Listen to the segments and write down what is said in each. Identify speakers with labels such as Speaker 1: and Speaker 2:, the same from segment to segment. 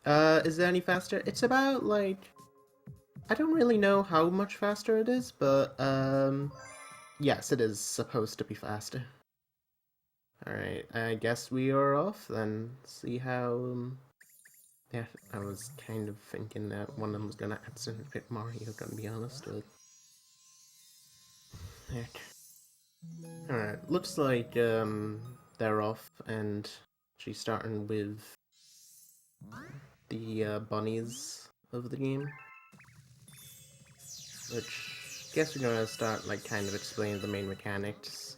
Speaker 1: Is it any faster? It's about, like... I don't really know how much faster it is, but, yes, it is supposed to be faster. Alright, I guess we are off, then. See how, yeah, I was kind of thinking that one of them was gonna accidentally hit Mario, gonna be honest, but... Heck. Alright, looks like, they're off, and she's starting with the, bunnies of the game. Which, I guess we're gonna start, like, kind of explaining the main mechanics.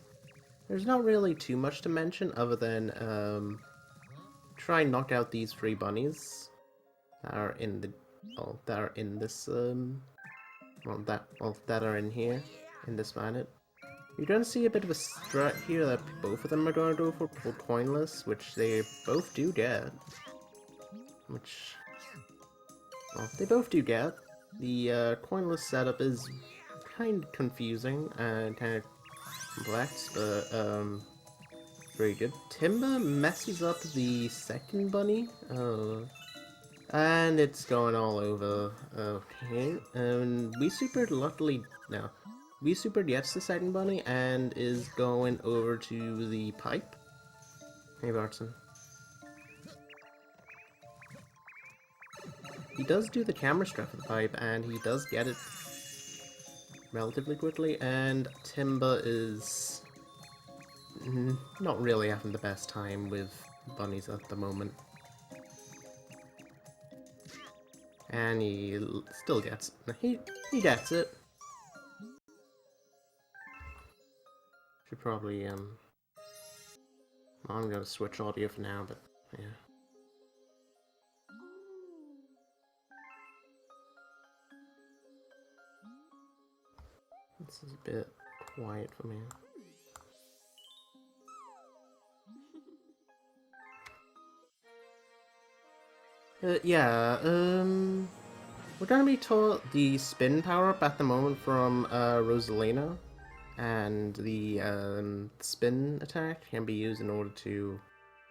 Speaker 1: There's not really too much to mention, other than, try and knock out these 3 bunnies that are in the, well, that are in this, that are in here, in this planet. You're gonna see a bit of a strat here that both of them are gonna go for coinless, which they both do get. Which, well, they both do get. The coinless setup is kind of confusing and kind of complex, but very good. Timba messes up the second bunny. And it's going all over. Okay. WiiSuper luckily no. WiiSuper gets the second bunny and is going over to the pipe. Hey Barton. He does do the camera strap for the pipe, and he does get it relatively quickly, and Timba is not really having the best time with bunnies at the moment. And he still gets it. He gets it. Should probably, I'm gonna switch audio for now, but, yeah. This is a bit quiet for me. Yeah, we're gonna be taught the spin power-up at the moment from, Rosalina, and the, spin attack can be used in order to,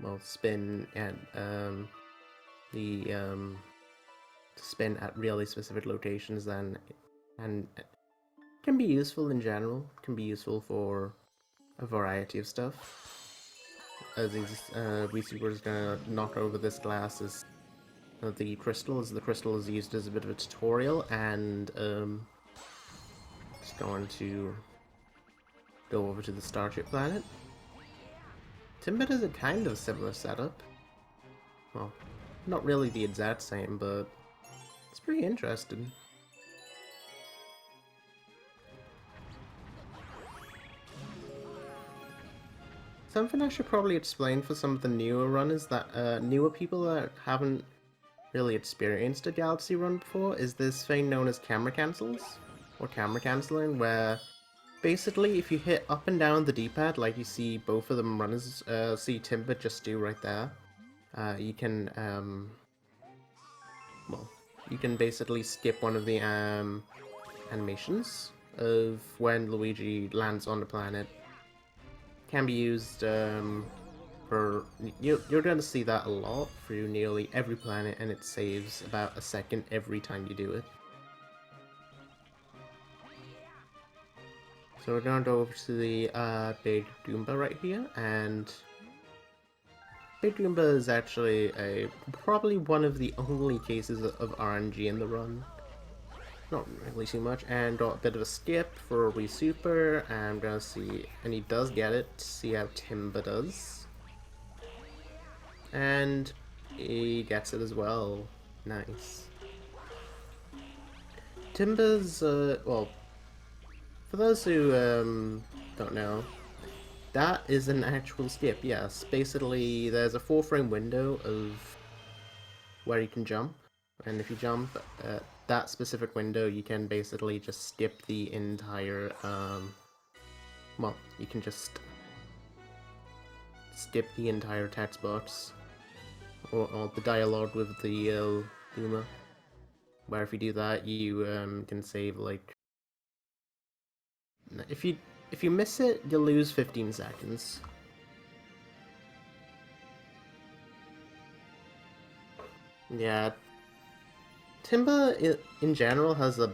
Speaker 1: well, spin and, spin at really specific locations, and can be useful in general, can be useful for a variety of stuff. As WiiSuper is gonna knock over this glass as the crystal is used as a bit of a tutorial, and just going to go over to the Starship planet. Timba does a kind of similar setup. Well, not really the exact same, but it's pretty interesting. Something I should probably explain for some of the newer runners, that newer people that haven't really experienced a Galaxy run before, is this thing known as camera cancels, or camera cancelling, where basically if you hit up and down the D-pad, like you see both of them runners, see Timba just do right there, you can, well, you can basically skip one of the animations of when Luigi lands on the planet. Can be used for... You're going to see that a lot through nearly every planet, and it saves about a second every time you do it. So we're going to go over to the Big Goomba right here, and Big Goomba is actually probably one of the only cases of RNG in the run. Not really too much, and got a bit of a skip for WiiSuper, and I'm gonna see, and he does get it, see how Timba does. And he gets it as well. Nice. Timba's, well, for those who don't know, that is an actual skip, yes. Basically, there's a 4-frame window of where you can jump, and if you jump at that specific window, you can basically just skip the entire, well, you can just skip the entire text box, or the dialogue with the Luma, where if you do that, you can save, like, if you miss it, you'll lose 15 seconds. Yeah, Timba in general has a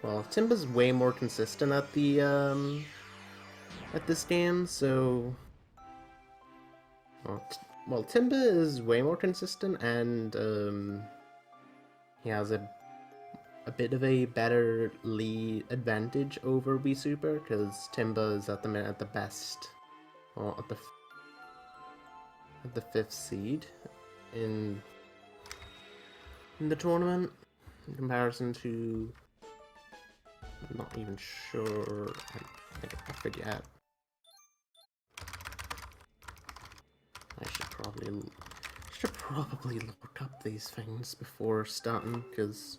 Speaker 1: well. Timba's way more consistent at the at this game, so well, Timba is way more consistent, and he has a bit of a better lead advantage over WiiSuper because Timba is at the minute at the best, well, at the fifth seed in the tournament in comparison to. I'm not even sure. I forget. I should probably look up these things before starting because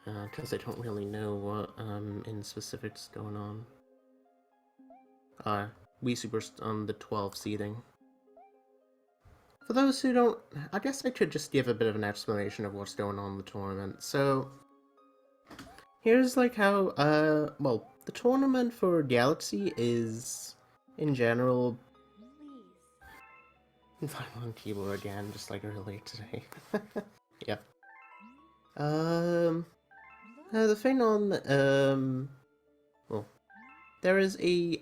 Speaker 1: I don't really know what in specifics going on. WiiSuper's on the 12 seeding. For those who don't, I guess I could just give a bit of an explanation of what's going on in the tournament. So, here's like how, well, the tournament for Galaxy is, in general, violent keyboard again, just like earlier today. Yep. The thing on, well, there is a,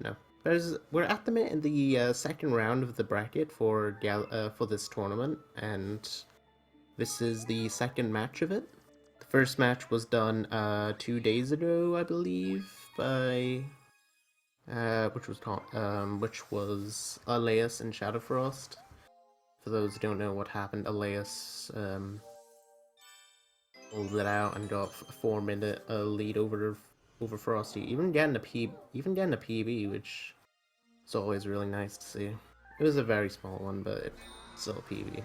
Speaker 1: no. We're at the minute in the second round of the bracket for this tournament, and this is the second match of it. The first match was done 2 days ago, I believe, by which was Elias and Shadowfrost. For those who don't know what happened, Elias pulled it out and got a 4-minute lead over Frosty, even getting a PB, which is always really nice to see. It was a very small one, but it's still a PB.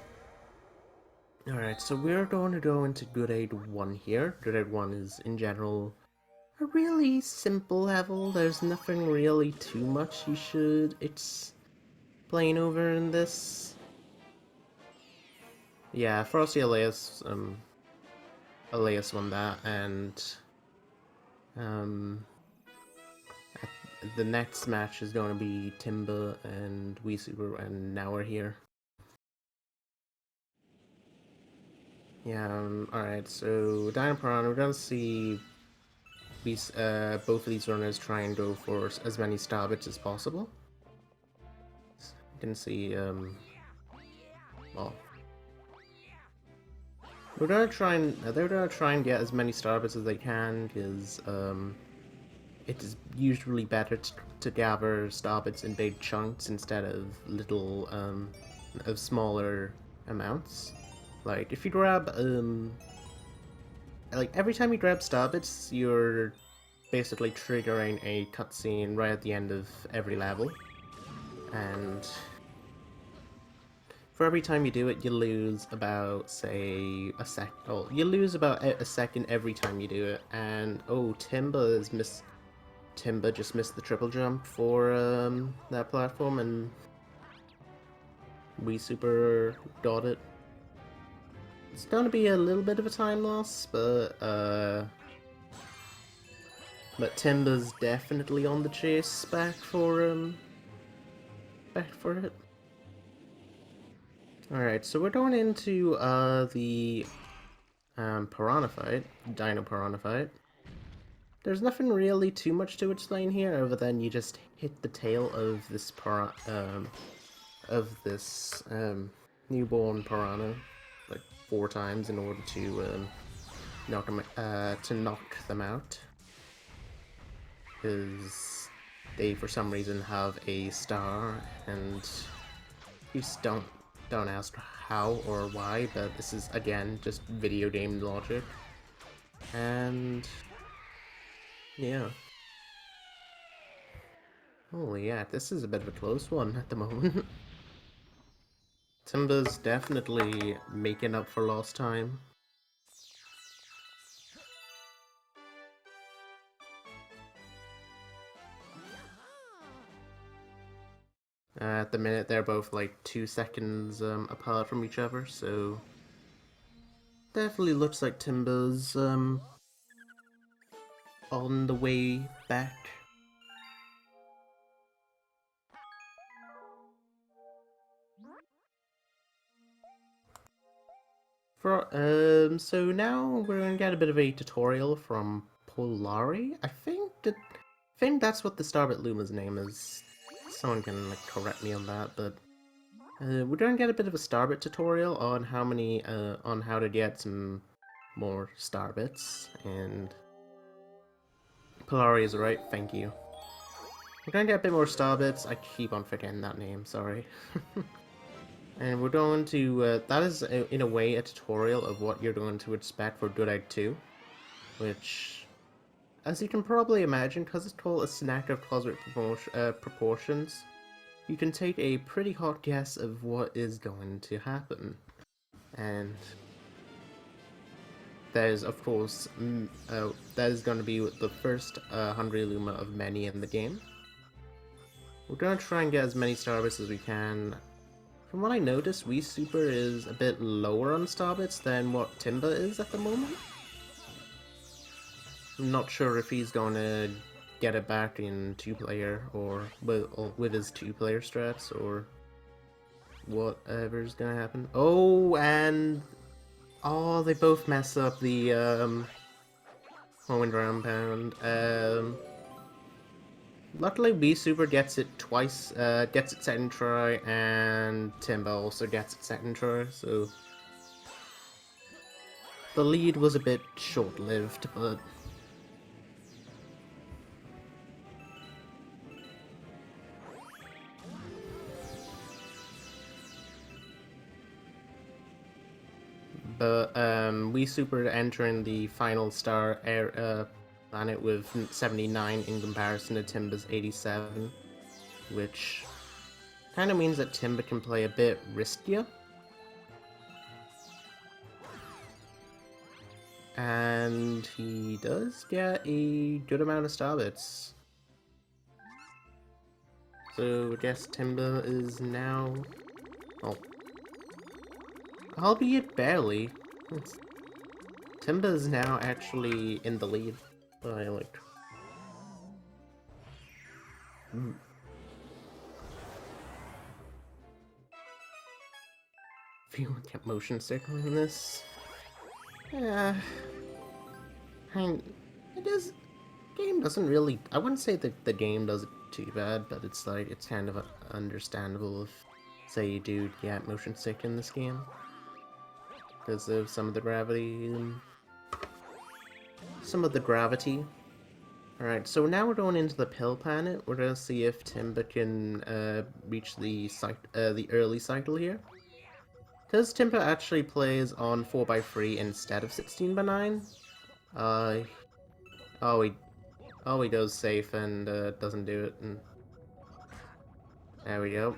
Speaker 1: Alright, so we're going to go into Good Aid 1 here. Good Aid 1 is, in general, a really simple level. There's nothing really too much you should explain over in this. Yeah, Frosty Elias won that, and the next match is going to be Timba and WiiSuper, and now we're here. Yeah, alright, so Dino Piranha, we're going to see these, both of these runners try and go for as many star bits as possible. You can see, well, they're gonna try and get as many star bits as they can, because, it is usually better to gather star bits in big chunks instead of little, of smaller amounts. Like, if you grab, like, every time you grab star bits, you're basically triggering a cutscene right at the end of every level. And for every time you do it, you lose about, say, a sec. Oh, you lose about a second every time you do it. And oh, Timba just missed the triple jump for that platform, and WiiSuper got it. It's gonna be a little bit of a time loss, but Timba's definitely on the chase back for it. Alright, so we're going into the Piranha fight, Dino Piranha fight. There's nothing really too much to explain here, other than you just hit the tail of this newborn piranha like 4 times in order to knock them out, because they for some reason have a star, and you just don't ask how or why, but this is again just video game logic. And yeah. Holy yeah, this is a bit of a close one at the moment. Timba's definitely making up for lost time. At the minute, they're both like 2 seconds apart from each other, so definitely looks like Timba's on the way back. So now we're gonna get a bit of a tutorial from Polari. I think that's what the Starbit Luma's name is. Someone can like, correct me on that, but we're gonna get a bit of a Starbit tutorial on on how to get some more Starbits, and Polari is right. Thank you. We're gonna get a bit more Starbits. I keep on forgetting that name. Sorry. And we're going to, that is in a way a tutorial of what you're going to expect for Good Egg 2, which, as you can probably imagine, because it's called a snack of cosmic proportions, you can take a pretty hot guess of what is going to happen. And there's, of course, that is going to be the first Hungry Luma of many in the game. We're going to try and get as many Starbits as we can. From what I noticed, WiiSuper is a bit lower on Starbits than what Timba is at the moment. I'm not sure if he's going to get it back in 2-player or with his 2-player strats or whatever's going to happen. Oh, and they both mess up the Home Ground Pound. Luckily, WiiSuper gets it twice, gets it second try, and Timba also gets it second try, so the lead was a bit short-lived, but WiiSuper entering the final star planet with 79 in comparison to Timba's 87, which kind of means that Timba can play a bit riskier. And he does get a good amount of Starbits. So I guess Timba is now... oh. Albeit barely. Timba is now actually in the lead by like... If you kept motion circling this... yeah... it is... game doesn't really... I wouldn't say that the game does it too bad, but it's like, it's kind of understandable if, say, you do get motion sick in this game. Because of some of the gravity... Alright, so now we're going into the Pill Planet. We're gonna see if Timba can reach the early cycle here. Because Timba actually plays on 4x3 instead of 16x9. He goes safe and doesn't do it. And there we go.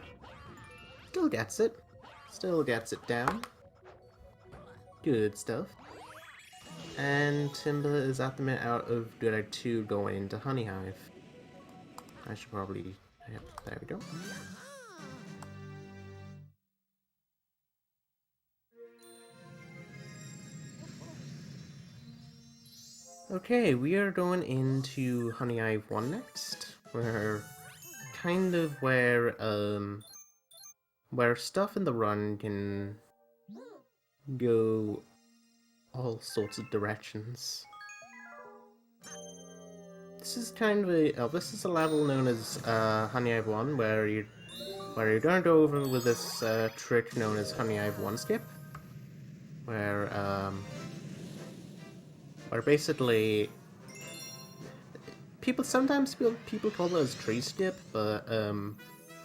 Speaker 1: Still gets it. Still gets it down. Good stuff. And Timba is at the minute out of Good Egg 2 going into Honey Hive. I should probably... yep, there we go. Okay, we are going into Honey Hive 1 next. Where where stuff in the run can go all sorts of directions. This is kind of this is a level known as Honey Hive 1, where you're gonna go over with this trick known as Honey Hive 1 skip, where basically sometimes people call it as tree skip, but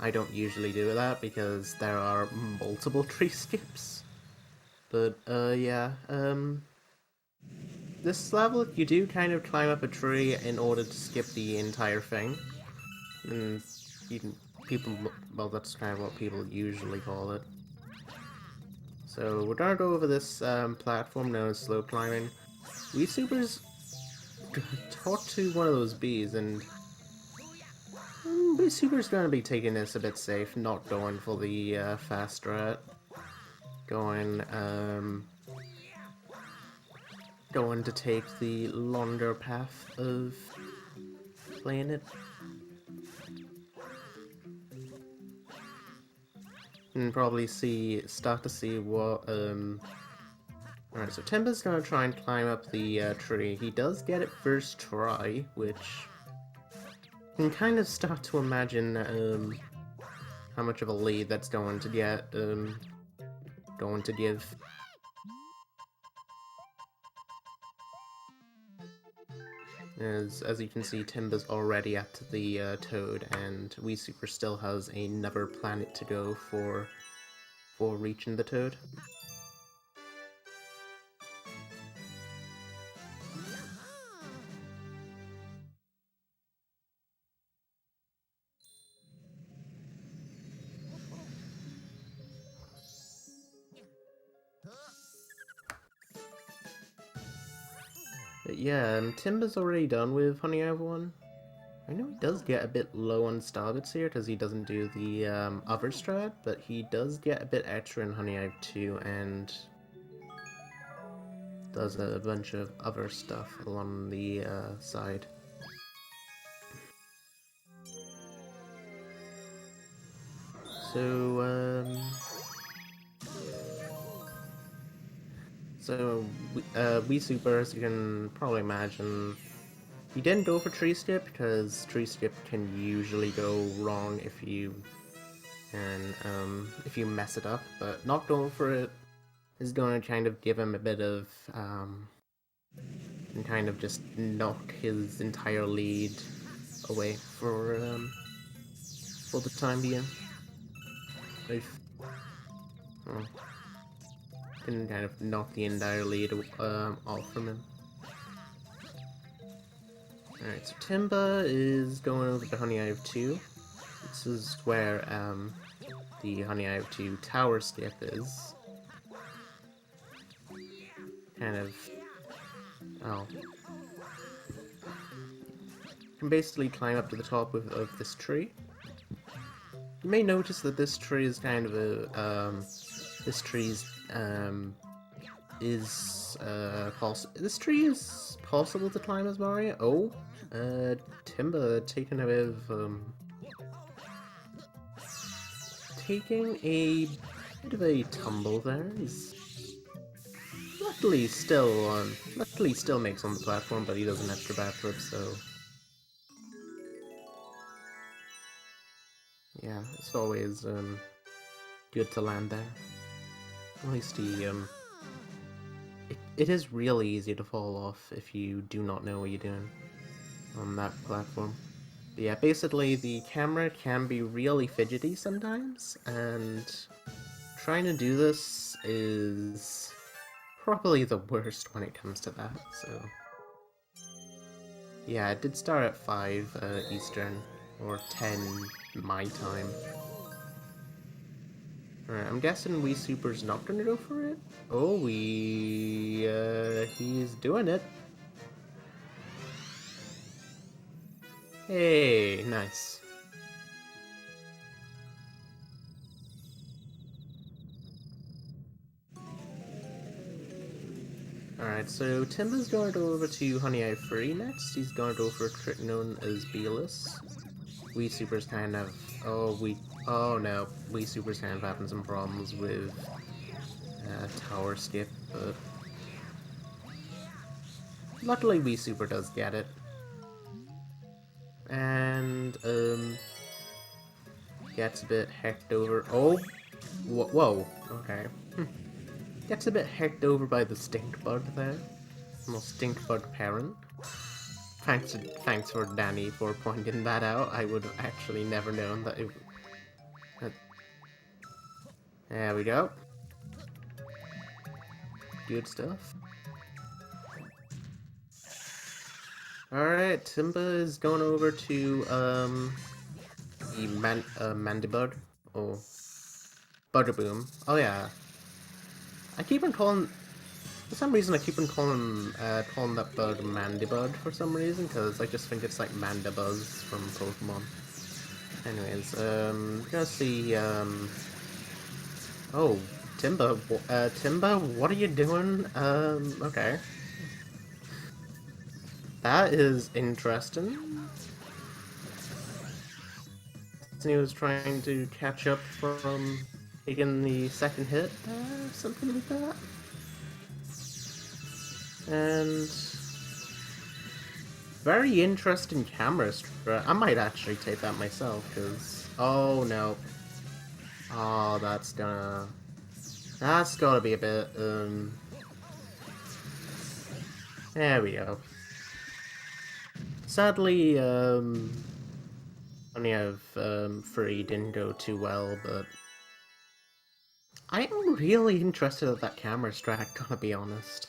Speaker 1: I don't usually do that because there are multiple tree skips. But yeah, this level you do kind of climb up a tree in order to skip the entire thing, and well, that's kind of what people usually call it. So we're gonna go over this platform known as slope climbing. WiiSuper's talked to one of those bees, and WiiSuper's gonna be taking this a bit safe, not going for the fast strat. Going to take the longer path of playing it. And probably start to see what Alright, so Timba's gonna try and climb up the tree. He does get it first try, which you can kind of start to imagine how much of a lead that's going to give. As you can see, Timba's already at the toad, and WiiSuper still has another planet to go for reaching the toad. But yeah, Timba's already done with Honey I've Won. I know he does get a bit low on star bits here because he doesn't do the other strat, but he does get a bit extra in Honey I've 2 and does a bunch of other stuff along the side. So, WiiSuper, as you can probably imagine, he didn't go for tree skip because tree skip can usually go wrong if you mess it up. But not going for it is going to kind of give him a bit of and kind of just knock his entire lead away for the time being. Can kind of knock the entire lead off from him. Alright, so Timba is going over to Honey Hive 2. This is where the Honey Hive 2 tower skip is. Kind of... oh. You can basically climb up to the top of this tree. You may notice that this tree is kind of a... this tree is possible to climb as Mario. Oh, Timba taking a bit of a tumble there. He's luckily still makes on the platform, but he does an extra backflip, so yeah, it's always good to land there. At least he it is really easy to fall off if you do not know what you're doing on that platform. But yeah, basically the camera can be really fidgety sometimes, and trying to do this is probably the worst when it comes to that, so... yeah, it did start at 5 Eastern, or 10 my time. Alright, I'm guessing WiiSuper's not gonna go for it? Oh, he's doing it. Hey, nice. Alright, so Timba's going to go over to Honey Eye 3 next. He's going to go for a trick known as Beelus. WiiSuper's kind of... oh no, WiiSuper's kind of having some problems with tower skip, but... luckily WiiSuper does get it. And, gets a bit hecked over... oh! Whoa, okay. Gets a bit hecked over by the stink bug there. Almost stink bug parent. Thanks for Danny for pointing that out. I would have actually never known that it... there we go. Good stuff. Alright, Timba is going over to, the Mandibud. Oh. Butterboom. Oh yeah. I keep on calling... for some reason I keep on calling that bug Mandibud for some reason, because I just think it's like Mandibuzz from Pokemon. Anyways, gonna see, oh, Timba, what are you doing? Okay. That is interesting. He was trying to catch up from taking the second hit, something like that. And very interesting camera strap. I might actually take that myself, because... Oh, no. Oh, that's gotta be a bit, There we go. Sadly, only have, 3 didn't go too well, but... I am really interested in that camera strat, gotta be honest.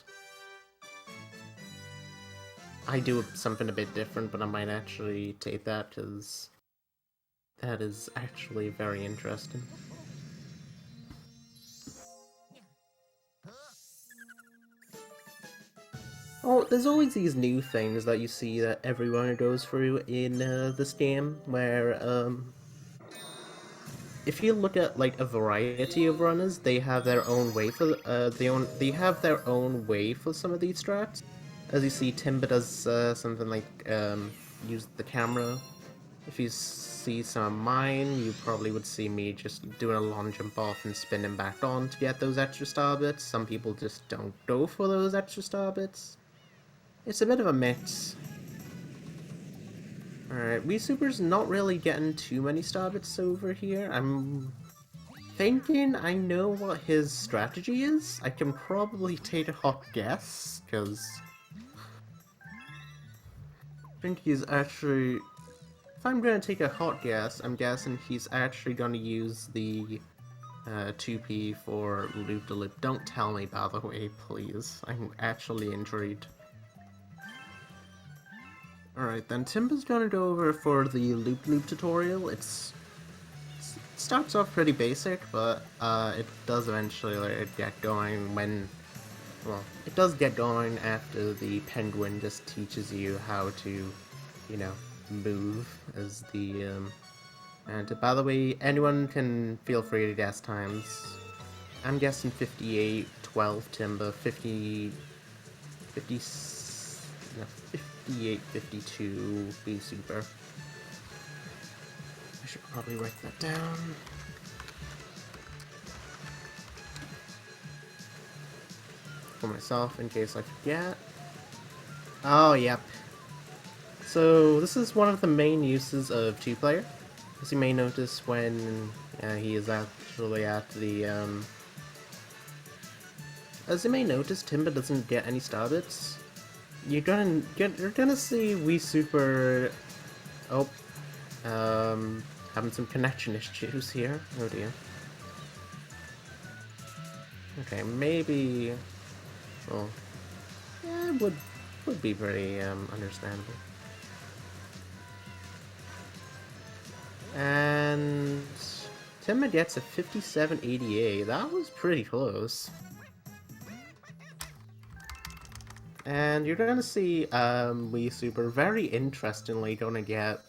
Speaker 1: I do something a bit different, but I might actually take that, because that is actually very interesting. Oh, there's always these new things that you see that everyone goes through in this game, where if you look at like a variety of runners, they have their own way for they have their own way for some of these strats. As you see, Timba does something like use the camera. If you see some of mine, you probably would see me just doing a long jump off and spinning back on to get those extra star bits. Some people just don't go for those extra star bits. It's a bit of a mix. Alright, WiiSuper's not really getting too many star bits over here. I'm thinking I know what his strategy is. I can probably take a hot guess, because I think he's actually... If I'm gonna take a hot guess, I'm guessing he's actually gonna use the 2P for loop-de-loop. Don't tell me, by the way, please. I'm actually intrigued. Alright, then Timba's gonna go over for the loop-loop tutorial. It starts off pretty basic, but it does eventually get going when... Well, it does get going after the penguin just teaches you how to, you know, move as the... And by the way, anyone can feel free to guess times. I'm guessing 58, 12 Timba, 50... 58, 52 WiiSuper. I should probably write that down. For myself, in case I forget. Oh, yep. So, this is one of the main uses of 2-player. As you may notice when he is actually at the, As you may notice, Timba doesn't get any star bits. You're gonna see WiiSuper... Oh. Having some connection issues here. Oh dear. Okay, maybe... Well... Yeah, it would be pretty, understandable. And... Timba gets a 57 ADA. That was pretty close. And you're gonna see WiiSuper very interestingly gonna get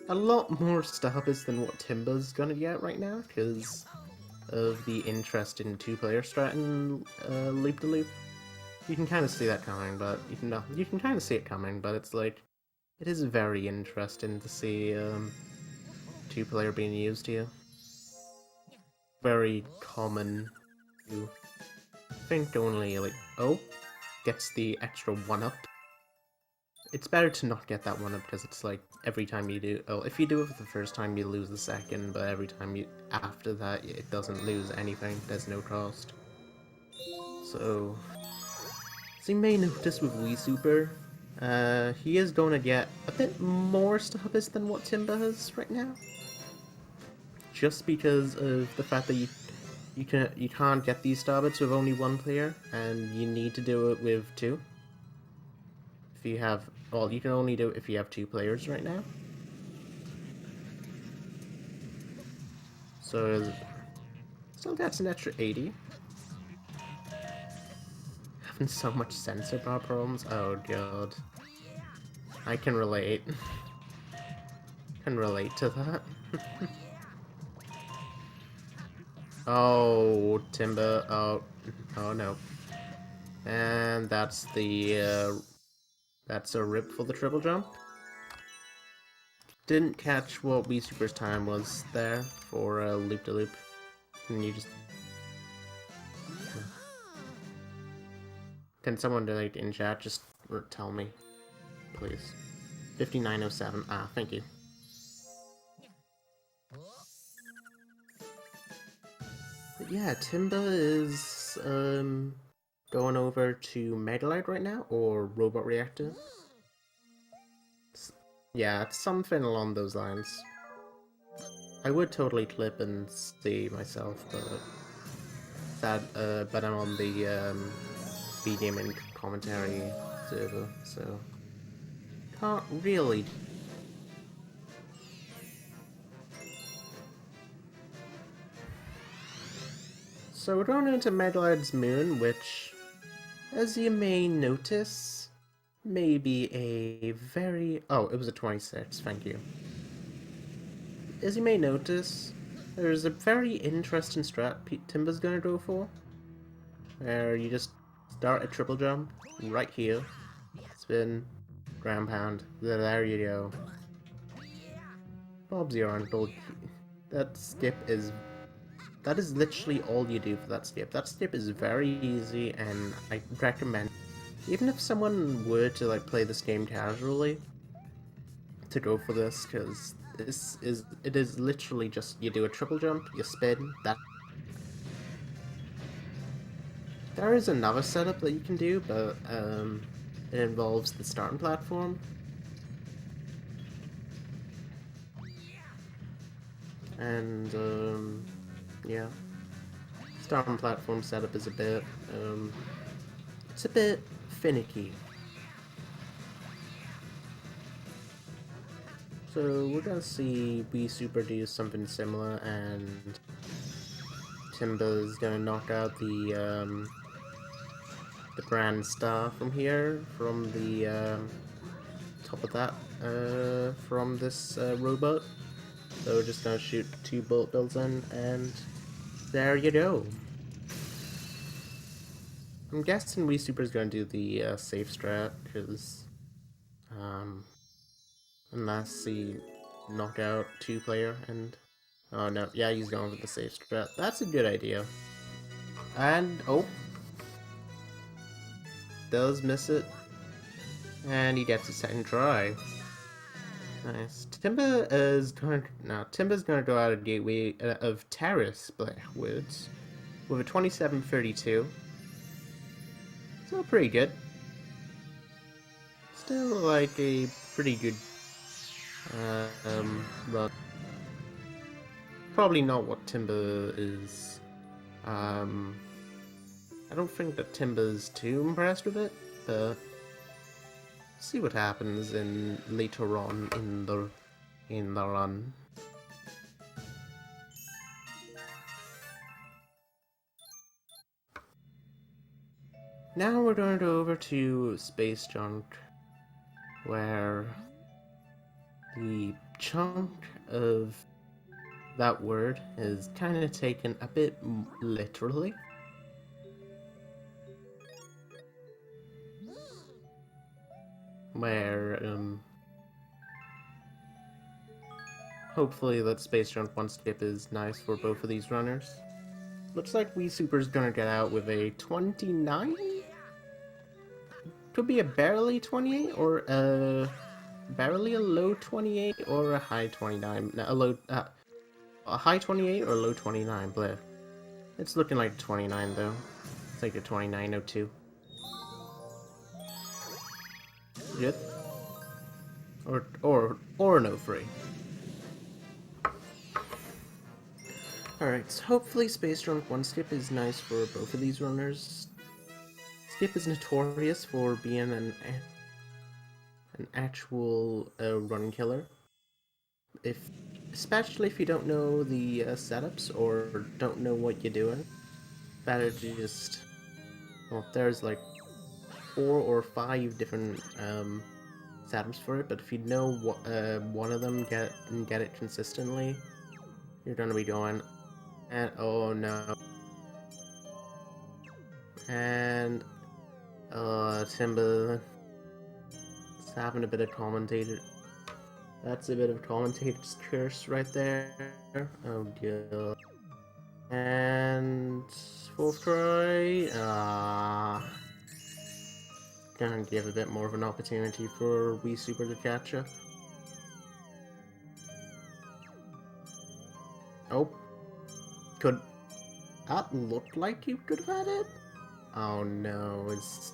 Speaker 1: a lot more star bits than what Timba's gonna get right now, because of the interest in 2-player strat and loop-de-loop. You can kind of see that coming, but you can kind of see it coming, but it's like it is very interesting to see 2-player being used here. Very common. To, I think only like gets the extra 1-up. It's better to not get that 1-up because it's like every time you do... Oh, if you do it for the first time you lose the second, but every time you... After that it doesn't lose anything, there's no cost. So... As you may notice with WiiSuper, he is going to get a bit more star bits than what Timba has right now. Just because of the fact that you can't get these star bits with only 1 player, and you need to do it with 2. If you have... Well, you can only do it if you have 2 players right now. So... Still gets an extra 80. Having so much sensor bar problems. Oh god. I can relate. Can relate to that. Oh, Timba. Oh no. And that's the, that's a rip for the triple jump. Didn't catch what WiiSuper's time was there for loop-de-loop. And you just... Can someone like in chat just tell me, please? 5907. Ah, thank you. But yeah, Timba is going over to Megalite right now, or Robot Reactor. Yeah, it's something along those lines. I would totally clip and see myself, but I'm on the SpeedGaming commentary server, so can't really. So we're going into Megalite's Moon, which, as you may notice, may be a very... Oh, it was a 26, thank you. As you may notice, there's a very interesting strat Timba's gonna go for, where you just start a triple jump right here, spin, ground pound, there you go. Bob's your uncle. That skip is... That is literally all you do for that skip. That skip is very easy, and I recommend, even if someone were to like play this game casually, to go for this, because it is literally just you do a triple jump, you spin. That there is another setup that you can do, but it involves the starting platform. And yeah, starting platform setup is a bit it's a bit finicky. So we're gonna see WiiSuper do something similar, and Timba's gonna knock out the Grand Star from here, from the top of that, from this robot. So we're just gonna shoot 2 bullet bills in, and there you go. I'm guessing WiiSuper's gonna do the safe strat, because unless he knock out 2-player and... Oh no, yeah, he's going with the safe strat. That's a good idea. And, oh, does miss it. And he gets a second try. Nice. Timba's gonna go out of gateway of Terrace Woods with a 27-32. Still pretty good. Still like a pretty good run. Probably not what Timba is. I don't think that Timba's too impressed with it, but see what happens in later on in the run. Now we're going to go over to Space Junk, where the chunk of that word is kind of taken a bit literally. Where, hopefully that Space Junk 1 skip is nice for both of these runners. Looks like WiiSuper's gonna get out with a 29? Could be a barely 28, or barely a low 28, or a high 29. No, a high 28 or a low 29, but it's looking like 29 though. It's like a 29.02. Good. Or no free. Alright, so hopefully Space Junk 1 skip is nice for both of these runners. Skip is notorious for being an actual run killer. Especially if you don't know the setups or don't know what you're doing. Better to just... Well, there's like 4 or 5 different setups for it, but if you know what one of them get it consistently, you're gonna be going. And oh no. And Timba is having a bit of commentator. That's a bit of commentator's curse right there. Oh dear. And 4th try. gonna give a bit more of an opportunity for WiiSuper to catch up. Oh, could that look like you could have had it? Oh no, this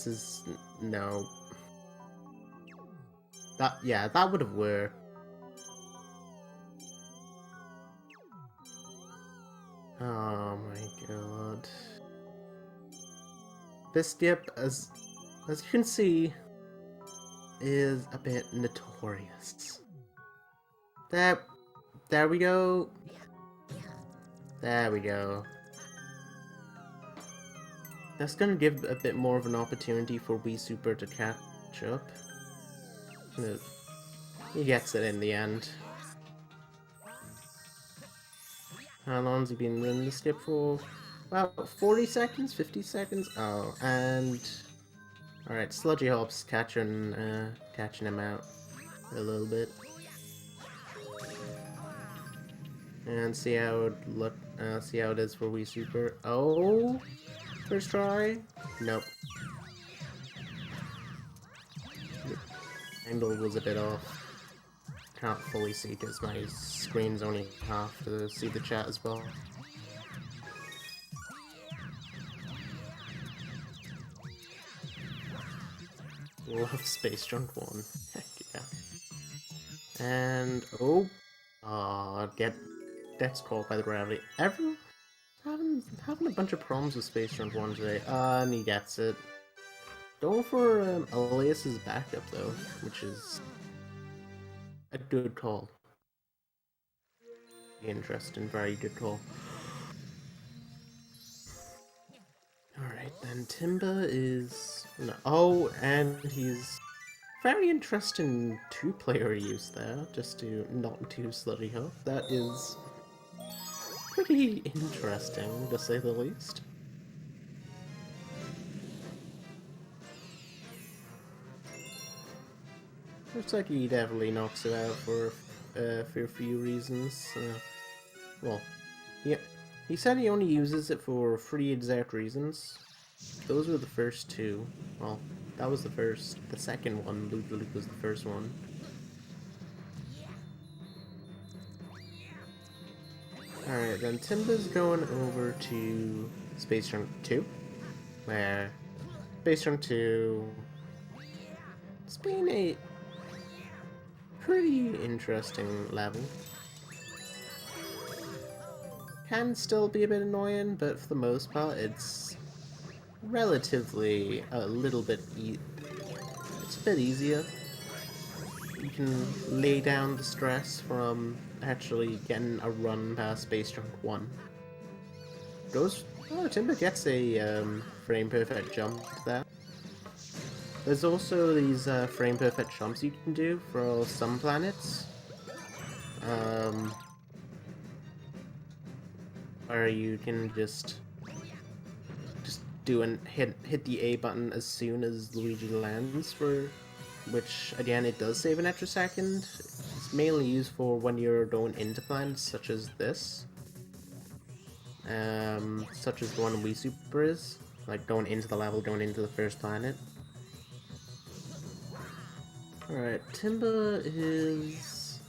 Speaker 1: is, no. That would have worked. Oh my god. This dip, as you can see, is a bit notorious. There we go. There we go. That's gonna give a bit more of an opportunity for WiiSuper to catch up. He gets it in the end. How long's he been running the skip for? About 40 seconds? 50 seconds? Oh, and... Alright, Sludgy Hop's catching him out a little bit. And see how it is for WiiSuper. Oh! First try? Nope. The angle was a bit off. Can't fully see because my screen's only half to see the chat as well. Love Space Junk 1. Heck yeah. And gets caught by the gravity. Everyone having a bunch of problems with Space Junk 1 today. And he gets it. Going for Elias's backup though, which is a good call. Interesting, very good call. Alright, then Timba is... No, oh, and he's... Very interesting two-player use there, just to not do Sludgy Hop. That is... pretty interesting, to say the least. Looks like he definitely knocks it out for a few reasons. Well, yeah, he said he only uses it for 3 exact reasons. Those were the first 2. Well, that was the first. The second one, Loop was the first one. Alright, then Timba's going over to Space Junk 2, where Space Junk 2 it's been a pretty interesting level. Can still be a bit annoying, but for the most part, it's relatively a little bit it's a bit easier. You can lay down the stress from actually getting a run past Space Junk 1. Timba gets a frame perfect jump there. There's also these frame perfect jumps you can do for some planets. Where you can just do and hit the A button as soon as Luigi lands, for which again it does save an extra second. It's mainly used for when you're going into planets such as this. Such as the one WiiSuper is, like going into the level, going into the first planet. Alright, Timba is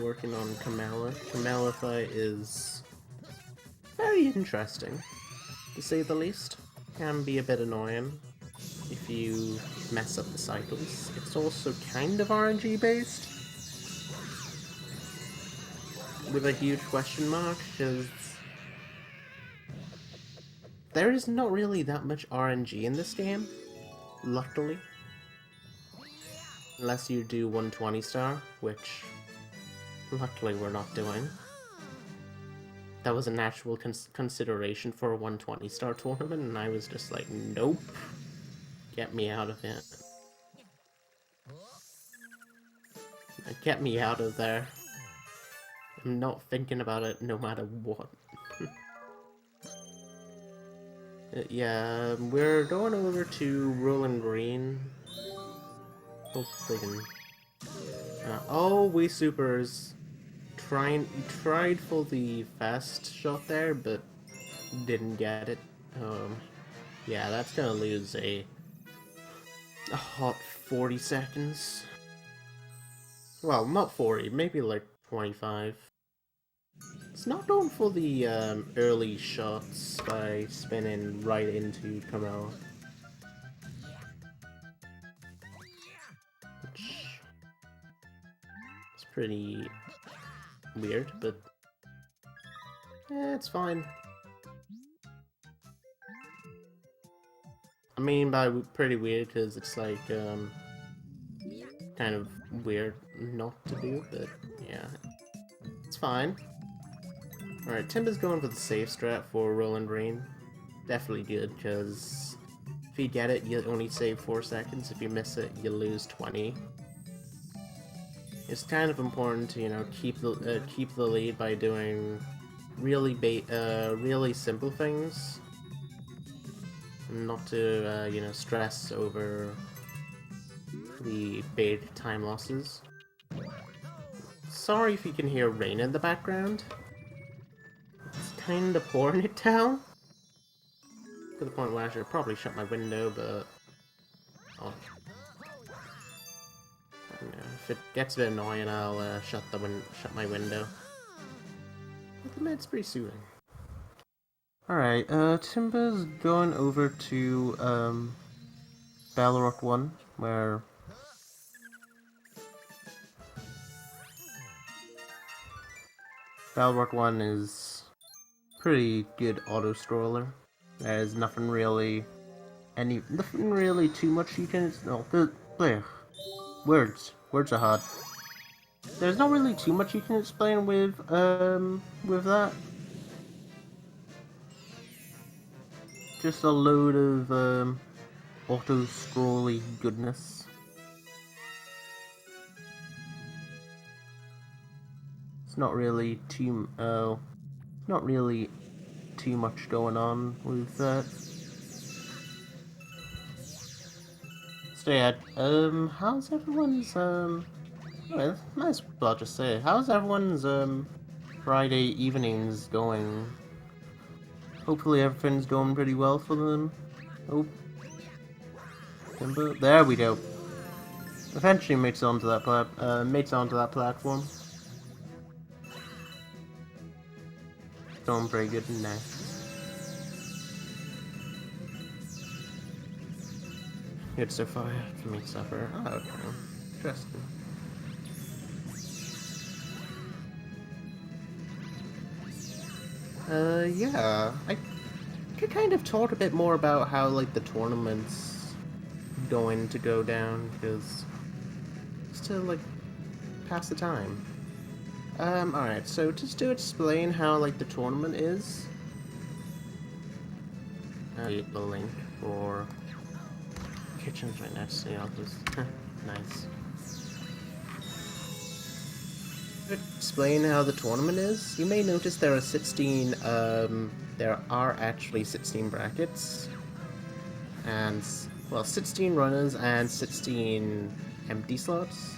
Speaker 1: working on Kamala. Kamalify is very interesting, to say the least. Can be a bit annoying if you mess up the cycles. It's also kind of RNG based, with a huge question mark, because there is not really that much RNG in this game, luckily. Unless you do 120 star, which luckily we're not doing. That was an actual consideration for a 120 star tournament, and I was just like, nope. Get me out of it. Get me out of there. I'm not thinking about it no matter what. Yeah, we're going over to Rolling Green. Hopefully can... oh, WiiSuper's tried for the fast shot there, but didn't get it. Yeah, that's gonna lose a hot 40 seconds. Well, not 40, maybe like 25. It's not going for the early shots by spinning right into Camille. Which is pretty weird, but it's fine. I mean by pretty weird because it's like kind of weird not to do, but yeah, it's fine. Alright, Timba's going for the safe strat for Roland Rain. Definitely good, because if you get it, you only save 4 seconds. If you miss it, you lose 20. It's kind of important to, you know, keep the lead by doing really really simple things, not to you know, stress over the big time losses. Sorry if you can hear rain in the background. It's kind of pouring it down to the point where I should probably shut my window, but oh. If it gets a bit annoying, I'll shut my window. But it's pretty soothing. Alright, Timba's going over to Balrog 1, where Balrog 1 is pretty good auto-scroller. There's nothing really too much you can... No, bleh. Words are hard. There's not really too much you can explain with that. Just a load of auto-scrolly goodness. It's not really too much going on with that. So yeah, how's everyone's well, might as well just say, how's everyone's Friday evenings going? Hopefully everything's going pretty well for them. Oh, Timba, there we go. Eventually makes it onto that platform. Going pretty good now. Good so far for me suffer. Oh, okay. Interesting. Yeah. I could kind of talk a bit more about how, like, the tournament's going to go down, because just to, like, pass the time. Alright, so just to explain how, like, the tournament is. The link for kitchen's right next to the office. Nice. To explain how the tournament is, you may notice there are 16, there are actually 16 brackets. And, well, 16 runners and 16 empty slots.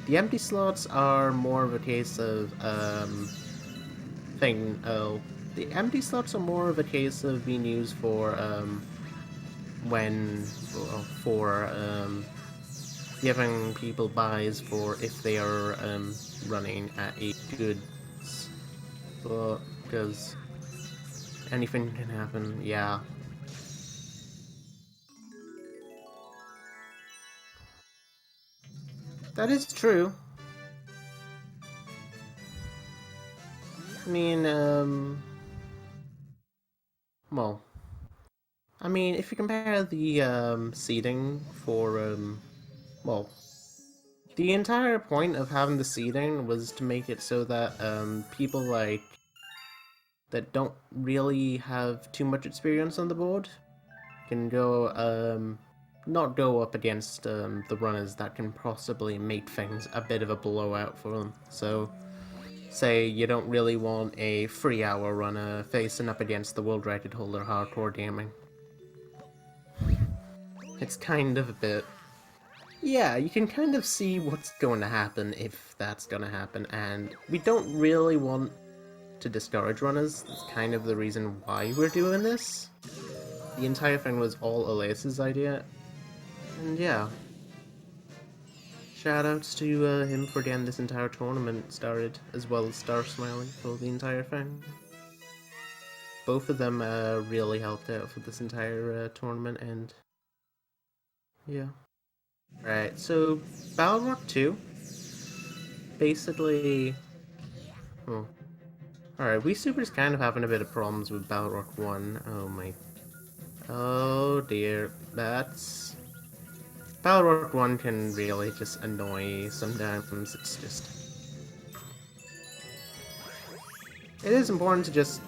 Speaker 1: The empty slots are more of a case of, the empty slots are more of a case of being used for, giving people buys for if they are running at a good, because anything can happen. Yeah. That is true. I mean, well, I mean, if you compare the seating for well, the entire point of having the seating was to make it so that people like that don't really have too much experience on the board can go not go up against the runners that can possibly make things a bit of a blowout for them. So, say you don't really want a 3-hour runner facing up against the world record holder Hardcore Gaming. It's kind of a bit... Yeah, you can kind of see what's going to happen if that's going to happen, and we don't really want to discourage runners. That's kind of the reason why we're doing this. The entire thing was all Elias's idea, and yeah. Shoutouts to him for getting this entire tournament started, as well as Star Smiling for the entire thing. Both of them really helped out for this entire tournament, and yeah. Right, so Battle Rock 2, basically... Oh. Alright, WiiSuper's kind of having a bit of problems with Battle Rock 1. Oh my... Oh dear, that's... Battle Rock 1 can really just annoy sometimes. It's just... It is important to just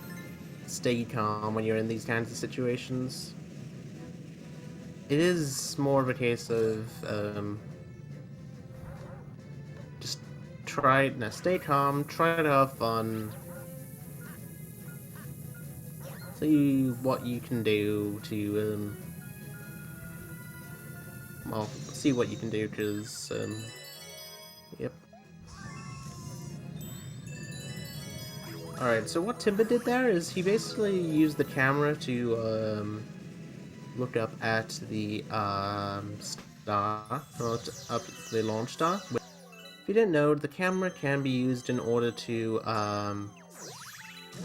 Speaker 1: stay calm when you're in these kinds of situations. It is more of a case of, just stay calm, try to have fun, see what you can do to, well, see what you can do, because, yep. Alright, so what Timba did there is he basically used the camera to, look up at the, star, or up the launch star. If you didn't know, the camera can be used in order to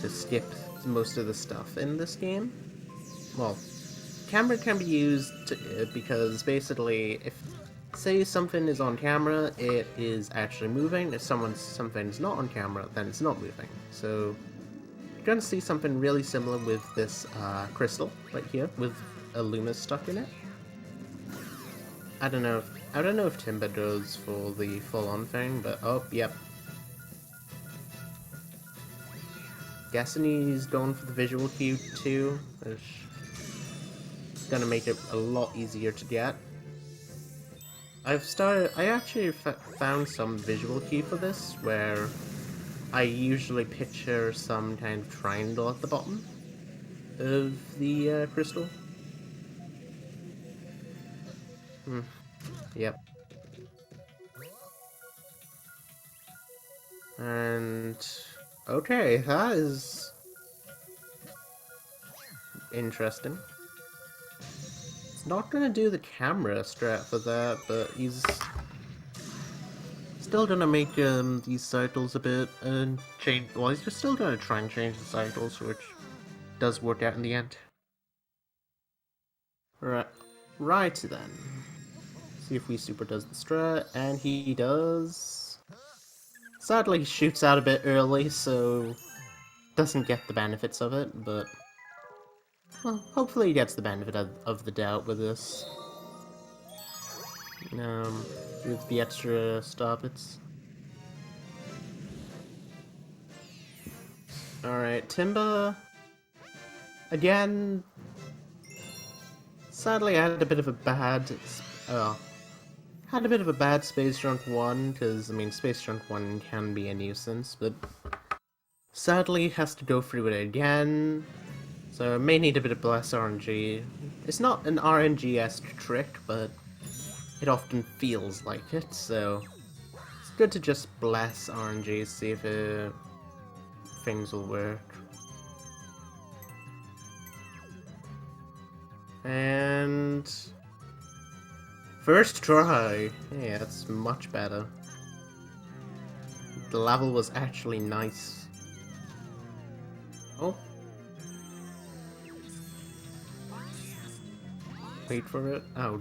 Speaker 1: skip most of the stuff in this game. Well, camera can be used because basically, if say something is on camera, it is actually moving. If something's not on camera, then it's not moving. So you're gonna see something really similar with this crystal right here, with a Luma stuck in it. I don't know if Timba does for the full-on thing, but oh, yep. Guessing he's going for the visual cue too, which is gonna make it a lot easier to get. I actually found some visual cue for this, where I usually picture some kind of triangle at the bottom of the crystal. Yep. And okay, that is interesting. It's not gonna do the camera strat for that, but he's still gonna make these cycles a bit and change. Well, he's just still gonna try and change the cycles, which does work out in the end. Right then. See if WiiSuper does the strat, and he does. Sadly, he shoots out a bit early, so doesn't get the benefits of it, but well, hopefully he gets the benefit of the doubt with this. With the extra stoppits. Alright, Timba. Again. Sadly, I had a bit of a bad. Had a bit of a bad Space Junk 1, because, I mean, Space Junk 1 can be a nuisance, but sadly has to go through it again, so I may need a bit of bless RNG. It's not an RNG-esque trick, but it often feels like it, so it's good to just bless RNG, see if things will work. And first try! Yeah, that's much better. The level was actually nice. Oh. Wait for it? Oh.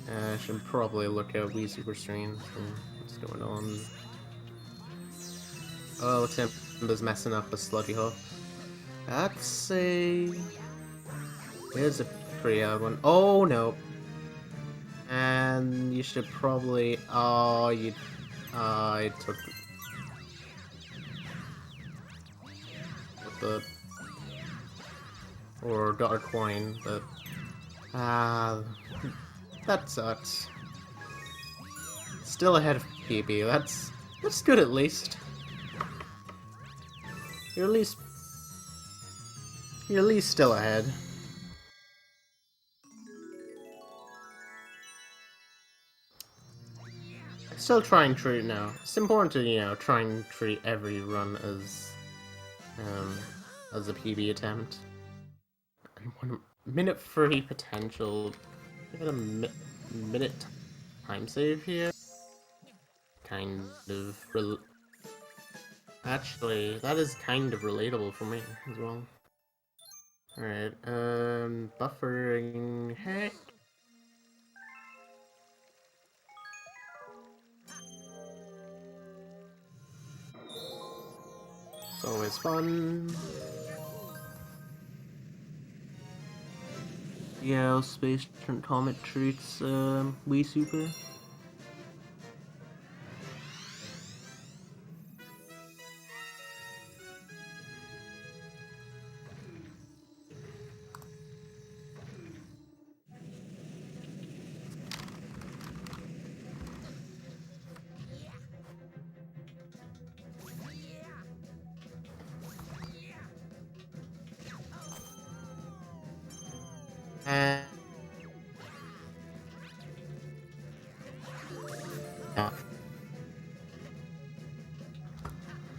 Speaker 1: I should probably look at WiiSuper stream, what's going on. Oh, Timba's messing up a slutty hook. That's a... Here's a pretty odd one. Oh, no. And you should probably... Oh, you... I took... the... Or got a coin, but... that sucks. Still ahead of PB, that's good at least. You're at least still ahead. Still try and treat now. It's important to, try and treat every run as um, as a PB attempt. And 1 minute free potential. Give it a minute time save here. Kind of actually, that is kind of relatable for me as well. Alright, buffering heck. It's always fun. Yeah, Space Comet treats WiiSuper. And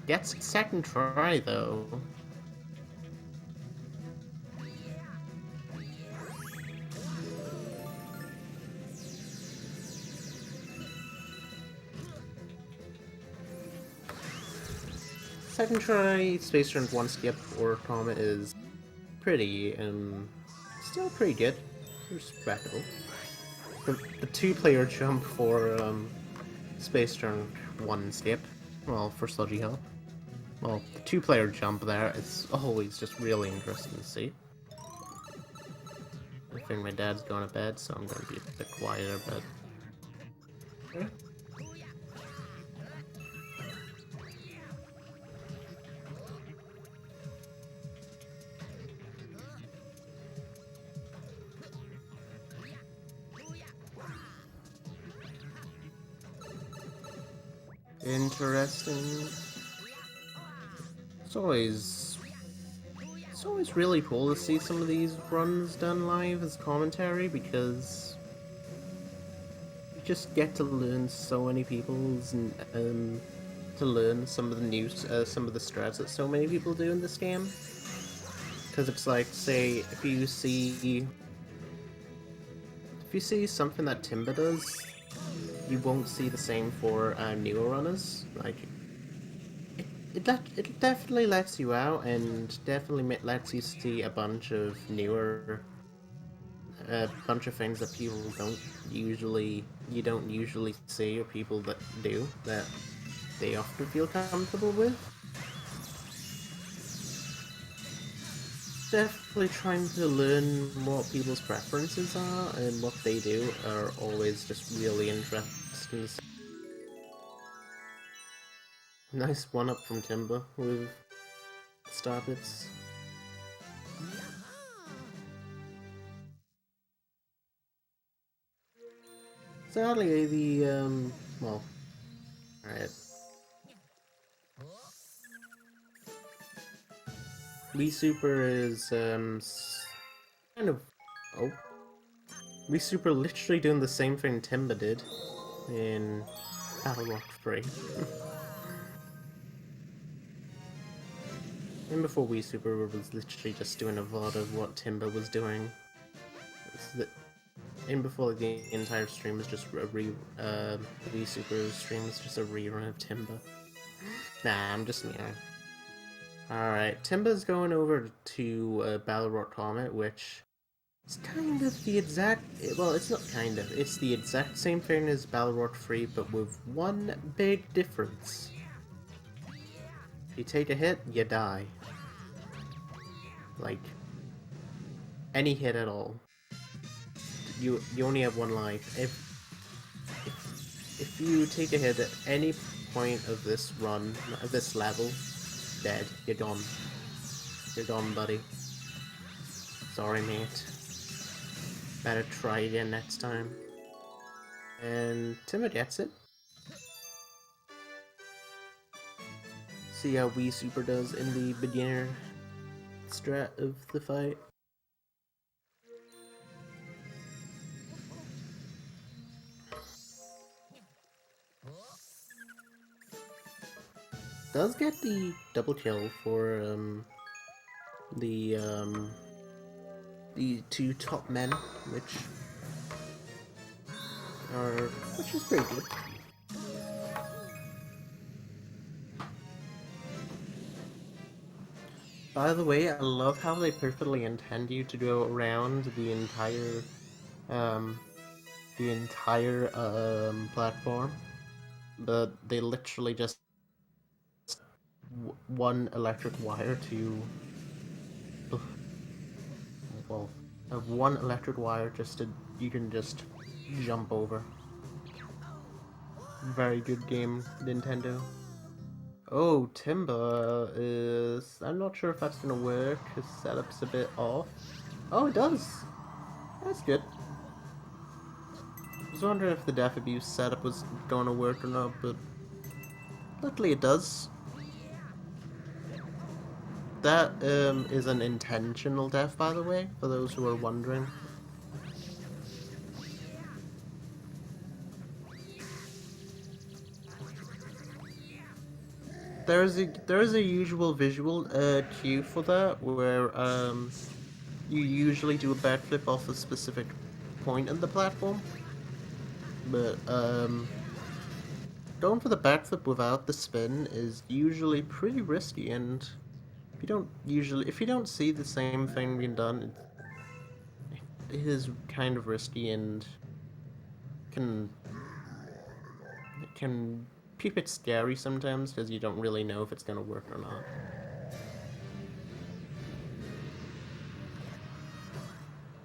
Speaker 1: gets second try though. Second try Space Run 1 skip or Comet is pretty, still pretty good. Respectable. The two-player jump for Space Run 1 skip, well, for Sludgy Hill. Well, the two-player jump there is always just really interesting to see. I think my dad's going to bed, so I'm going to be a bit quieter, but... Okay. Interesting. It's always really cool to see some of these runs done live as commentary, because you just get to learn so many people's and to learn some of the some of the strats that so many people do in this game. Because it's like, say, if you see something that Timba does, you won't see the same for newer runners. Like, it definitely lets you out, and definitely lets you see a bunch of bunch of things that people you don't usually see, or people that do, that they often feel comfortable with. Definitely trying to learn what people's preferences are and what they do are always just really interesting. Nice one-up from Timba with star bits. Sadly, well, alright. WiiSuper is, kind of... Oh. WiiSuper literally doing the same thing Timba did in Battle Rock 3. And before WiiSuper was literally just doing a VOD of what Timba was doing. And before the entire stream was just WiiSuper's stream was just a rerun of Timba. Nah, I'm just Alright, Timba's going over to Battle Rock Comet, which is kind of the exact... Well, it's not kind of. It's the exact same thing as Battle Rock 3, but with one big difference. If you take a hit, you die. Like, any hit at all. You only have one life. If you take a hit at any point of this run, of this level, dead. You're gone. You're gone, buddy. Sorry, mate. Better try again next time. And Timba gets it. See how WiiSuper does in the beginner strat of the fight. does get the double kill for the um, the two top men, which is pretty good. By the way, I love how they perfectly intend you to go around um, the entire platform, but they literally just one electric wire to, well, have one electric wire just to you can just jump over. Very good game, Nintendo. Oh, Timba is... I'm not sure if that's gonna work. His setup's a bit off. Oh, it does! That's good. I was wondering if the death abuse setup was gonna work or not, but luckily it does. That is an intentional death, by the way, for those who are wondering. There is a usual visual cue for that, where you usually do a backflip off a specific point in the platform, but going for the backflip without the spin is usually pretty risky, and if you don't see the same thing being done, it is kind of risky and can can be a bit scary sometimes because you don't really know if it's gonna work or not.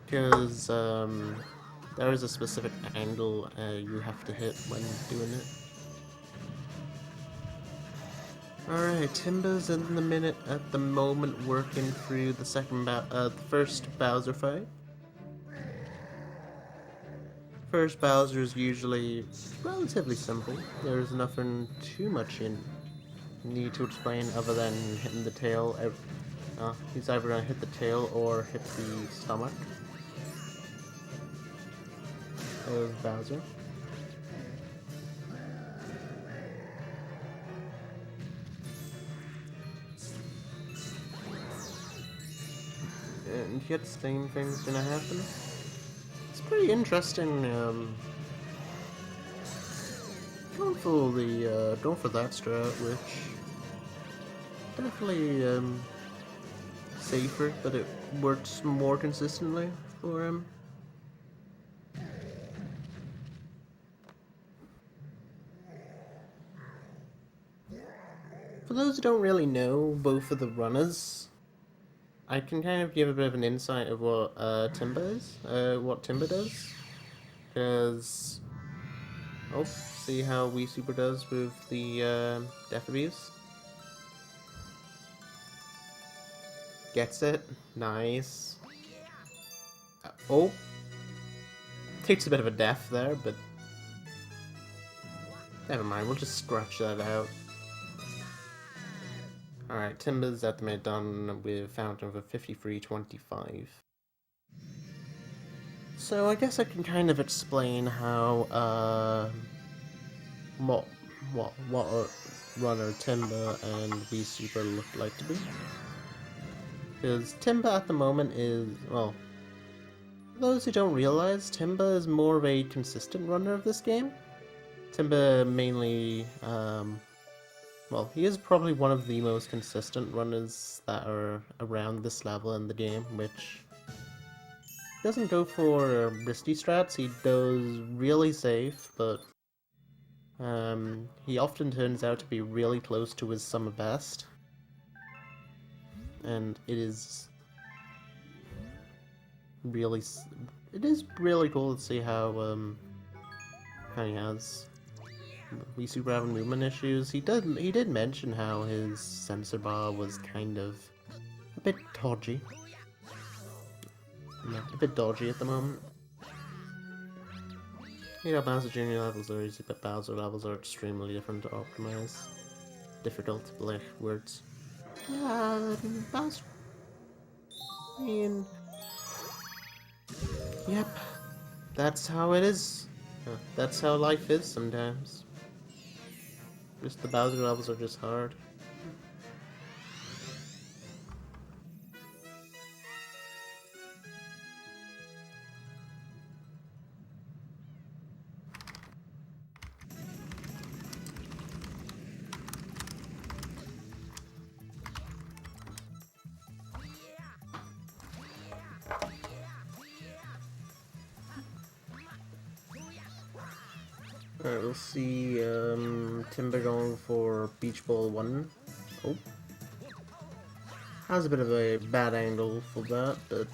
Speaker 1: Because there is a specific angle you have to hit when doing it. Alright, Timba's in the minute at the moment working through the first Bowser fight. First Bowser is usually relatively simple. There's nothing too much you need to explain other than hitting the tail. He's either gonna hit the tail or hit the stomach of Bowser. And yet the same thing's gonna happen. It's pretty interesting, going for that strat, which definitely safer, but it works more consistently for him. For those who don't really know both of the runners, I can kind of give a bit of an insight of what what Timba does, because see how WiiSuper does with the death abuse. Gets it, nice. Takes a bit of a death there, but never mind. We'll just scratch that out. Alright, Timba's at the minute done with Fountain of a 53.25. So I guess I can kind of explain how what runner Timba and WiiSuper look like to be. Because Timba at the moment is, well, for those who don't realize, Timba is more of a consistent runner of this game. Timba mainly, well, he is probably one of the most consistent runners that are around this level in the game, which doesn't go for risky strats. He does really safe, but he often turns out to be really close to his summer best. And it is really cool to see how he has WiiSuper having movement issues. He did mention how his sensor bar was kind of a bit dodgy. Yeah, a bit dodgy at the moment. You know, Bowser Jr. levels are easy, but Bowser levels are extremely different to optimize. Difficult, like words. Yeah, Bowser. I mean, yep, that's how it is. That's how life is sometimes. Just the Bowser levels are just hard. Alright, we'll see Timba going for Beach Ball 1. Oh. Has a bit of a bad angle for that, but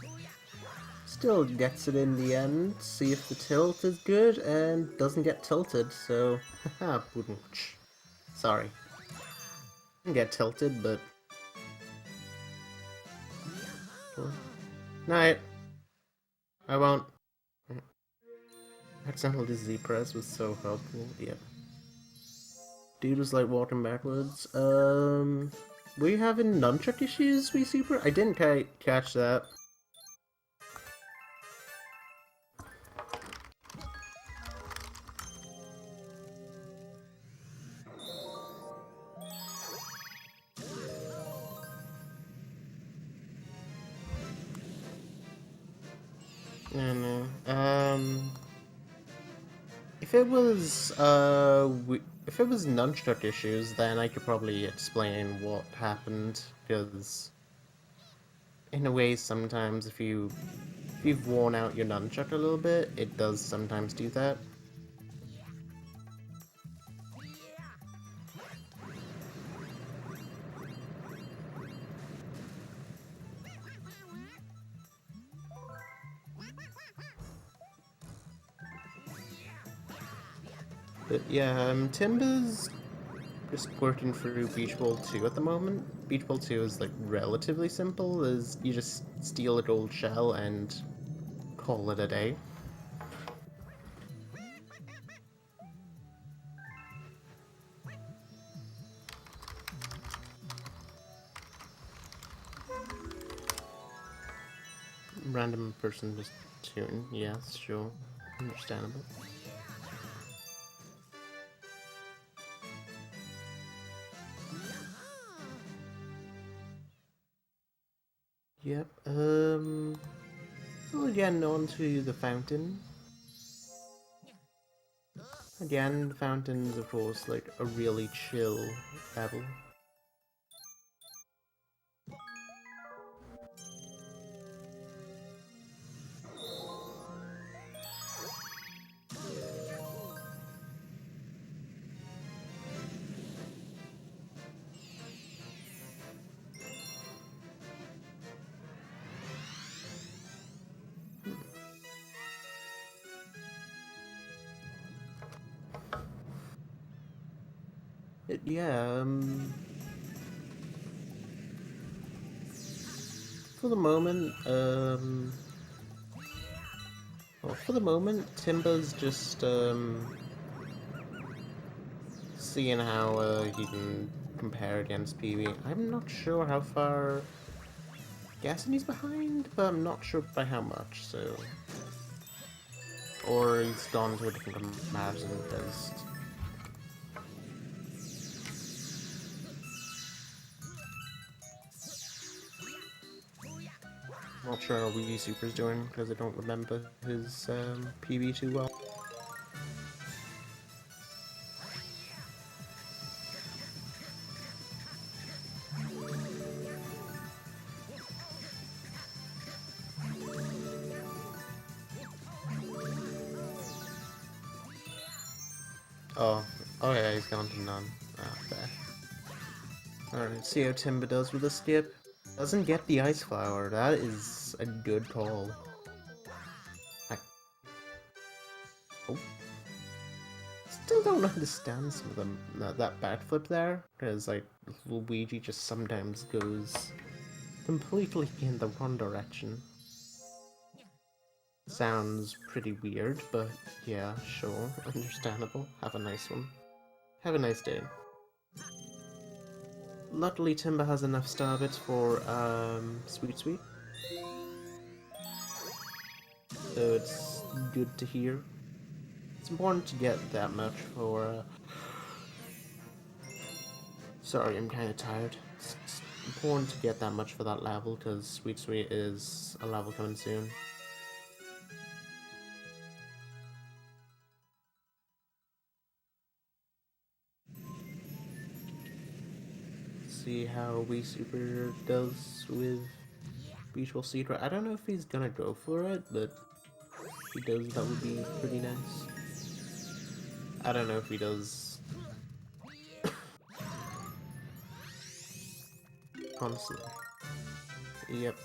Speaker 1: still gets it in the end. See if the tilt is good and doesn't get tilted, so haha, boodooch. Sorry. Didn't get tilted, but night. I won't. Accidental Z press was so helpful. Yep. Dude was like walking backwards. Were you having nunchuck issues, WiiSuper? I didn't catch that. No. If it was nunchuck issues, then I could probably explain what happened, because in a way, sometimes if you've worn out your nunchuck a little bit, it does sometimes do that. But yeah, Timba's just working through Beach Ball 2 at the moment. Beach Ball 2 is like relatively simple, as you just steal a gold shell and call it a day. Random person just tune, yes, sure. Understandable. Yep, so again, on to the fountain. Again, the fountain is of course like a really chill level. Yeah, for the moment, well, for the moment, Timba's just, seeing how, he can compare against PB. I'm not sure how far, guessing he's behind, but I'm not sure by how much, so... Or he's gone to a different comparison test. Not sure how WiiSuper's doing, because I don't remember his PB too well. Oh yeah, he's gone to none. Ah, fair. Alright, see how Timba does with the skip. Doesn't get the ice flower, that is a good call. Oh. Still don't understand some of them, that backflip there, because like Luigi just sometimes goes completely in the wrong direction. Sounds pretty weird, but yeah, sure, understandable. Have a nice one. Have a nice day. Luckily, Timba has enough star bits for Sweet Sweet, so it's good to hear. It's important to get that much for. Sorry, I'm kind of tired. It's important to get that much for that level because Sweet Sweet is a level coming soon. See how WiiSuper does with Beach Ball Secret. I don't know if he's gonna go for it, but if he does, that would be pretty nice. I don't know if he does. Constantly. Yep.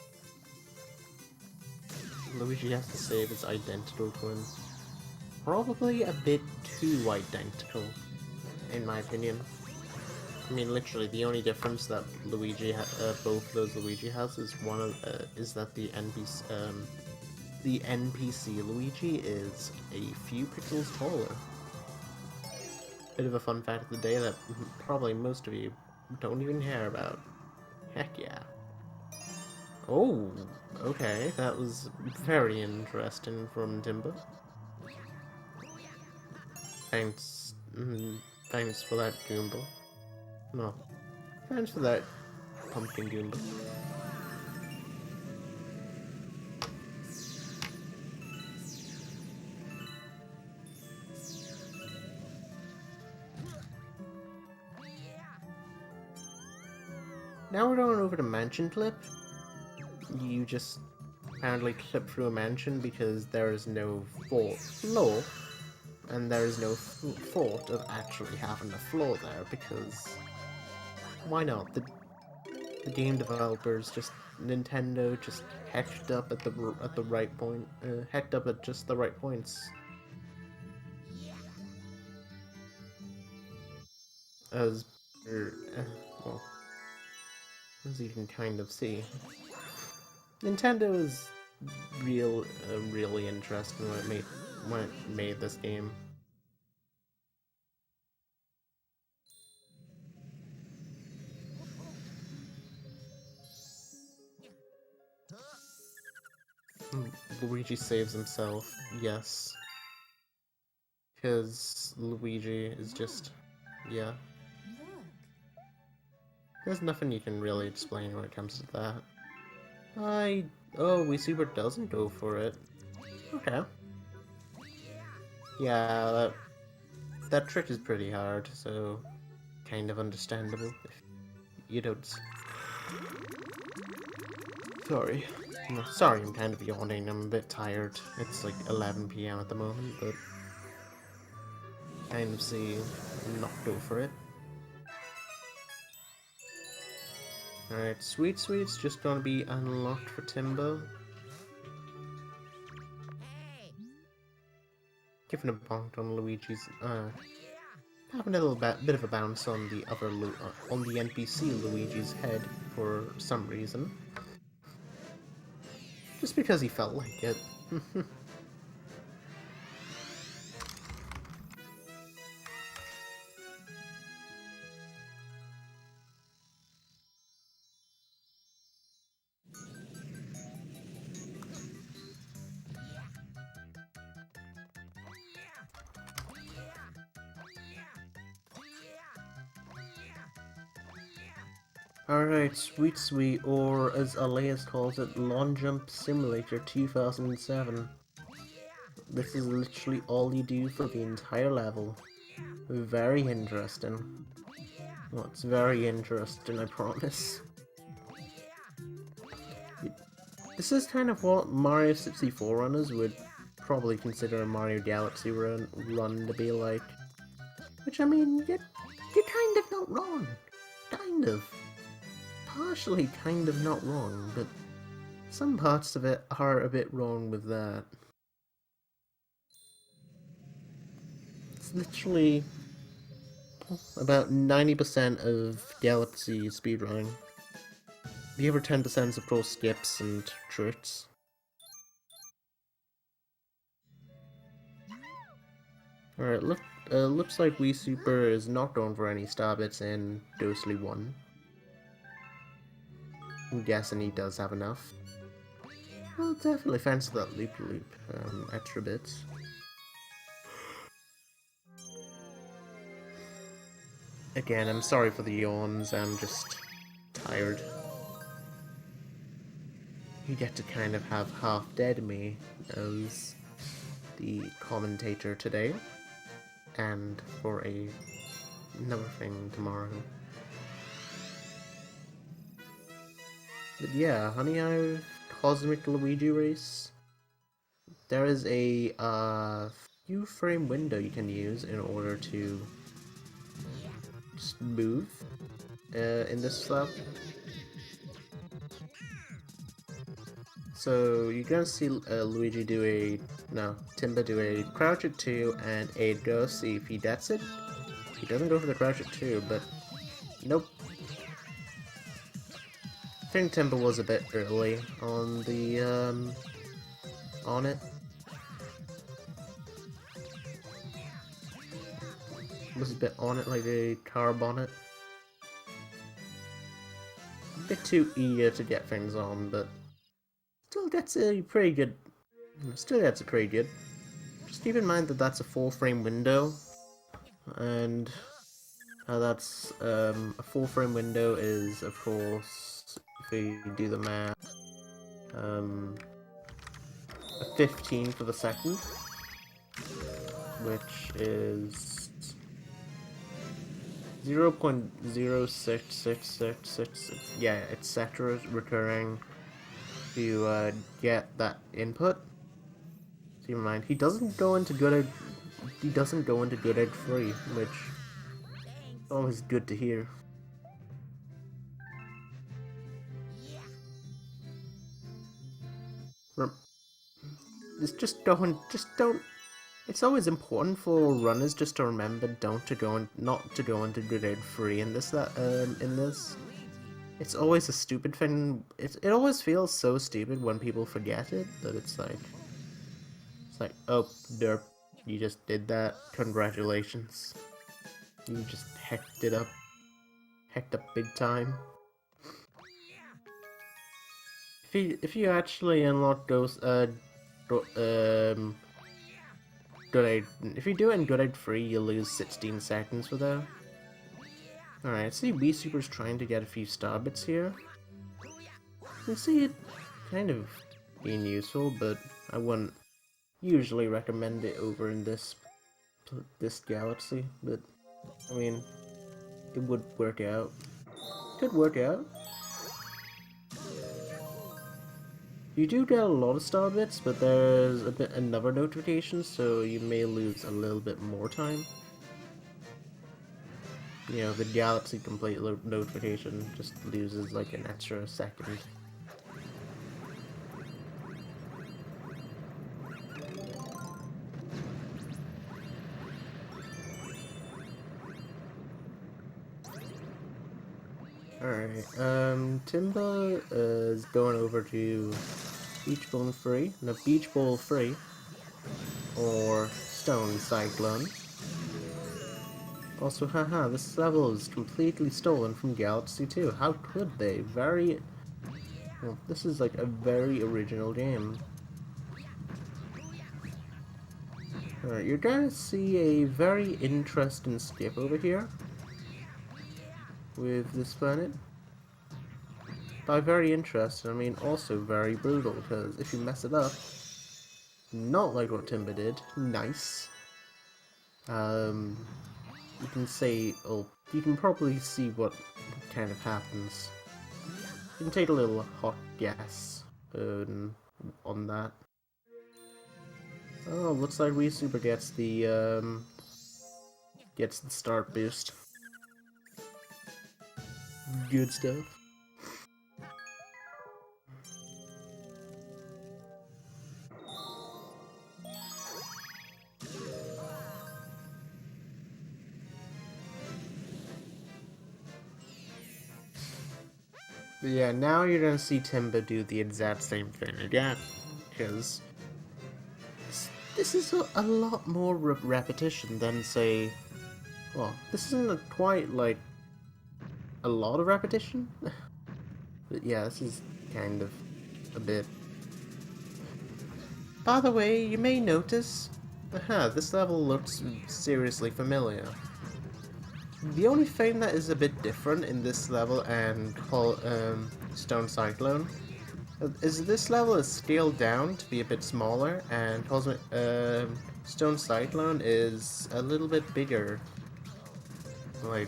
Speaker 1: Luigi has to save his identical twin. Probably a bit too identical, in my opinion. I mean, literally, the only difference that both of those Luigi has is is that the NPC Luigi is a few pixels taller. Bit of a fun fact of the day that probably most of you don't even care about. Heck yeah. Oh, okay, that was very interesting from Timba. Thanks, thanks for that, Goomba. No, thanks for that, Pumpkin Goomba. Now we're going over to Mansion Clip. You just apparently clip through a mansion because there is no floor, and there is no thought of actually having a floor there because why not? The game developers Nintendo just hecked up at the right point, hecked up at just the right points. As well, as you can kind of see, Nintendo is really interesting when it made this game. Luigi saves himself, yes. Because Luigi is just, yeah. There's nothing you can really explain when it comes to that. Oh, WiiSuper doesn't go for it. Okay. Yeah, that trick is pretty hard, so kind of understandable if you don't. Sorry. No, sorry, I'm kind of yawning. I'm a bit tired. It's like 11 p.m. at the moment, but kind of see not go for it. Alright, Sweet's just gonna be unlocked for Timba. Giving a bonk on Luigi's, having a little bit of a bounce on the on the NPC Luigi's head for some reason. Just because he felt like it. Alright, Sweet, or as Elias calls it, Long Jump Simulator 2007. This is literally all you do for the entire level. Very interesting. Well, it's very interesting, I promise. This is kind of what Mario 64 runners would probably consider a Mario Galaxy run to be like. Which, I mean, you're kind of not wrong. Kind of. Partially kind of not wrong, but some parts of it are a bit wrong with that. It's literally about 90% of Galaxy speedrunning. The other 10% is of course skips and tricks. Alright, looks like WiiSuper is not going for any star bits in Ghostly 1. I'm guessing he does have enough. Well, definitely fancy that loop extra bits. Again, I'm sorry for the yawns, I'm just tired. You get to kind of have half dead me as the commentator today, and for another thing tomorrow. But yeah, Honey Hive Cosmic Luigi Race. There is a few frame window you can use in order to just move in this level. So you're gonna see Luigi do Timba do a crouch at 2 and a go, see if he gets it. He doesn't go for the crouch at 2, but nope. I think Timba was a bit early on the on it. Was a bit on it like a car bonnet. A bit too eager to get things on, but still gets a pretty good. Still gets it pretty good. Just keep in mind that that's a 4-frame window, and that's a 4-frame window is, of course, if you do the math, a 15 for the second, which is 0.06666, yeah, etc. recurring to get that input. Keep in mind, he doesn't go into good edge 3, which is always good to hear. Just don't. It's always important for runners just to remember not to go into good edge 3 in this. It's always a stupid thing. It always feels so stupid when people forget it, but it's like, oh, derp, you just did that. Congratulations. You just hecked up big time. If you actually unlock those if you do it in good edge 3, you lose 16 seconds for that. Alright, I see WiiSuper's trying to get a few star bits here. I see it kind of being useful, but I wouldn't usually recommend it over in this galaxy, but I mean, it would work out. Could work out. You do get a lot of star bits, but there's another notification, so you may lose a little bit more time. You know, the galaxy complete notification just loses like an extra second. Alright, Timba is going over to Beach Ball 3, no, Beach Ball 3, or Stone Cyclone. Also, haha, this level is completely stolen from Galaxy 2. How could they? Well, this is like a very original game. Alright, you're gonna see a very interesting skip over here with this planet. By very interesting, I mean also very brutal, because if you mess it up, not like what Timba did, nice. You can say, oh, you can probably see what kind of happens. You can take a little hot guess on that. Oh, looks like WiiSuper gets the start boost. Good stuff. But yeah, now you're gonna see Timba do the exact same thing again, because this is a lot more repetition than, say, well, this isn't quite like a lot of repetition, but yeah, this is kind of a bit. By the way, you may notice, this level looks seriously familiar. The only thing that is a bit different in this level and Stone Cyclone is this level is scaled down to be a bit smaller, and Stone Cyclone is a little bit bigger. Like,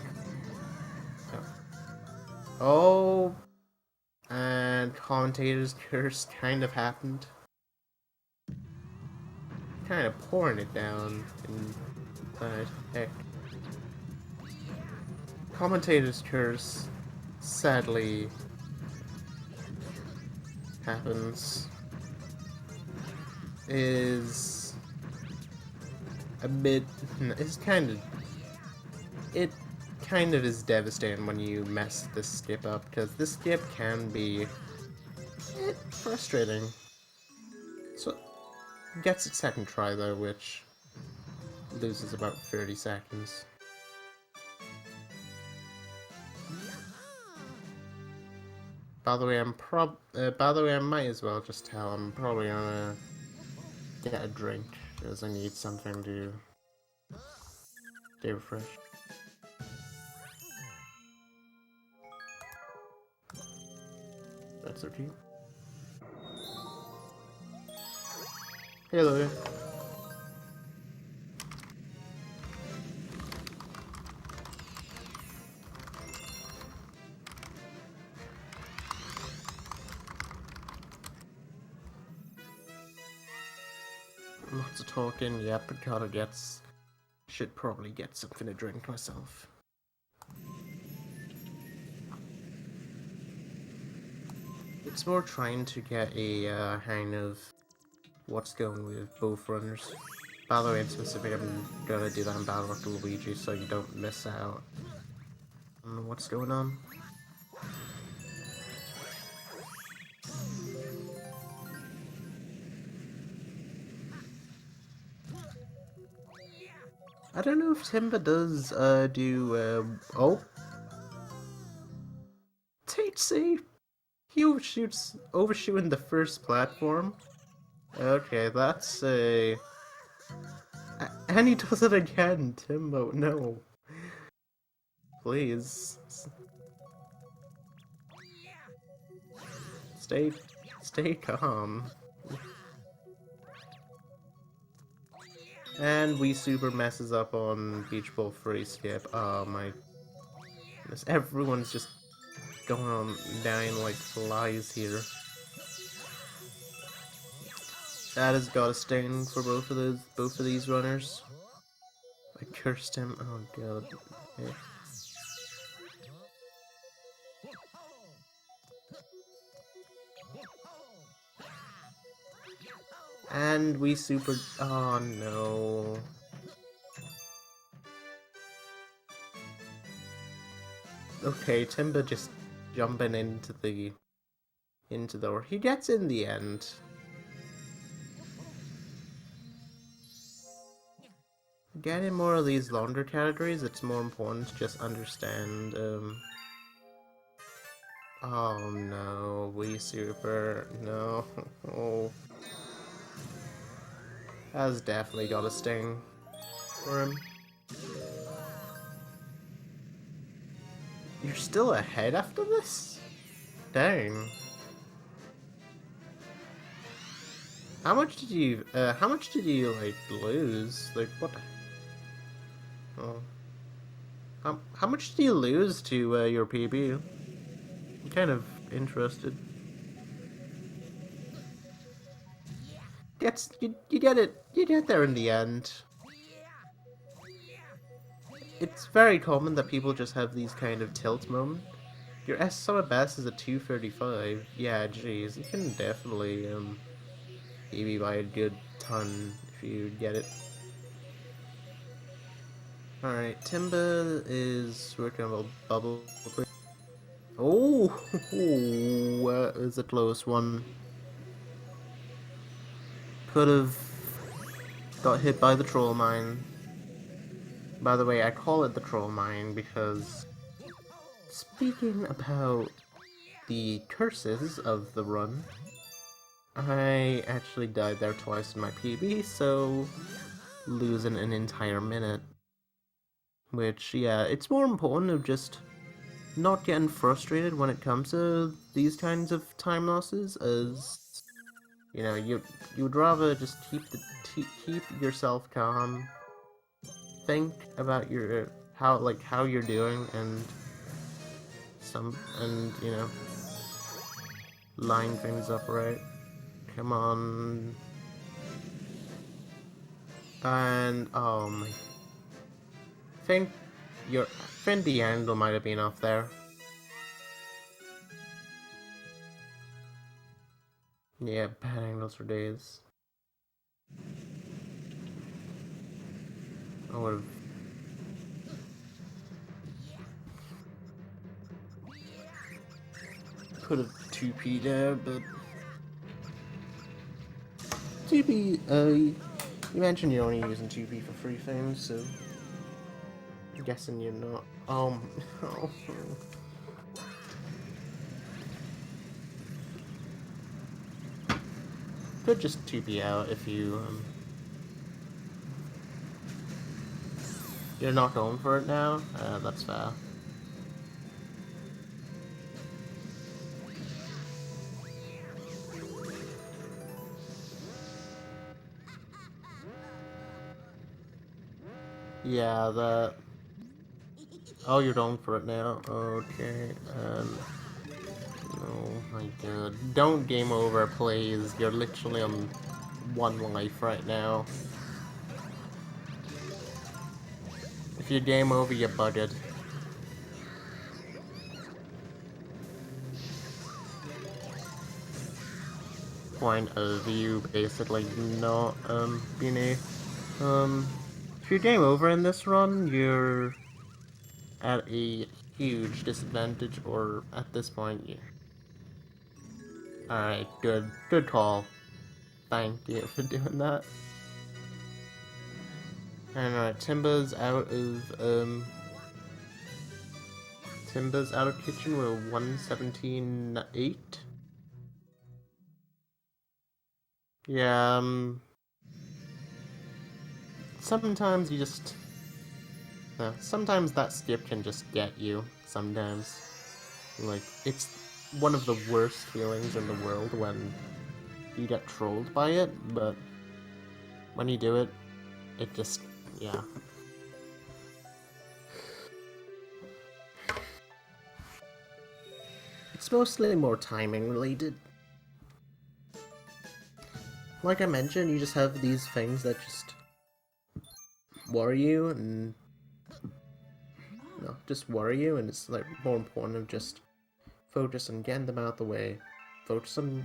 Speaker 1: oh, and commentator's curse kind of happened. kind of pouring it down inside. Heck. Commentator's curse sadly happens is a bit. It's it kind of is devastating when you mess this skip up, because this skip can be frustrating. So gets its second try though, which loses about 30 seconds. By the way, I might as well just tell I'm probably gonna get a drink, because I need something to stay refreshed. That's okay. Hello. Lots of talking. Yep, should probably get something to drink myself. It's more trying to get a hang of what's going with both runners. By the way, in specific, I'm gonna do that in Battle with Luigi so you don't miss out on what's going on. I don't know if Timba does oh, Tatesy! He overshooting the first platform. Okay, that's a. And he does it again, Timbo. No. Please. Stay calm. And WiiSuper messes up on Beach Ball free skip. Oh my goodness. Everyone's just going on dying like flies here. That has got a sting for both of these runners. I cursed him. Oh god. Okay. And WiiSuper. Oh no. Okay, Timba just jumping into the door. He gets in the end. Getting more of these longer categories, it's more important to just understand, oh no, WiiSuper, no. Oh. That's definitely got a sting for him. You're still ahead after this? Dang. How much did you, like, lose? Like, what? Oh. How much did you lose to, your PB? I'm kind of interested. You get it. You get there in the end. It's very common that people just have these kind of tilt moments. Your sum best is a 235. Yeah, jeez, you can definitely PB by a good ton if you get it. Alright, Timba is working on a bubble. Oh, that is a close one. Could have got hit by the troll mine. By the way, I call it the troll mine because, speaking about the curses of the run, I actually died there twice in my PB, so losing an entire minute. Which, yeah, it's more important of just not getting frustrated when it comes to these kinds of time losses, as, you know, you would rather just keep yourself calm, think about how you're doing, and you know, line things up right. Come on. And I think the angle might have been off there. Yeah, bad angles for days. I would have could have 2P there, but 2P, you mentioned you're only using 2P for free things, so I'm guessing you're not. Oh. Could just 2P out if you're not going for it now. That's fair. Yeah, that. Oh, you're going for it now. Okay. Oh my god. Don't game over, please. You're literally on 1 life right now. If you game over, you're buggered. Point of view, basically not being a if you game over in this run, you're at a huge disadvantage, or at this point, yeah. Alright, good call. Thank you for doing that. And alright, Timba's out of kitchen. We're 117.8. Yeah, sometimes you just sometimes that skip can just get you. Sometimes, like, it's one of the worst feelings in the world when you get trolled by it, but when you do it, it just, yeah. It's mostly more timing related. Like I mentioned, you just have these things that just worry you, and just worry you, and it's like more important to just focus on getting them out the way, focus on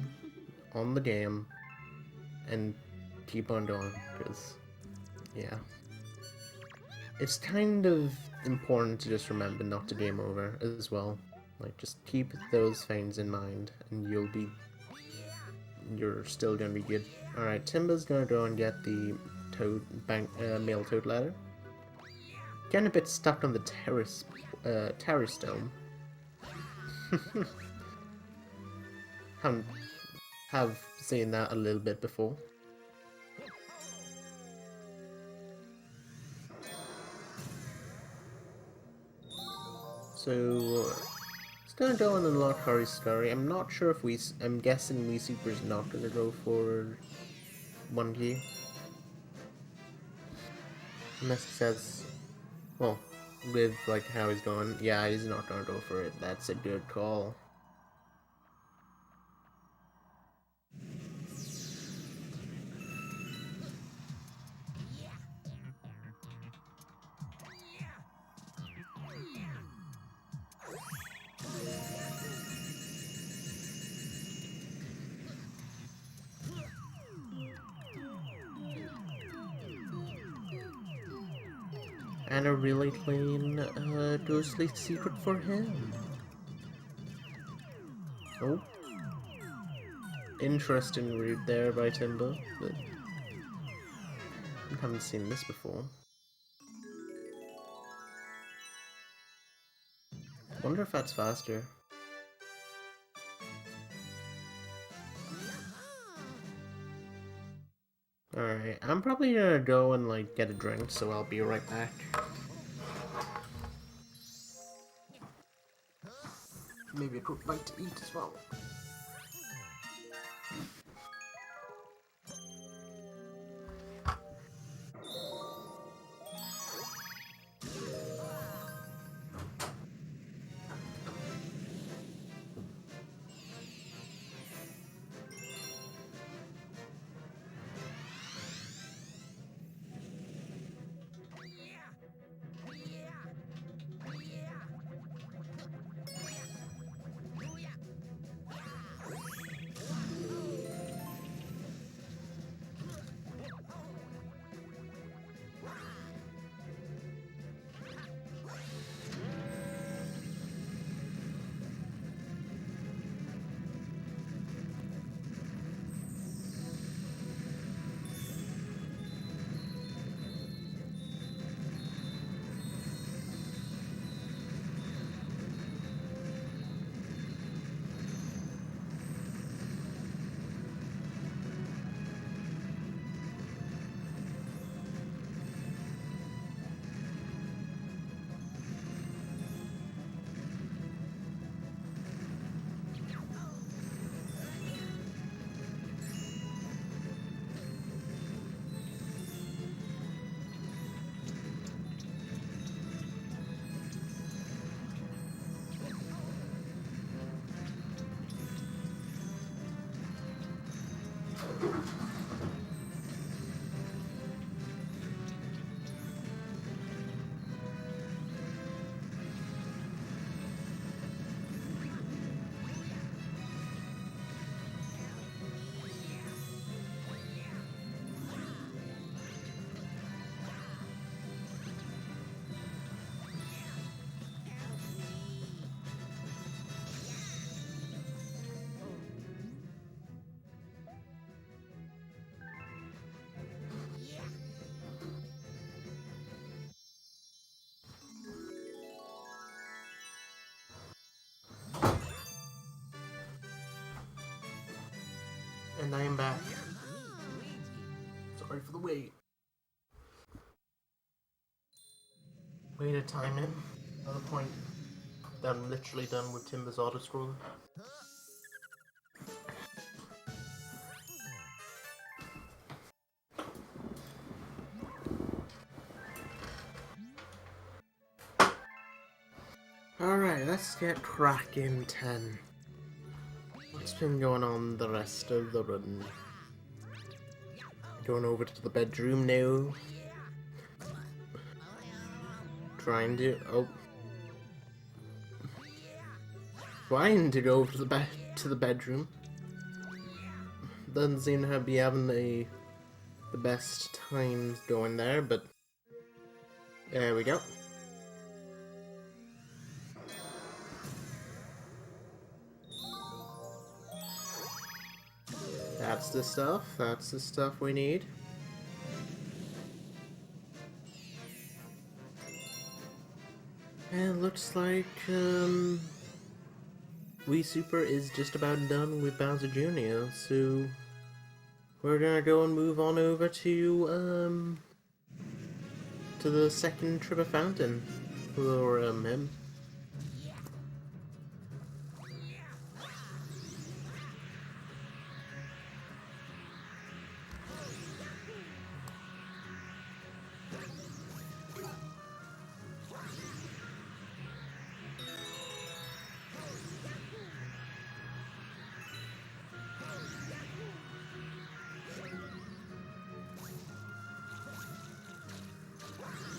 Speaker 1: the game, and keep on going, because, yeah. It's kind of important to just remember not to game over as well. Like, just keep those things in mind, and you're still gonna be good. Alright, Timba's gonna go and get the mail toad ladder. Getting a bit stuck on the terrace dome. have seen that a little bit before. So it's gonna go and unlock Hurry Scurry. I'm not sure if I'm guessing WiiSuper's not gonna go for 1 key. Unless he says, well, with like how he's going, yeah, he's not gonna go for it. That's a good call. And a really clean, ghostly secret for him. Oh. Interesting route there by Timba, but I haven't seen this before. Wonder if that's faster. Alright, I'm probably gonna go and like get a drink, so I'll be right back. Maybe a quick bite to eat as well. And I am back. Sorry for the wait. Way to time it. Another point. I'm literally done with Timba's auto-scroller. Alright, let's get cracking 10. What's been going on the rest of the run? Going over to the bedroom now. Trying to go over to the bedroom. Doesn't seem to be having the best times going there, but there we go. That's the stuff. That's the stuff we need. And it looks like WiiSuper is just about done with Bowser Jr., so we're gonna go and move on over to the second trip of Fountain for him.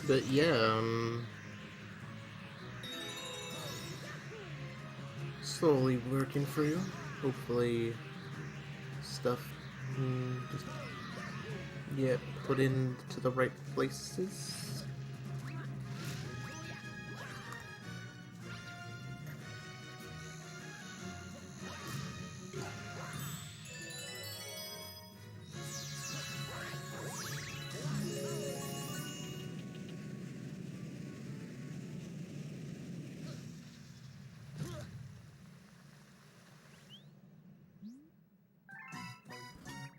Speaker 1: But yeah, slowly working through. Hopefully, stuff just get put into the right places.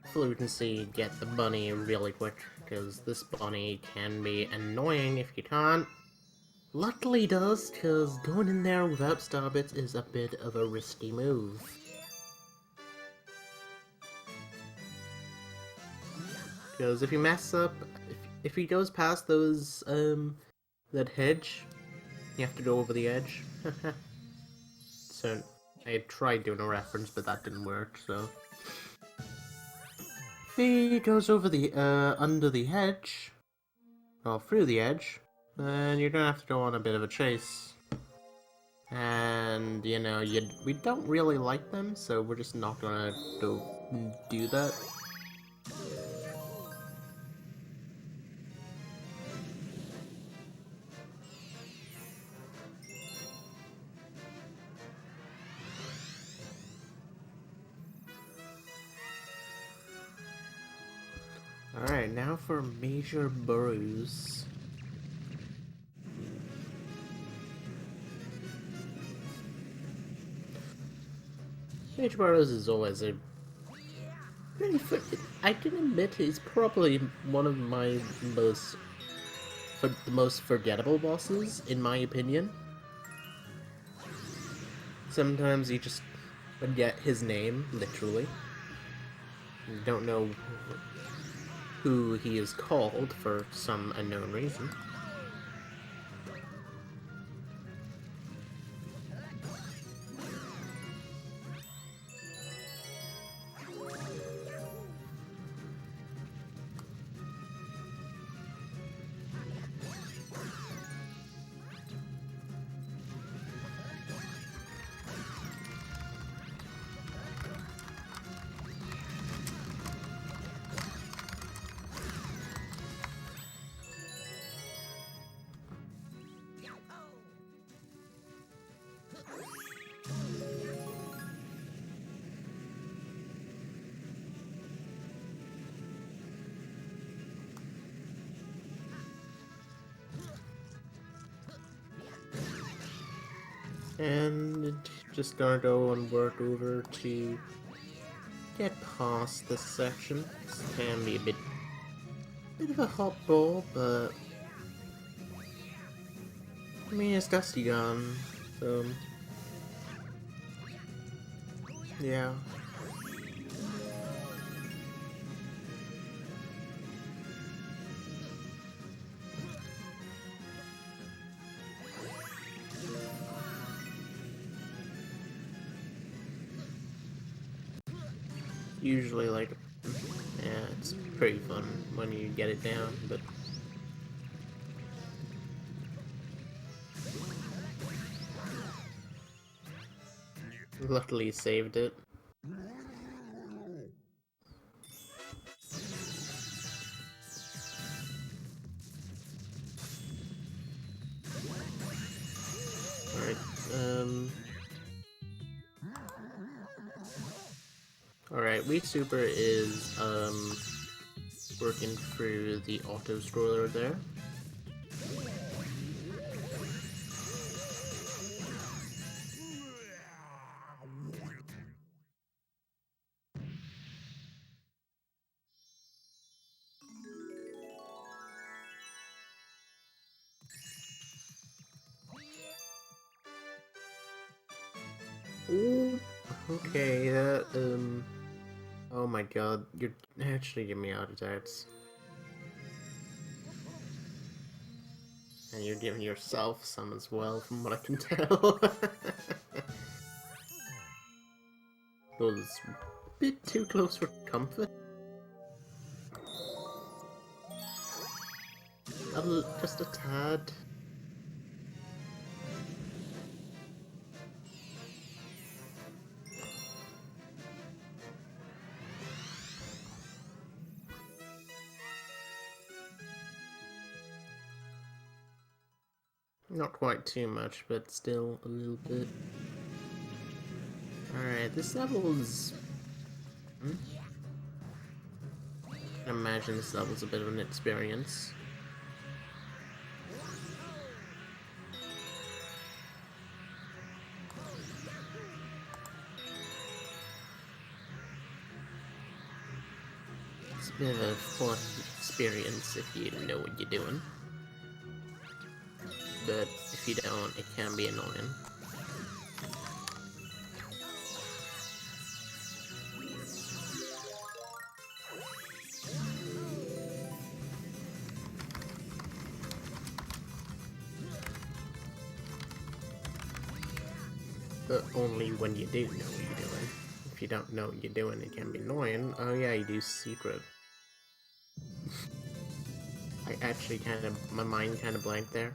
Speaker 1: Hopefully we can see get the bunny really quick, because this bunny can be annoying if you can't. Luckily does, because going in there without Starbits is a bit of a risky move. Because if you mess up, if he goes past those, that hedge, you have to go over the edge. So, I tried doing a reference, but that didn't work, so... If he goes over the, under the hedge, or through the edge, then you're gonna have to go on a bit of a chase. And, you know, we don't really like them, so we're just not gonna go do that. Alright, now for Major Burrows. Major Burrows is always a... I can admit he's probably one of my the most forgettable bosses, in my opinion. Sometimes you just forget his name, literally. You don't know who he is called for some unknown reason. And just gonna go and work over to get past this section. This can be a bit of a hot ball, but I mean it's Dusty Gun, so yeah. Usually, like, yeah, it's pretty fun when you get it down, but luckily saved it. Alright, Alright, WiiSuper is, working through the auto-scroller there. Ooh, okay, oh my god, you're actually giving me heart attacks. And you're giving yourself some as well, from what I can tell. Was a bit too close for comfort. Just a tad. Not quite too much, but still a little bit. Alright, this level is... I can imagine this level's a bit of an experience. It's a bit of a fun experience if you know what you're doing. But if you don't, it can be annoying. But only when you do know what you're doing. If you don't know what you're doing, it can be annoying. Oh yeah, you do secret. I actually my mind kind of blanked there.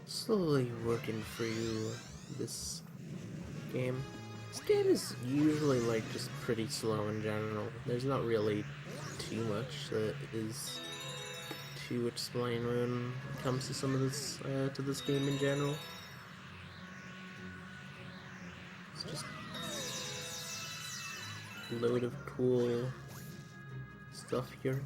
Speaker 1: Slowly working through this game. This game is usually like just pretty slow in general. There's not really too much that is to explain when it comes to some of this to this game in general. It's just a load of cool stuff here.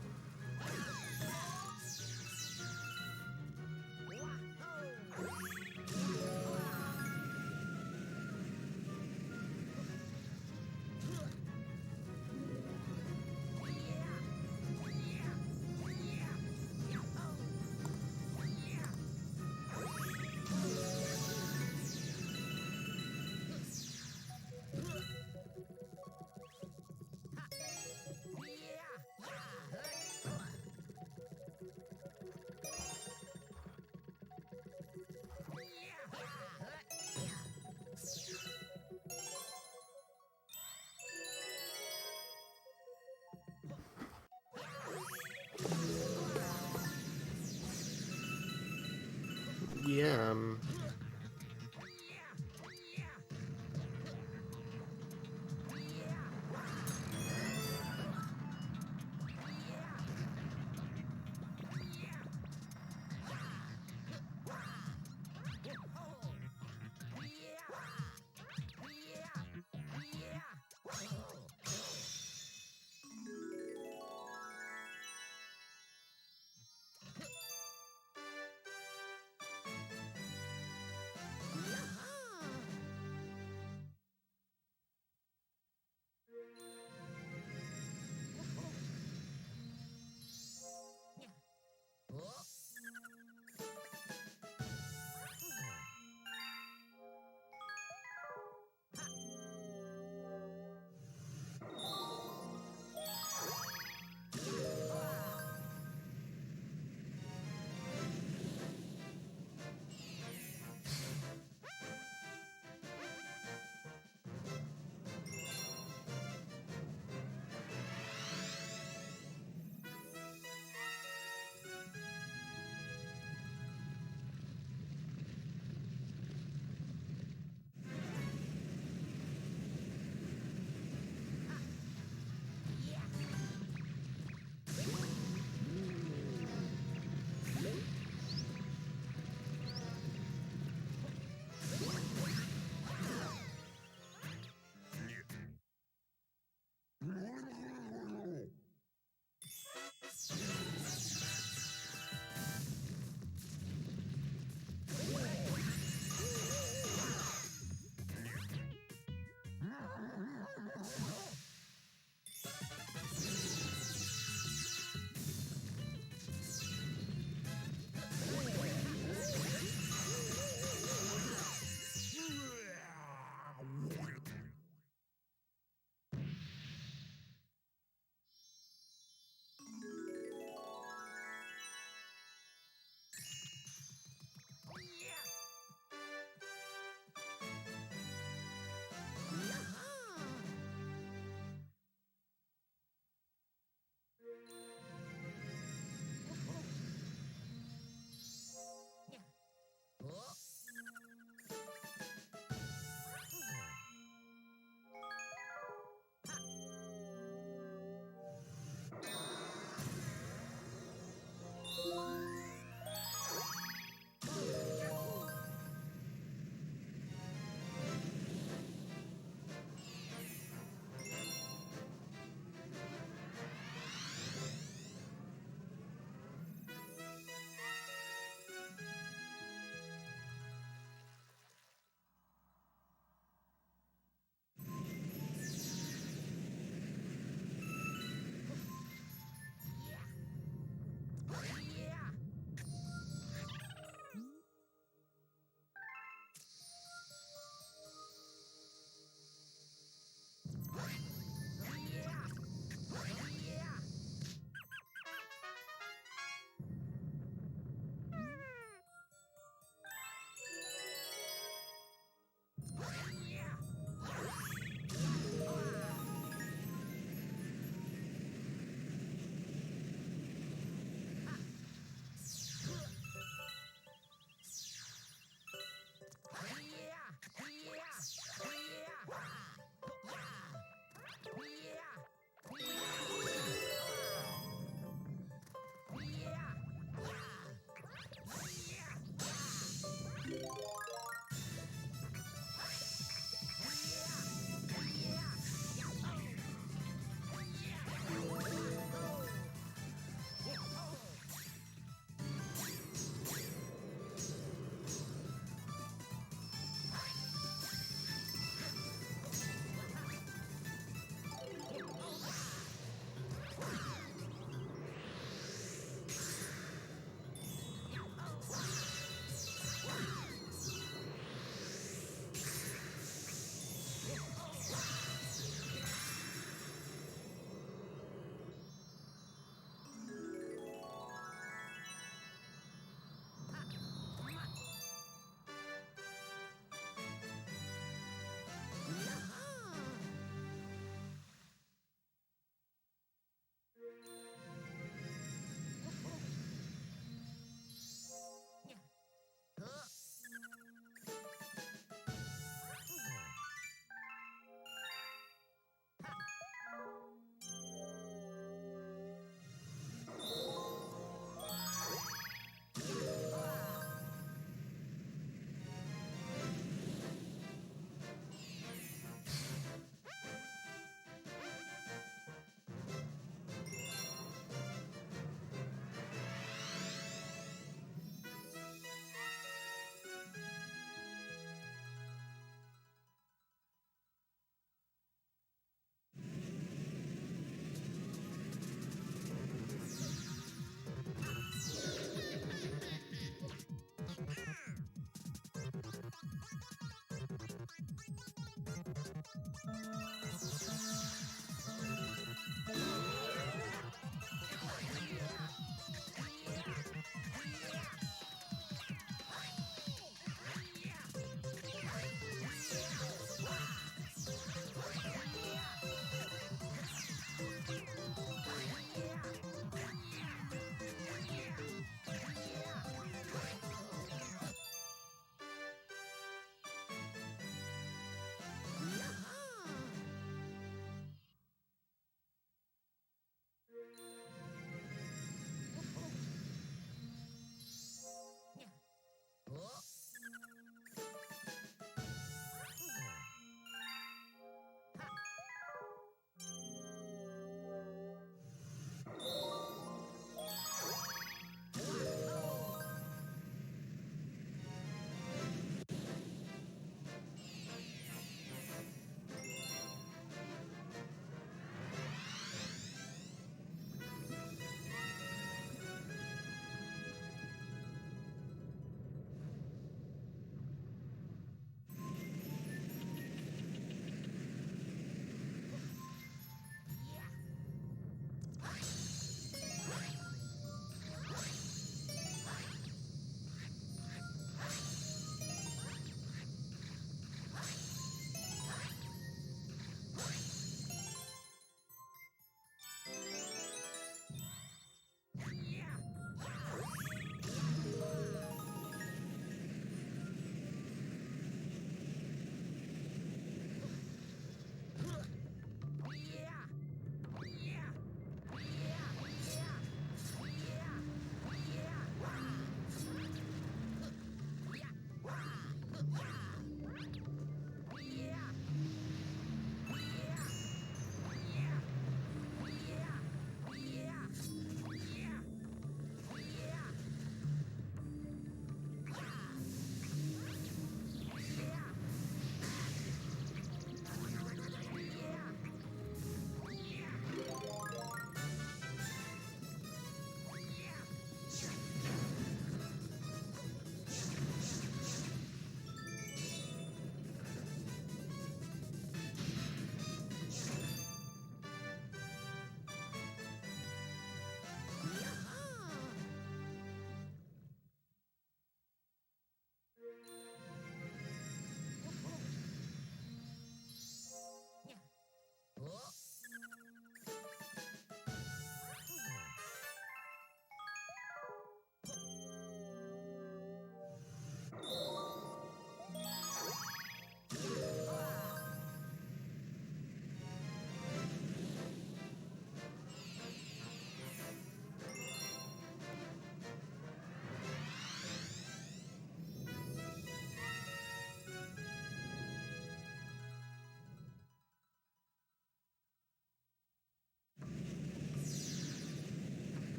Speaker 1: Yeah,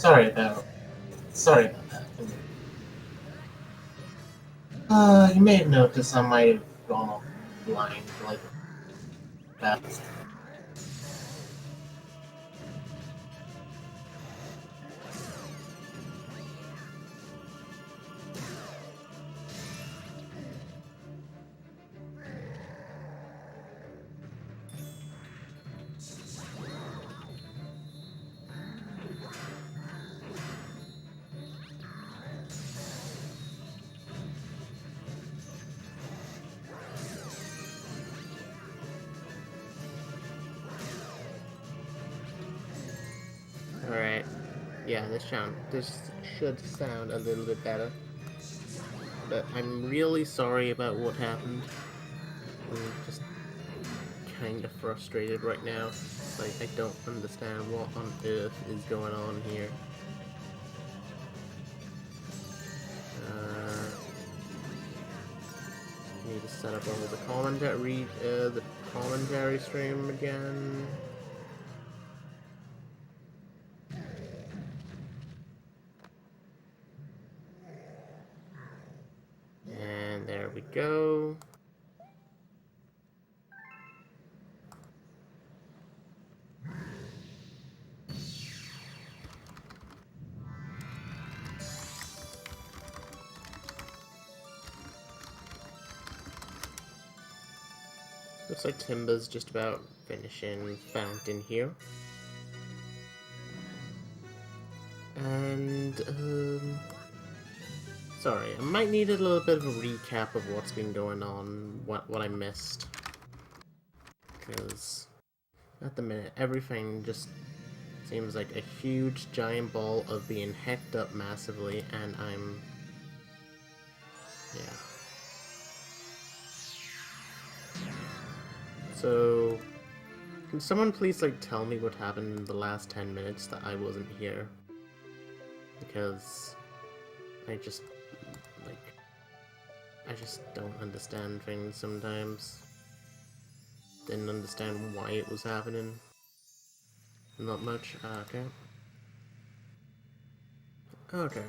Speaker 1: Sorry about that. You may have noticed I might have gone offline for like that. Alright. Yeah, this should sound a little bit better. But I'm really sorry about what happened. I'm just kind of frustrated right now. Like, I don't understand what on earth is going on here. Need to set up all the commentary stream again. And there we go. Looks like Timba's just about finishing Fountain here. And, sorry, I might need a little bit of a recap of what's been going on, what I missed. Because, at the minute, everything just seems like a huge giant ball of being hecked up massively, and I'm... yeah. So, can someone please, like, tell me what happened in the last 10 minutes that I wasn't here? Because I just don't understand things sometimes. Didn't understand why it was happening. Not much? Okay. Okay.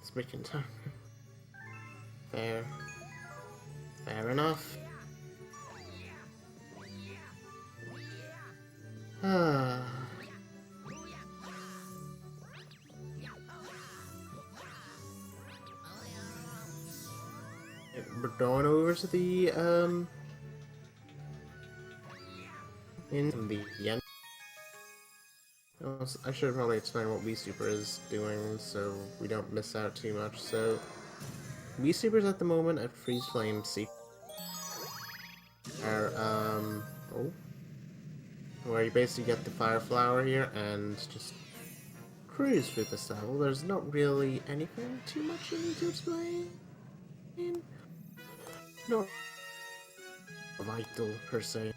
Speaker 1: It's making time. Fair. Fair enough. Ah. We're going over to the, in the end. I should probably explain what WiiSuper is doing so we don't miss out too much. So, WiiSuper's at the moment at Freeze Flame Seek. Where you basically get the Fire Flower here and just cruise through this level. There's not really anything too much you need to explain. Not vital, per se.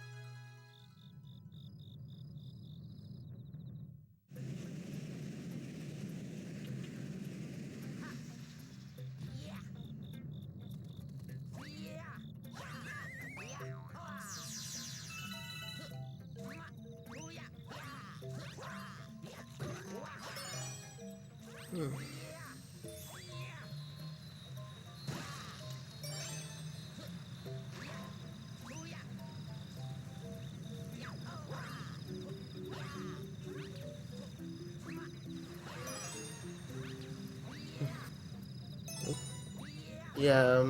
Speaker 1: Yeah,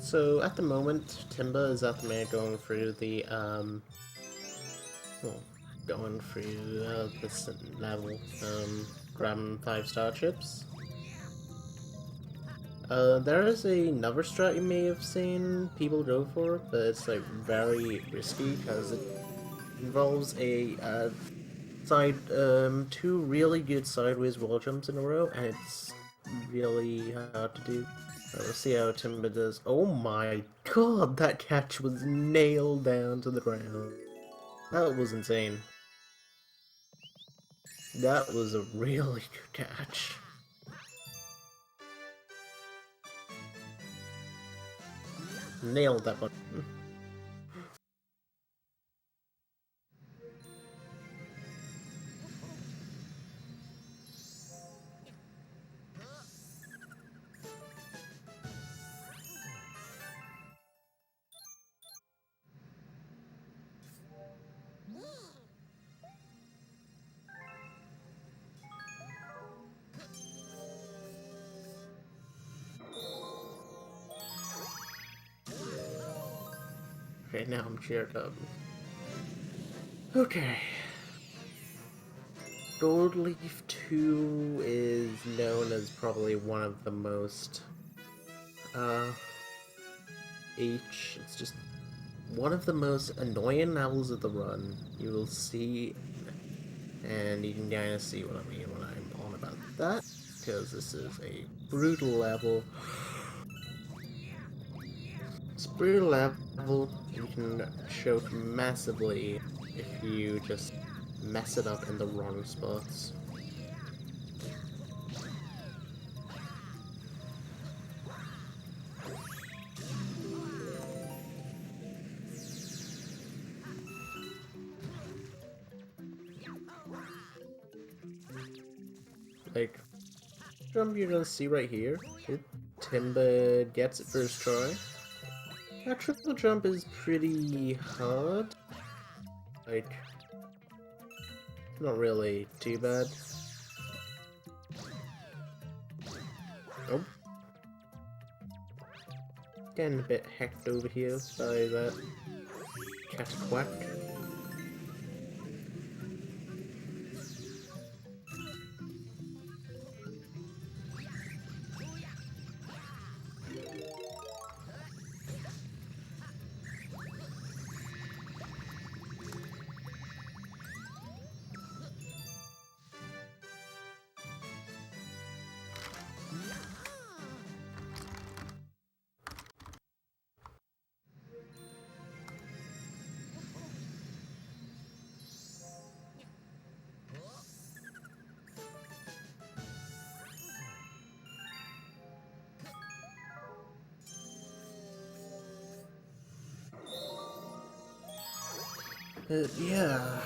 Speaker 1: so at the moment, Timba is at the minute going through the, going through, this level, grabbing 5-star chips. There is another strat you may have seen people go for, but it's, like, very risky, because it involves a, two really good sideways wall jumps in a row, and it's really hard to do. Let's see how Timba does. Oh my god, that catch was nailed down to the ground. That was insane. That was a really good catch. Nailed that one. Okay, now I'm cheered up. Okay. Gold Leaf 2 is known as probably one of the most, it's just one of the most annoying levels of the run. You will see, and you can kind of see what I mean when I'm on about that, because this is a brutal level. It's a brutal level, you can choke massively if you just mess it up in the wrong spots. Like, jump you're gonna see right here. Timba gets it first try. That triple jump is pretty hard. Like, not really too bad. Oh. Getting a bit hecked over here by that quack. Yeah,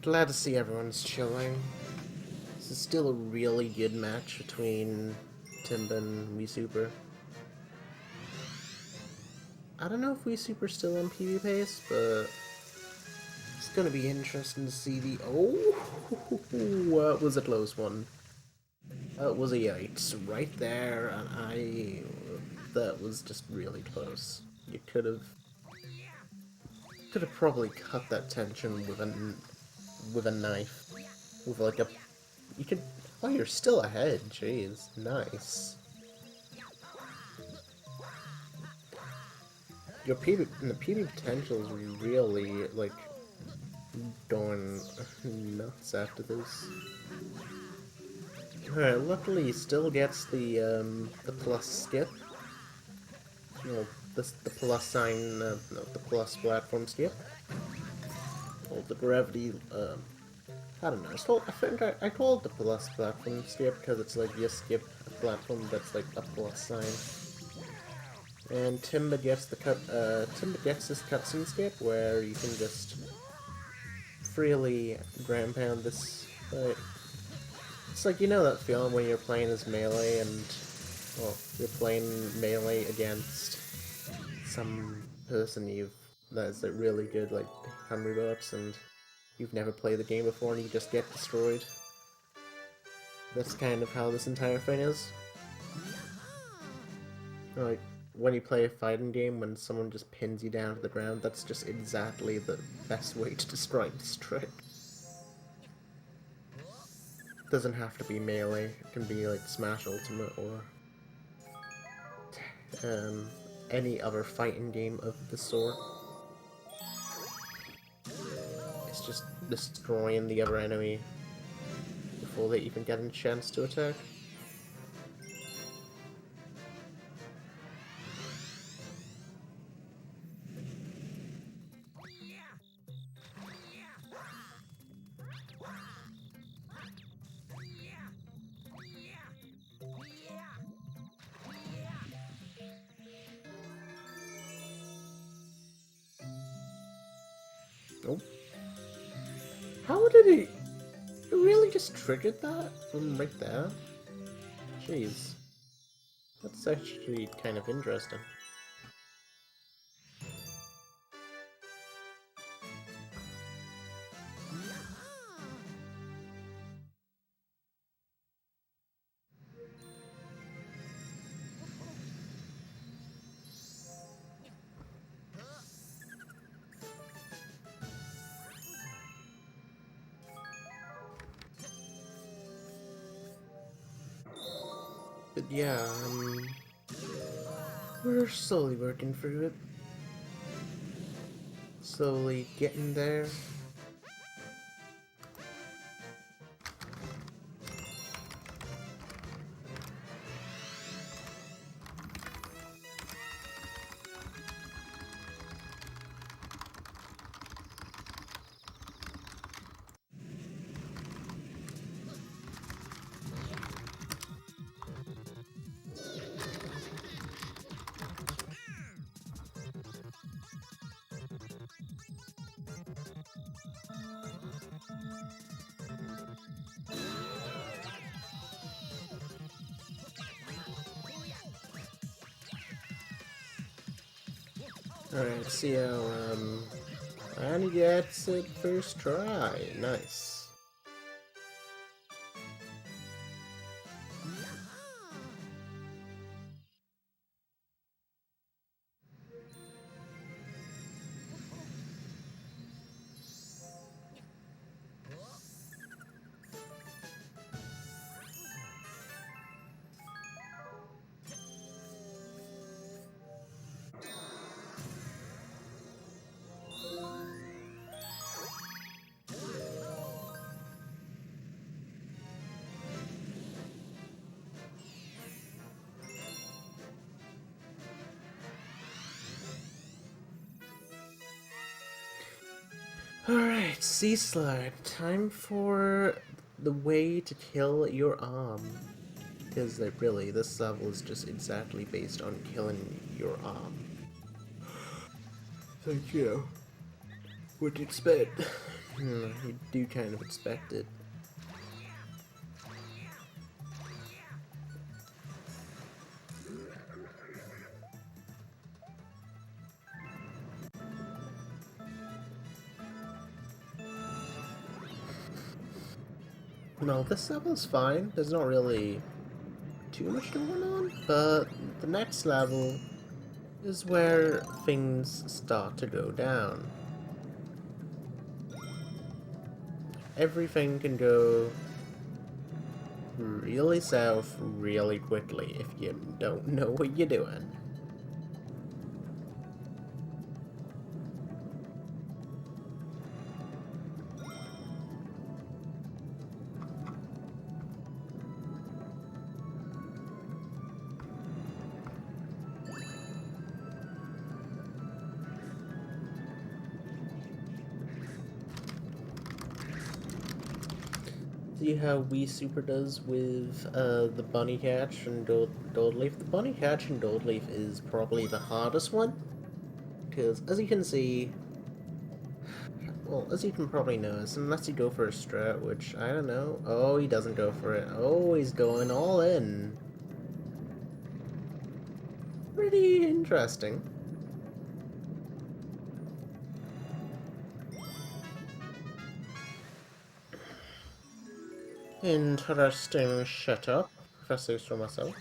Speaker 1: glad to see everyone's chilling. This is still a really good match between Timba and WiiSuper. I don't know if WiiSuper's still on PvP pace, but it's gonna be interesting to see the... Oh! That was a close one. That was a yikes right there, and that was just really close. You could have probably cut that tension with a knife, with like a... You could... Oh, you're still ahead. Jeez, nice. Your PvP, the PvP potential is really like going nuts after this. Alright, luckily he still gets the plus skip. No, the plus sign, no, the plus platform skip. Or the gravity, I don't know, I think I call it the plus platform skip because it's like you skip a platform that's like a plus sign. And Timba gets Timba gets this cutscene skip where you can just freely ground pound this fight. It's like, you know that feeling when you're playing as melee and, well, you're playing melee against some person that's like really good, like $100, and you've never played the game before and you just get destroyed. That's kind of how this entire thing is. Like, when you play a fighting game, when someone just pins you down to the ground, that's just exactly the best way to describe this trick. Doesn't have to be melee, it can be like Smash Ultimate or any other fighting game of the sort. It's just destroying the other enemy before they even get a chance to attack. Oh. How did he... It really just triggered that from right there? Jeez. That's actually kind of interesting. But yeah, we're slowly working through it. Slowly getting there. Alright, see how, Annie gets it first try. Nice. Alright, Sea Slide. Time for the way to kill your arm. Because, like, really, this level is just exactly based on killing your arm. Thank you. What to expect? You do kind of expect it. No, this level's fine. There's not really too much going on, but the next level is where things start to go down. Everything can go really south really quickly if you don't know what you're doing. See how WiiSuper does with the bunny catch and Dodeleaf? The bunny catch and Dodeleaf is probably the hardest one, because as you can see, well, as you can probably notice, unless you go for a strat, which, I don't know, oh, he doesn't go for it, oh, he's going all in. Pretty interesting. Interesting. Shut up. Professors for myself.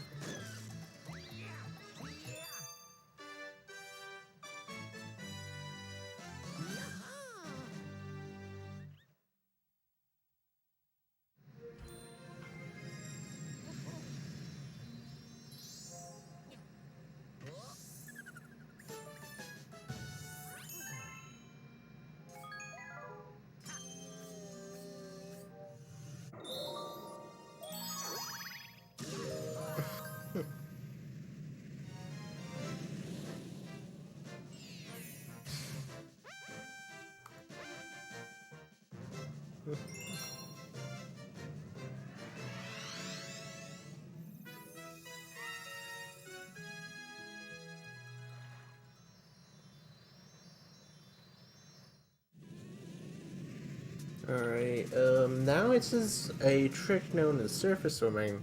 Speaker 1: Alright, now it is a trick known as surface swimming,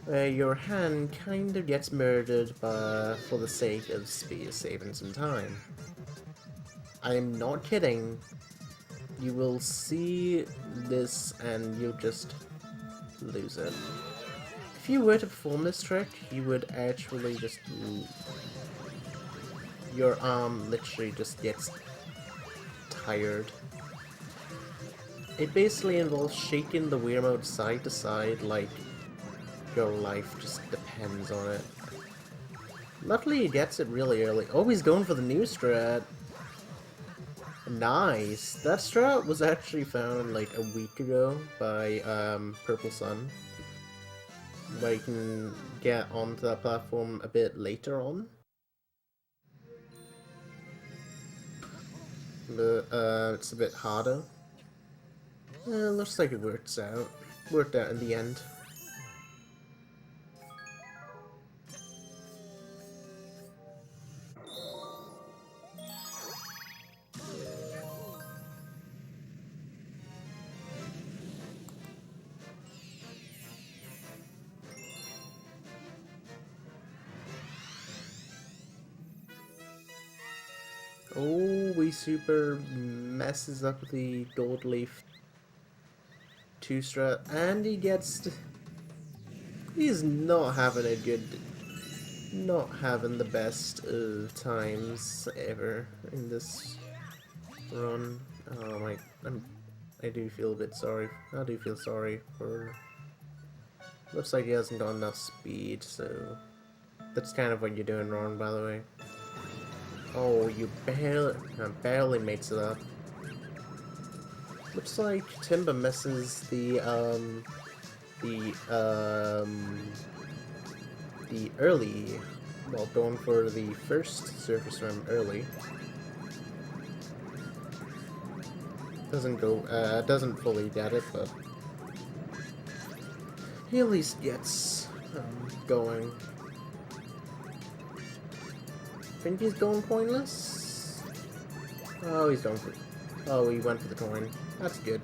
Speaker 1: where your hand kind of gets murdered for the sake of saving some time. I'm not kidding. You will see this and you'll just lose it. If you were to perform this trick, you would actually just... Your arm literally just gets tired. It basically involves shaking the Wii remote side to side like your life just depends on it. Luckily he gets it really early. Oh, he's going for the new strat. Nice! That strat was actually found like a week ago by Purple Sun. But you can get onto that platform a bit later on. But it's a bit harder. Looks like it worked out. Worked out in the end. Oh, WiiSuper messes up the Gold Leaf 2 strat, and he gets... He's not having a good... Not having the best of times ever in this run. Oh my... I do feel a bit sorry. I do feel sorry for... Looks like he hasn't got enough speed, so... That's kind of what you're doing wrong, by the way. Oh, you barely makes it up. Looks like Timba misses the early, well, going for the first surface swim early. Doesn't go, doesn't fully get it, but he at least gets going. Think he's going pointless? Oh, he's going for... Oh, he went for the coin. That's good.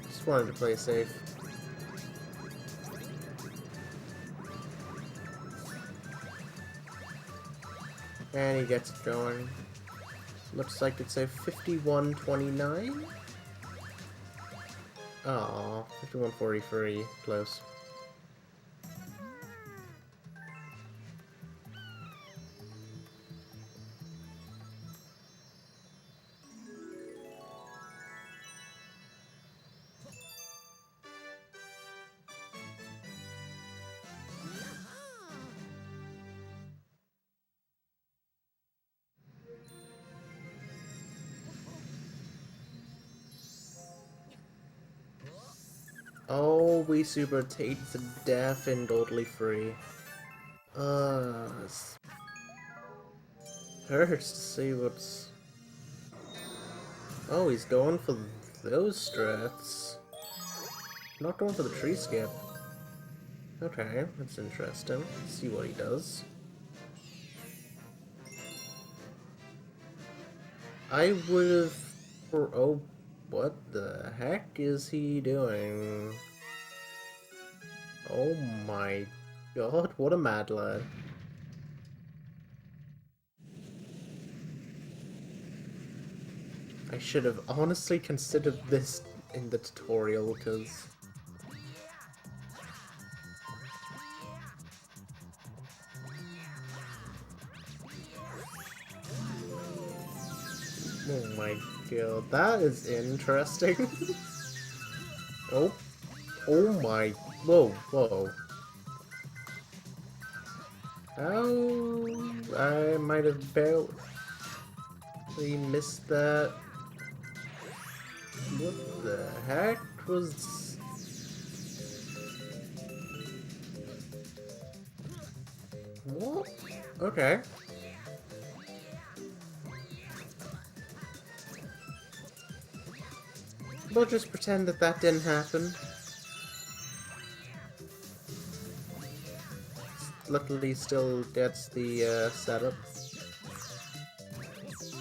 Speaker 1: Just wanted to play safe. And he gets it going. Looks like it's a 51-29. Aww, 51-43. Close. Oh, WiiSuper takes the death in Totally Free. Hurts to see what's... Oh, he's going for those strats. Not going for the tree skip. Okay, that's interesting. Let's see what he does. I would've... Oh, what the heck is he doing? Oh my god, what a mad lad. I should have honestly considered this in the tutorial, because... Oh my god, that is interesting. Oh. Oh my... Whoa, whoa. How... I might have barely missed that. What the heck was... What? Okay. We'll just pretend that that didn't happen. Luckily still gets the setup.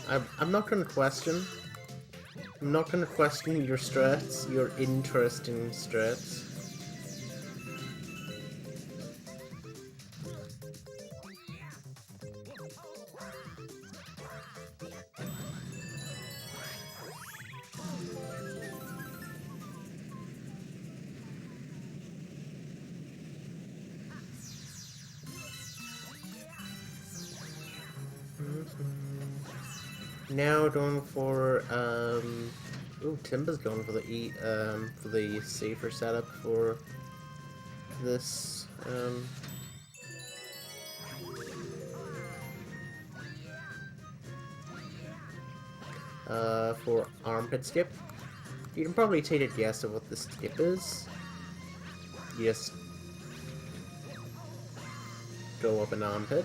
Speaker 1: I'm not gonna question. I'm not gonna question your strats, your interesting strats. Now going for ooh, Timba's going for the safer setup for this for armpit skip. You can probably take a guess of what the skip is. You just go up an armpit.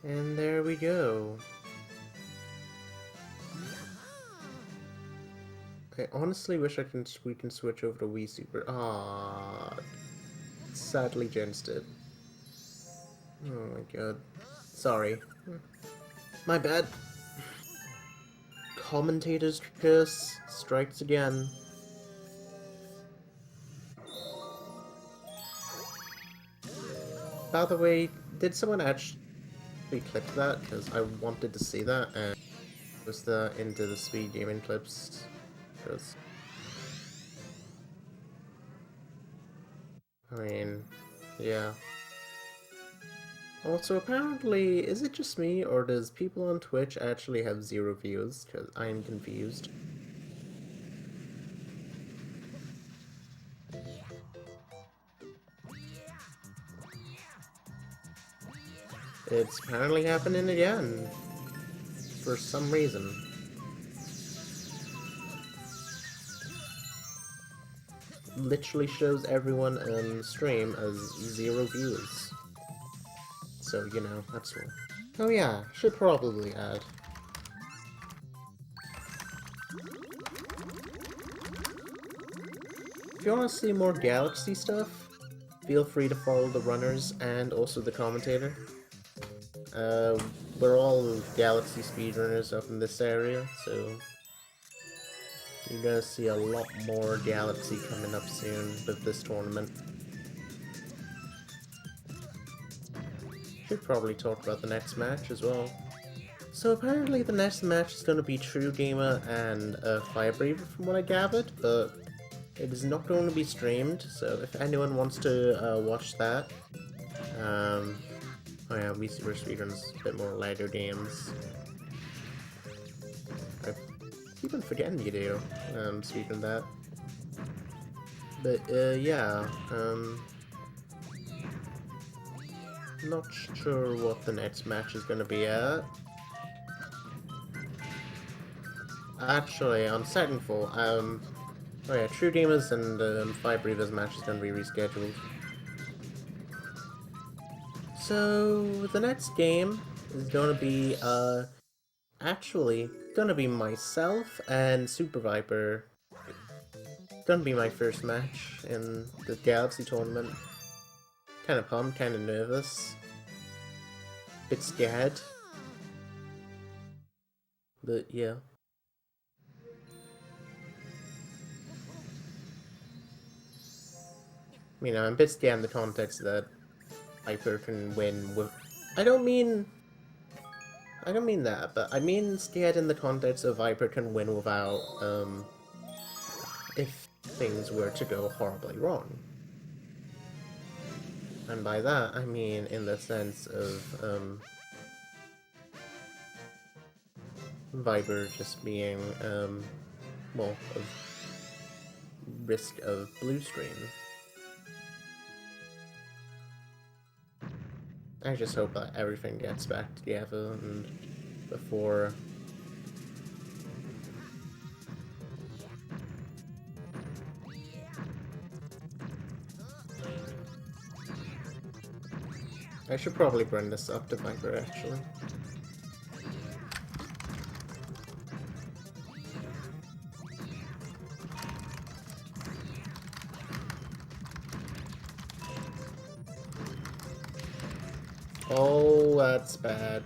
Speaker 1: And there we go. I honestly wish we can switch over to WiiSuper. Ah, sadly jinxed it. Oh my god. Sorry. My bad. Commentator's curse strikes again. By the way, did someone actually clip that? Because I wanted to see that and was into the SpeedGaming clips. Because I mean, yeah. Also, apparently, is it just me, or does people on Twitch actually have 0 views? Because I am confused. It's apparently happening again. For some reason. Literally shows everyone on stream as 0 views. So, you know, that's cool. Oh yeah, should probably add. If you want to see more Galaxy stuff, feel free to follow the runners and also the commentator. We're all Galaxy speedrunners up in this area, so you're gonna see a lot more Galaxy coming up soon with this tournament. Should probably talk about the next match as well. So apparently the next match is going to be True Gamer and Firebreather from what I gathered, but it is not going to be streamed, so if anyone wants to watch that, oh yeah, WiiSuper speedruns a bit more lighter games. I keep on forgetting you do, speaking of that. But yeah, not sure what the next match is going to be at. Actually, on second full, oh yeah, True Gamers and Firebreather's match is going to be rescheduled. So, the next game is going to be, actually, going to be myself and Super Viper. Going to be my first match in the Galaxy tournament. Kind of pumped, kind of nervous. Bit scared. But, yeah. You know, I'm a bit scared in the context that Viper can win with... I don't mean that, but I mean scared in the context of Viper can win without, if things were to go horribly wrong. And by that, I mean in the sense of, Viper just being, well, of risk of blue screen. I just hope that everything gets back together and before... I should probably bring this up to Viper, actually. Oh, that's bad.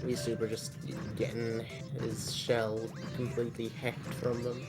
Speaker 1: WiiSuper just getting his shell completely hacked from them.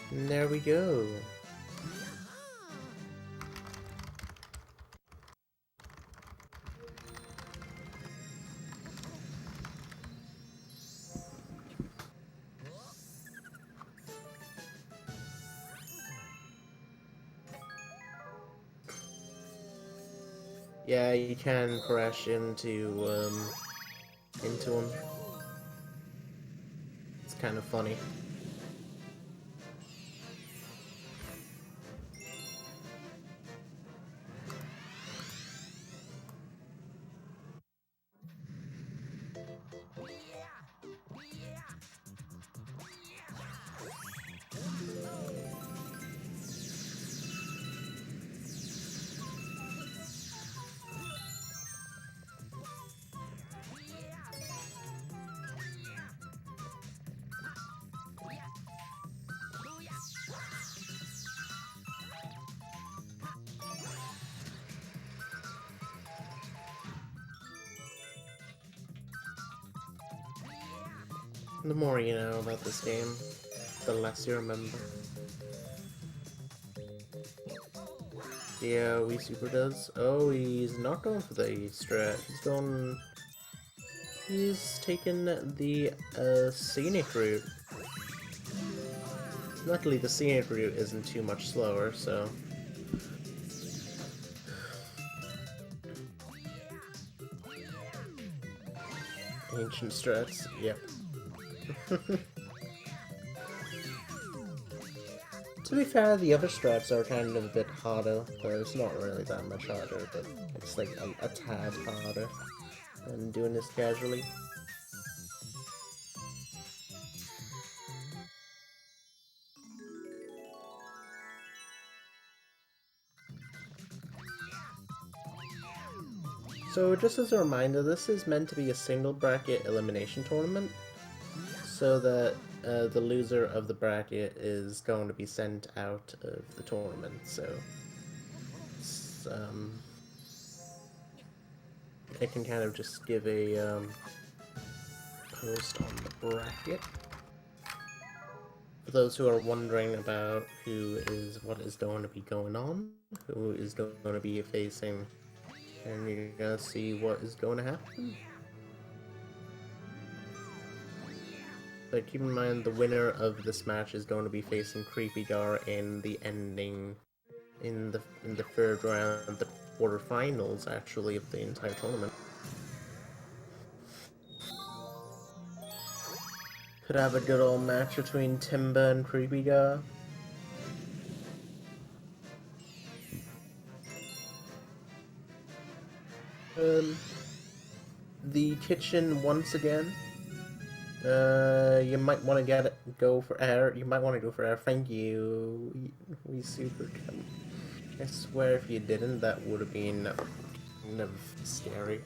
Speaker 1: And there we go. Yeah, you can crash into him. It's kind of funny. The more you know about this game, the less you remember. Yeah, WiiSuper does. Oh, he's not going for the strat. He's taken the scenic route. Luckily, the scenic route isn't too much slower, so. Ancient strats, yep. To be fair, the other strats are kind of a bit harder, but it's not really that much harder, but it's like a tad harder than doing this casually. So just as a reminder, this is meant to be a single bracket elimination tournament, so that the loser of the bracket is going to be sent out of the tournament, so it's, I can kind of just give a post on the bracket. For those who are wondering about what is going to be going on, who is going to be facing, and you're gonna see what is going to happen. But keep in mind, the winner of this match is going to be facing Creepy Gar in the ending, in the third round, the quarterfinals actually of the entire tournament. Could have a good old match between Timba and Creepy Gar. The kitchen once again. You might want to go for air. You might want to go for air. Thank you. WiiSuper. I swear if you didn't, that would have been kind of scary.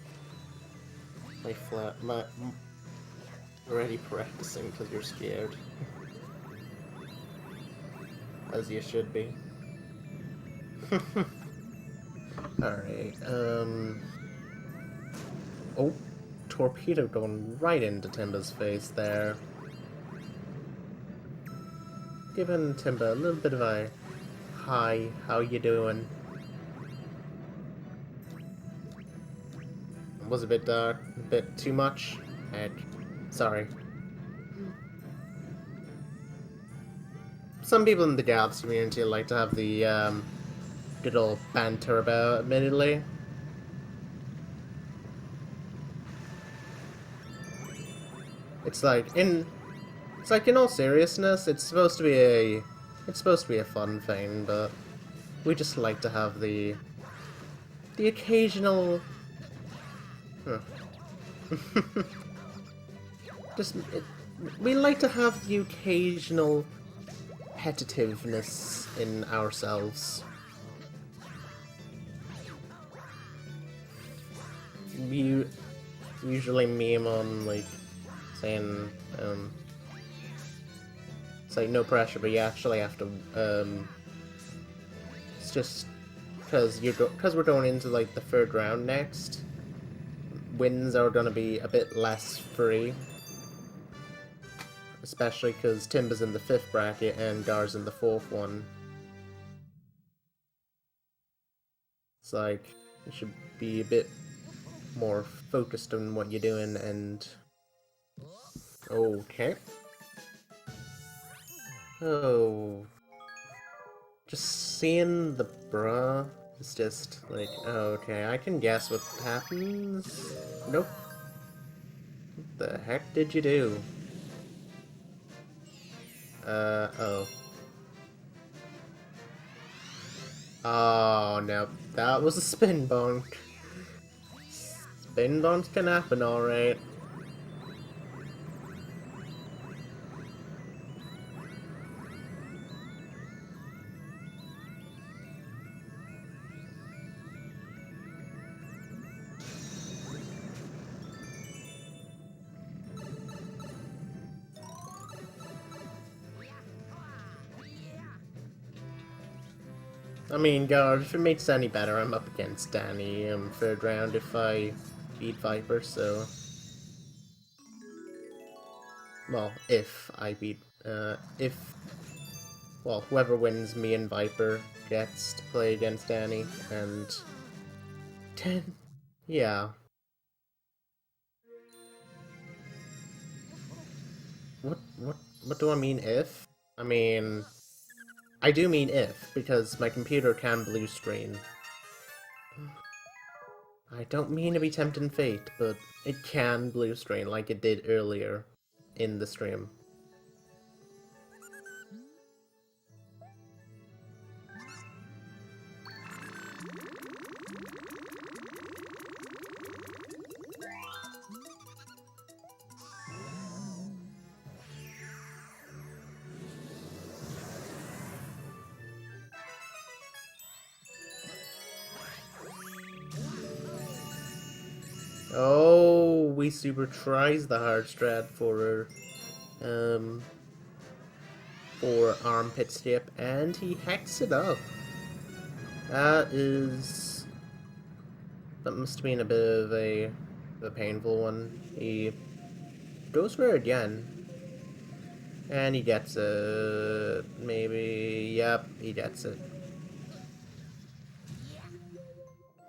Speaker 1: My already practicing because you're scared. As you should be. Alright, oh, torpedo going right into Timba's face there. Giving Timba a little bit of a hi, how you doing? Was a bit dark, a bit too much. Sorry. some people in the Galaxy community like to have the good old banter about, admittedly. It's like in all seriousness, it's supposed to be a fun thing, but we just like to have the occasional huh. We like to have the occasional competitiveness in ourselves. We usually meme on like saying it's like no pressure, but you actually have to it's just because we're going into like the third round next. Wins are gonna be a bit less free, especially because Timba's in the 5th bracket and Gar's in the 4th one. It's like you should be a bit more focused on what you're doing and okay. Oh, just seeing the bruh is just like, okay, I can guess what happens. Nope. What the heck did you do? Oh. Oh, no. That was a spin bonk. Spin bonks can happen, alright. I mean, God, if it makes it any better, I'm up against Danny 3rd round if I beat Viper, so... Well, if I beat, well, whoever wins, me and Viper gets to play against Danny, and... 10... Yeah. What do I mean if? I mean... I do mean if, because my computer can blue screen. I don't mean to be tempting fate, but it can blue screen like it did earlier in the stream. Oh, WiiSuper tries the hard strat for armpit skip, and he hacks it up. That must have been a bit of a painful one. He goes for it again, and he gets it. Maybe, yep, he gets it.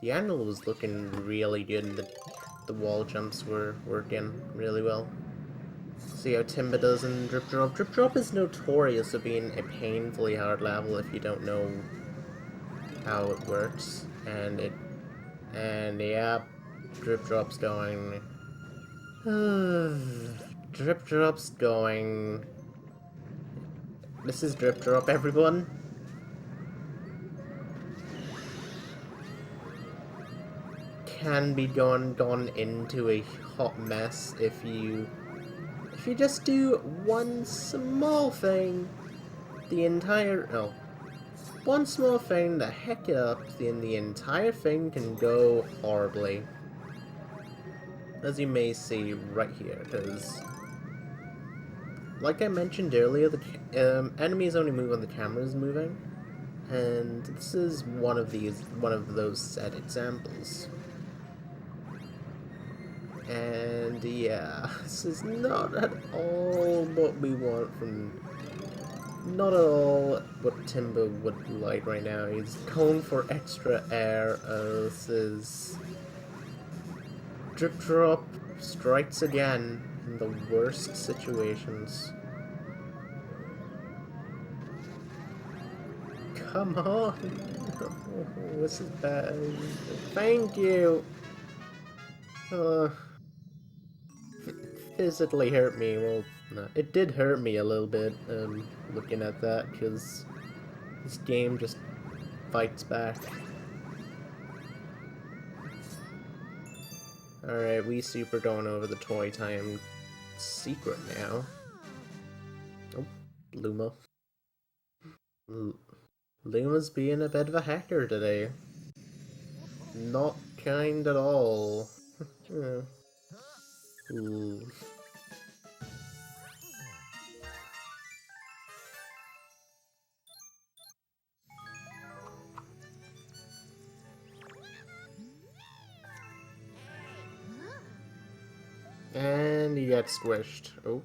Speaker 1: The angle was looking really good, and the wall jumps were working really well. See how Timba does in Drip Drop. Drip Drop is notorious for being a painfully hard level if you don't know how it works. And yeah, Drip Drop's going. Drip Drop's going. This is Drip Drop, everyone. Can be gone into a hot mess if you just do one small thing, one small thing to heck it up, then the entire thing can go horribly. As you may see right here, because, like I mentioned earlier, the enemies only move when the camera is moving, and this is one of those set examples. And yeah, this is not at all what we want from... Not at all what Timba would like right now. He's going for extra air. This is... Drip Drop strikes again in the worst situations. come on. This is bad. Thank you. Uh, physically hurt me. Well, no, it did hurt me a little bit, looking at that, because this game just fights back. Alright, WiiSuper going over the toy time secret now. Oh, Luma. Luma's being a bit of a hacker today. Not kind at all. Ooh. And he gets squished. Oh.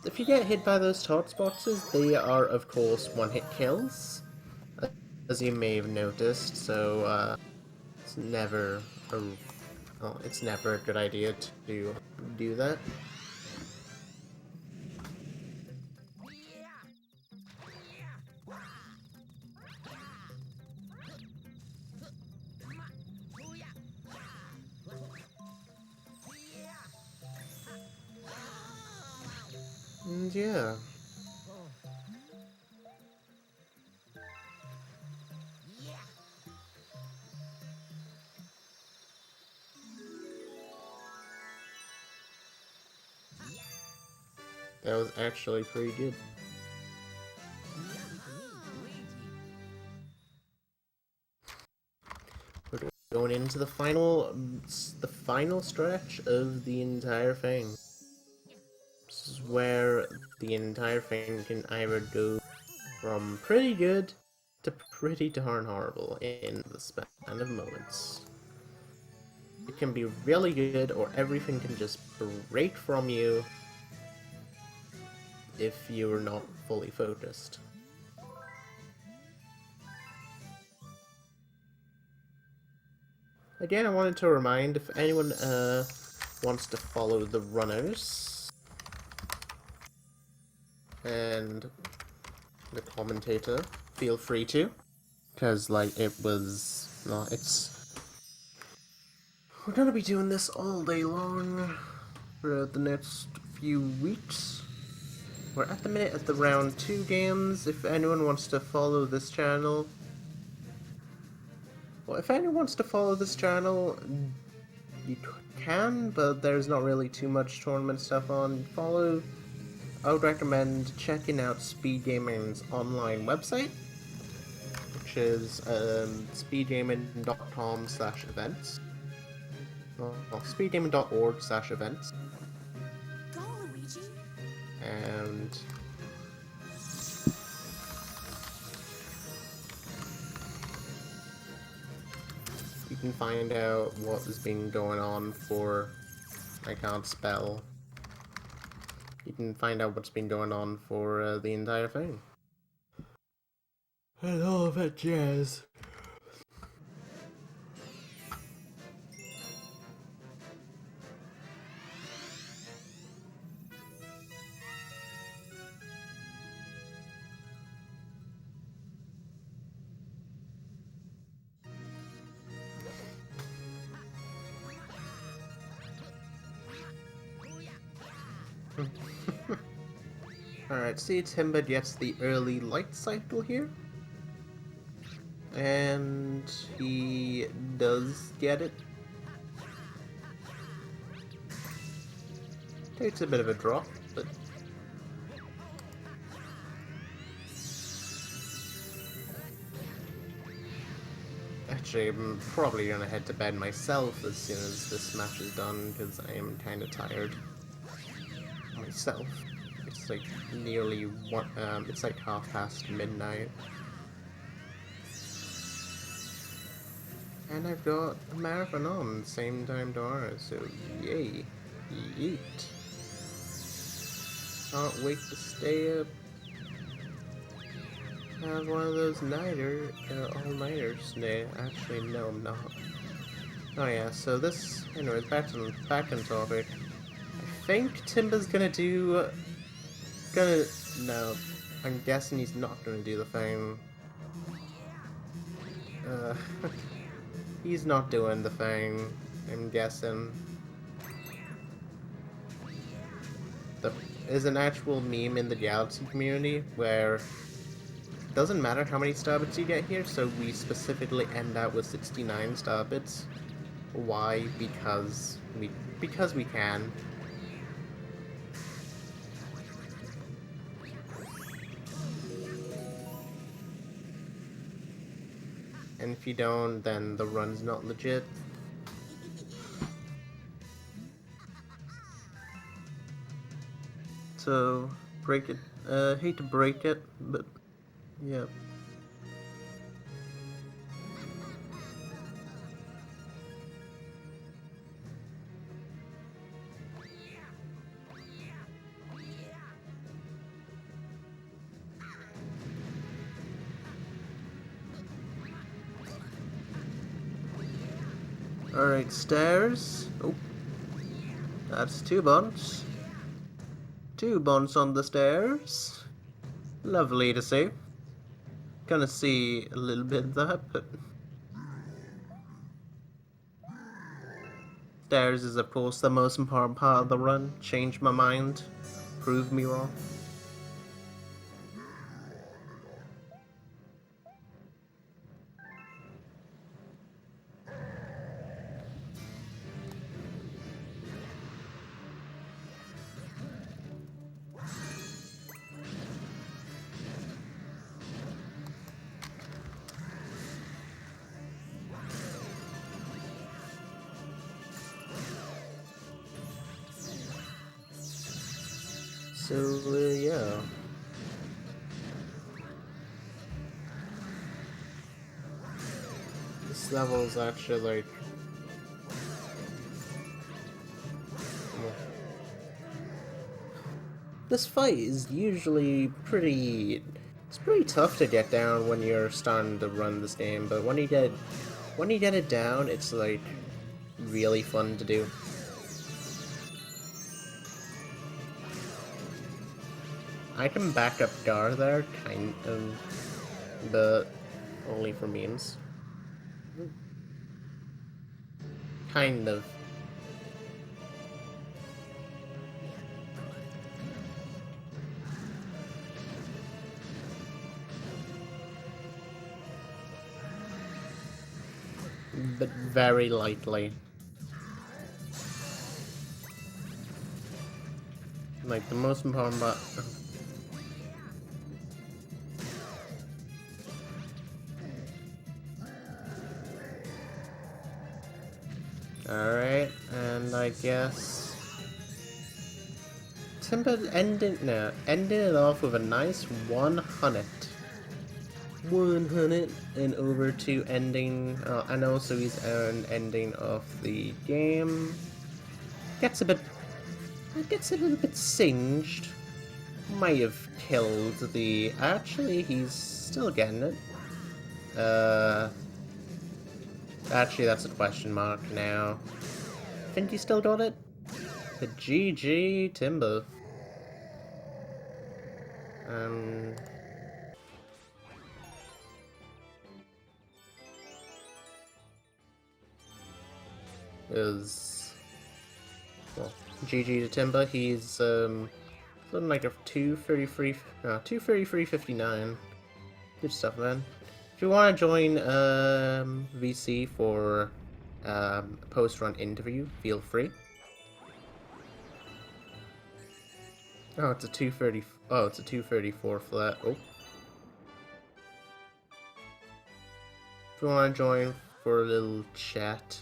Speaker 1: If you get hit by those tot boxes, they are, of course, one-hit kills, as you may have noticed, so, it's never it's never a good idea to do that. And yeah. That was actually pretty good. We're going into the final stretch of the entire thing. This is where the entire thing can either go from pretty good to pretty darn horrible in the span of moments. It can be really good, or everything can just break from you if you're not fully focused. Again, I wanted to remind, if anyone wants to follow the runners and the commentator, feel free to, because like it was, no, we're gonna be doing this all day long for the next few weeks. We're at the minute at the round 2 games. If anyone wants to follow this channel, well, if anyone wants to follow this channel, you can, but there's not really too much tournament stuff on. I would recommend checking out SpeedGaming's online website, which is speedgaming.com/events. Well, speedgaming.org/events.
Speaker 2: Go, Luigi.
Speaker 1: And you can find out what has been going on for, I can't spell. You can find out what's been going on for the entire thing. And all of that jazz. Alright, see, Timba gets the early light cycle here. And he does get it. Takes a bit of a drop, but actually, I'm probably gonna head to bed myself as soon as this match is done, because I am kind of tired myself. It's like nearly it's like midnight. And I've got a marathon on same time tomorrow, so yay. Yeet. Can't wait to stay up. Have one of those all-nighters today. Actually, no, I'm not. Oh yeah, so this, anyways, back on topic. I think Timba's no, I'm guessing he's not gonna do the thing. Uh, he's not doing the thing, I'm guessing. There is an actual meme in the Galaxy community where it doesn't matter how many star bits you get here, so we specifically end out with 69 star bits. Why? Because we can. And if you don't, then the run's not legit. So, break it. Hate to break it, but yeah. Alright, stairs. Oh, that's 2 bunts. 2 bunts on the stairs. Lovely to see. Gonna see a little bit of that, but stairs is of course the most important part of the run. Change my mind. Prove me wrong. So, yeah. This level is actually like... This fight is usually pretty... It's pretty tough to get down when you're starting to run this game, but when you get it down, it's like really fun to do. I can back up Gar there, kind of, but only for memes. Kind of. But very lightly. Like, the most important part... Alright, and I guess... Timba ending it off with a nice 100. 100 and over to ending, and also he's an ending of the game. Gets a little bit singed. Might have killed the... Actually, he's still getting it. Actually, that's a question mark now. Think he still got it? The GG Timba. Is... Well, GG to Timba. He's, something like a 233.59. Good stuff, man. If you want to join VC for a post-run interview, feel free. Oh, it's a 230. Oh, it's a 234 flat. Oh. If you want to join for a little chat.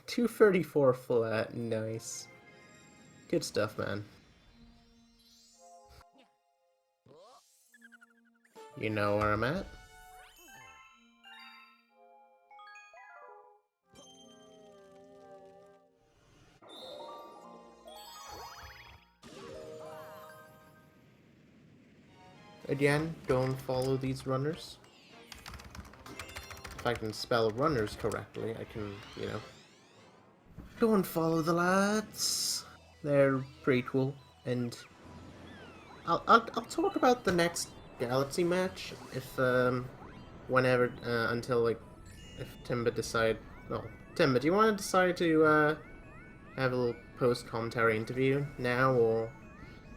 Speaker 1: 234 flat. Nice. Good stuff, man. You know where I'm at? Again, don't follow these runners. if I can spell runners correctly, I can, you know, go and follow the lads. They're pretty cool, and I'll talk about the next Galaxy match if whenever until like if Timba decide. Well, Timba, do you want to decide to have a little post commentary interview now, or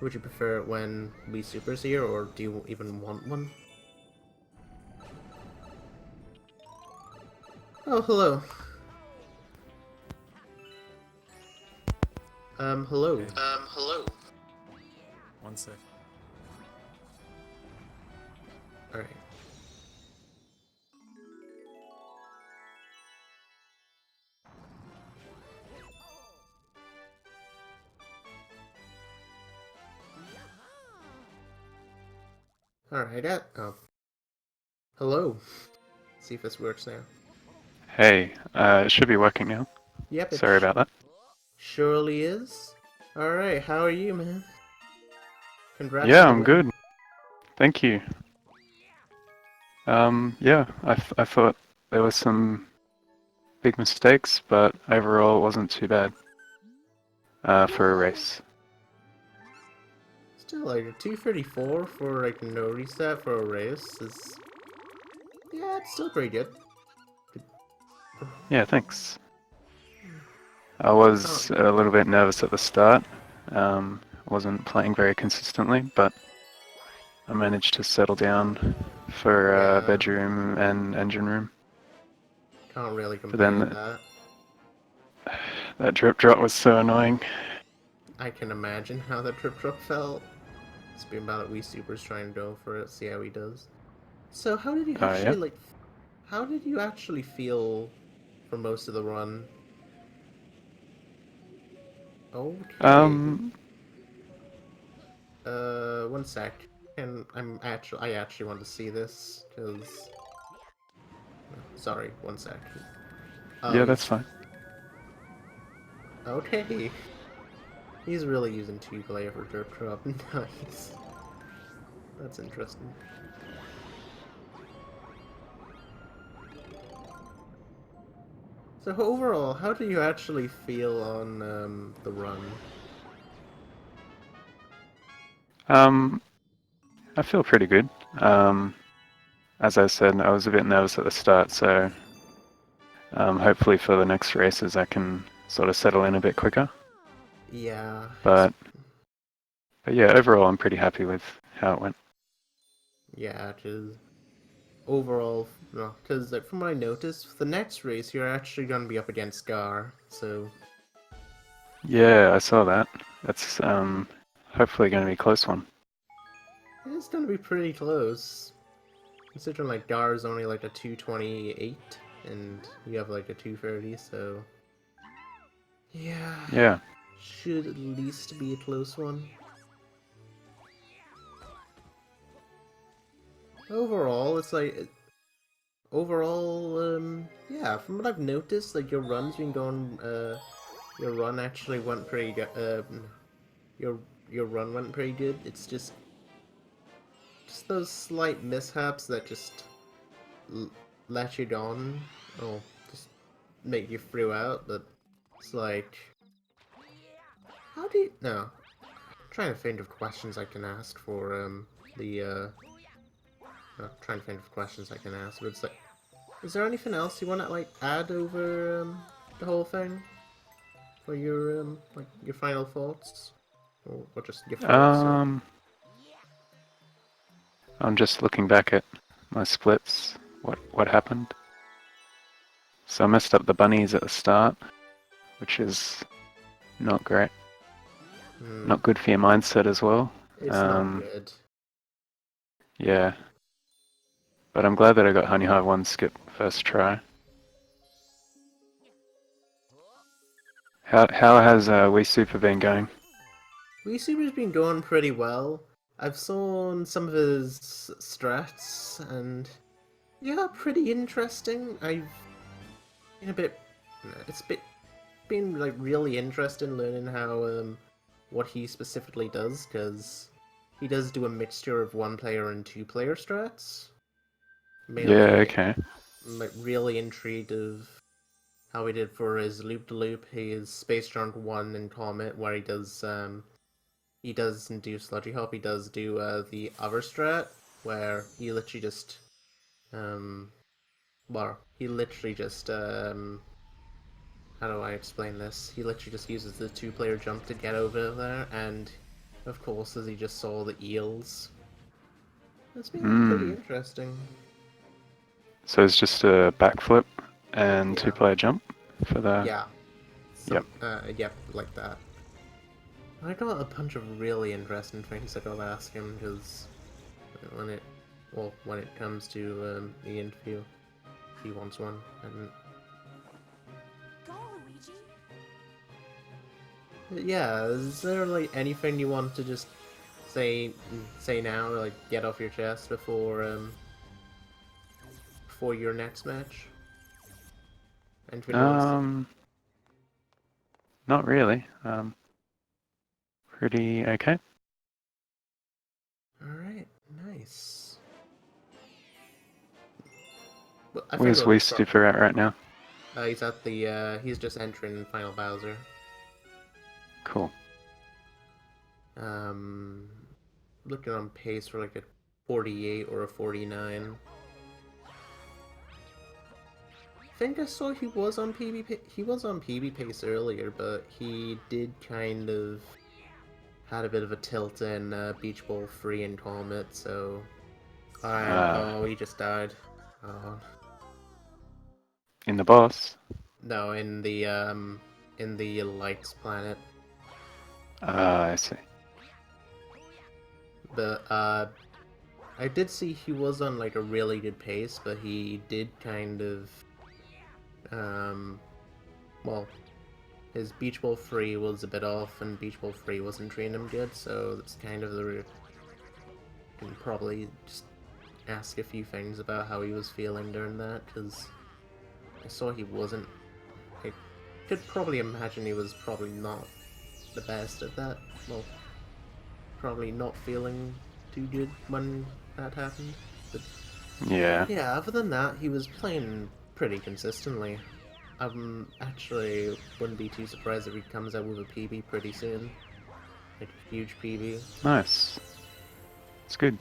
Speaker 1: would you prefer it when WiiSuper's here, or do you even want one? Oh, hello. Hello.
Speaker 3: Hey.
Speaker 1: Hello.
Speaker 3: One sec.
Speaker 1: Alright. Alright, hello. See if this works now.
Speaker 4: Hey, it should be working now.
Speaker 1: Yep,
Speaker 4: Sorry about that.
Speaker 1: surely is. Alright, how are you, man? Congrats
Speaker 4: Yeah,
Speaker 1: on the
Speaker 4: I'm
Speaker 1: win.
Speaker 4: good. Thank you. Yeah, I thought there were some big mistakes, but overall it wasn't too bad for a race.
Speaker 1: Still, like, a 234 for, like, no reset for a race is... Yeah, it's still pretty good.
Speaker 4: Yeah, thanks. I was a little bit nervous at the start. Wasn't playing very consistently, but I managed to settle down for
Speaker 1: Yeah.
Speaker 4: bedroom and engine room.
Speaker 1: Can't really
Speaker 4: But
Speaker 1: complain
Speaker 4: then
Speaker 1: that.
Speaker 4: that drip was so annoying.
Speaker 1: I can imagine how that trip truck felt. It's been about WiiSuper's trying to go for it, see how he does. So how did you
Speaker 4: Oh
Speaker 1: actually,
Speaker 4: yeah.
Speaker 1: like... How did you actually feel for most of the run? Okay. One sec. And I actually want to see this, because... Sorry, one sec. Oh,
Speaker 4: Yeah, that's
Speaker 1: he's...
Speaker 4: fine.
Speaker 1: Okay. He's really using two-player for Drip Drop. Nice. That's interesting. So overall, how do you actually feel on the run?
Speaker 4: I feel pretty good. As I said, I was a bit nervous at the start, so hopefully for the next races I can sort of settle in a bit quicker.
Speaker 1: Yeah.
Speaker 4: But yeah, overall I'm pretty happy with how it went.
Speaker 1: Yeah, because overall, no, because like, from what I noticed, for the next race you're actually going to be up against Gar, so...
Speaker 4: Yeah, I saw that. That's hopefully going to be a close one.
Speaker 1: It's going to be pretty close. Considering like Gar is only like a 228, and you have like a 230, so... Yeah.
Speaker 4: Yeah.
Speaker 1: Should at least be a close one. Overall, it's like... Overall, yeah, from what I've noticed, like, your run's been going, your run actually went pretty good, your run went pretty good. It's just those slight mishaps that just let you down, or just make you throw out, but it's like... How do you... No. I'm trying to think of questions I can ask for, trying to think of questions I can ask, but it's like... Is there anything else you want to, like, add over, the whole thing? For your, like, your final thoughts? Or just your thoughts, or...
Speaker 4: I'm just looking back at my splits. What happened? So I messed up the bunnies at the start, which is not great. Not good for your mindset as well.
Speaker 1: It's not good.
Speaker 4: Yeah. But I'm glad that I got Honey Hive 1 skip first try. How has WiiSuper been going?
Speaker 1: WiiSuper's been going pretty well. I've seen some of his strats, and yeah, pretty interesting. I've been a bit... been, like, really interested in learning how, what he specifically does, because he does do a mixture of one-player and two-player strats.
Speaker 4: Yeah,
Speaker 1: Mainly,
Speaker 4: okay.
Speaker 1: like really intrigued of how he did for his loop-de-loop, his Space Jump 1 in Comet, where he doesn't do Sludgy Hop, he does do the other strat, where he literally just he literally just how do I explain this? He literally just uses the two-player jump to get over there, and of course, as he just saw the eels, that's been pretty interesting.
Speaker 4: So it's just a backflip and
Speaker 1: Yeah.
Speaker 4: two-player jump for the.
Speaker 1: Yeah.
Speaker 4: Yep.
Speaker 1: Yep, like that. I got a bunch of really interesting things I gotta ask him because when it comes to the interview, he wants one, and
Speaker 2: Go, Luigi.
Speaker 1: yeah, is there like anything you want to just say now, or, like get off your chest before your next match? Anything you want to say?
Speaker 4: Not really. Pretty okay.
Speaker 1: All right, nice. Well, I think
Speaker 4: Where's WiiSuper at right now?
Speaker 1: he's at the he's just entering Final Bowser.
Speaker 4: Cool.
Speaker 1: Looking on pace for like a 48 or a 49. I think I saw he was on PB pace earlier, but he did kind of had a bit of a tilt in Beach Ball 3 and Comet, so oh, he just died. Oh.
Speaker 4: In the boss?
Speaker 1: No, in the Lights planet.
Speaker 4: I see.
Speaker 1: But I did see he was on like a really good pace, but he did kind of well, his Beach Ball 3 was a bit off, and Beach Ball 3 wasn't treating him good, so that's kind of the route. Can probably just ask a few things about how he was feeling during that, because I saw he wasn't. I could probably imagine he was probably not the best at that. Well, probably not feeling too good when that happened. But
Speaker 4: Yeah.
Speaker 1: yeah, other than that, he was playing pretty consistently. Actually wouldn't be too surprised if he comes out with a PB pretty soon. Like a huge PB.
Speaker 4: Nice. It's good.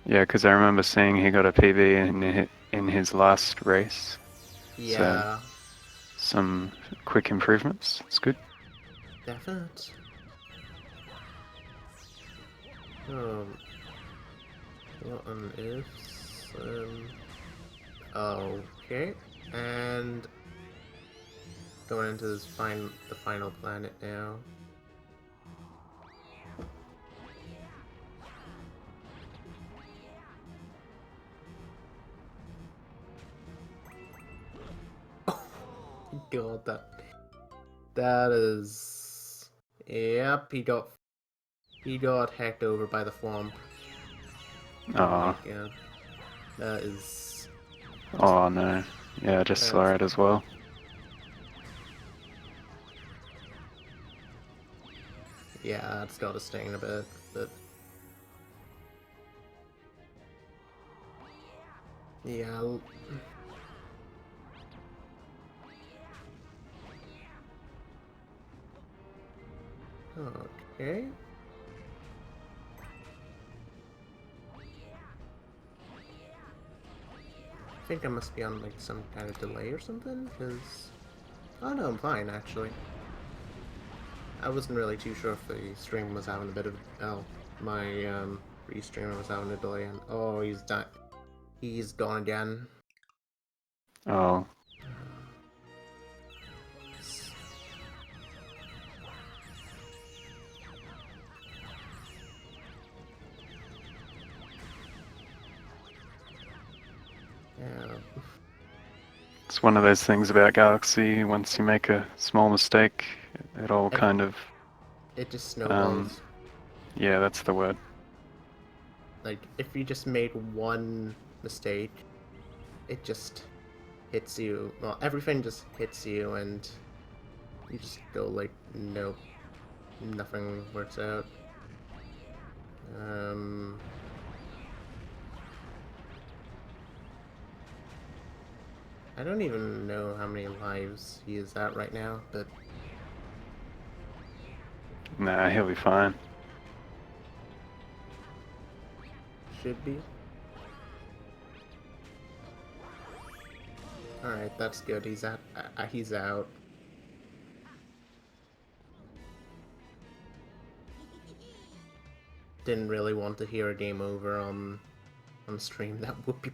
Speaker 4: Yeah, because I remember seeing he got a PB in his last race.
Speaker 1: Yeah.
Speaker 4: So, some quick improvements. It's good.
Speaker 1: Definite. What on ifs? Okay. And going into the final planet now. God, that is. Yep, he got hacked over by the Flomp.
Speaker 4: Oh.
Speaker 1: Yeah, that is.
Speaker 4: Oh no. Yeah, I just saw it as well.
Speaker 1: Yeah, it's got to sting a bit, but yeah. Okay. I think I must be on like some kind of delay or something, because oh no, I'm fine actually. I wasn't really too sure if the stream was having a bit of my restreamer was having a delay, and oh, he's done. He's gone again.
Speaker 4: Oh.
Speaker 1: Yeah.
Speaker 4: It's one of those things about Galaxy. Once you make a small mistake, it all kind of.
Speaker 1: It just snowballs.
Speaker 4: Yeah, that's the word.
Speaker 1: Like, if you just made one mistake, it just hits you. Well, everything just hits you, and you just go like, nope, nothing works out. I don't even know how many lives he is at right now, but
Speaker 4: Nah, he'll be fine.
Speaker 1: should be. Alright, that's good. He's out. Didn't really want to hear a game over on stream. That would be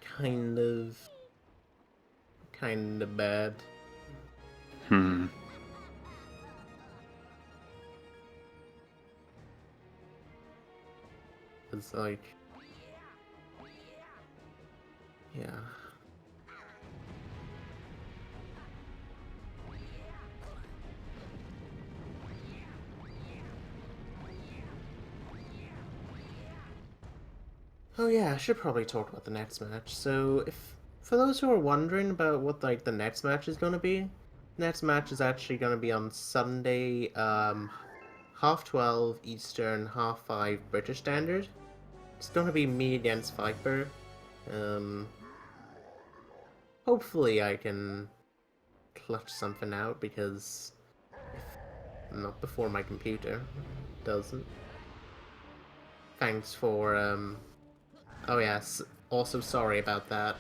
Speaker 1: kind of bad.
Speaker 4: Hmm.
Speaker 1: It's like, yeah. Oh yeah, I should probably talk about the next match. So, if for those who are wondering about what like the next match is gonna be, next match is actually gonna be on Sunday, 12:30 Eastern, 5:30 British Standard. It's gonna be me against Viper. Um, hopefully I can clutch something out because not before my computer doesn't. Thanks for oh yes. Also sorry about that.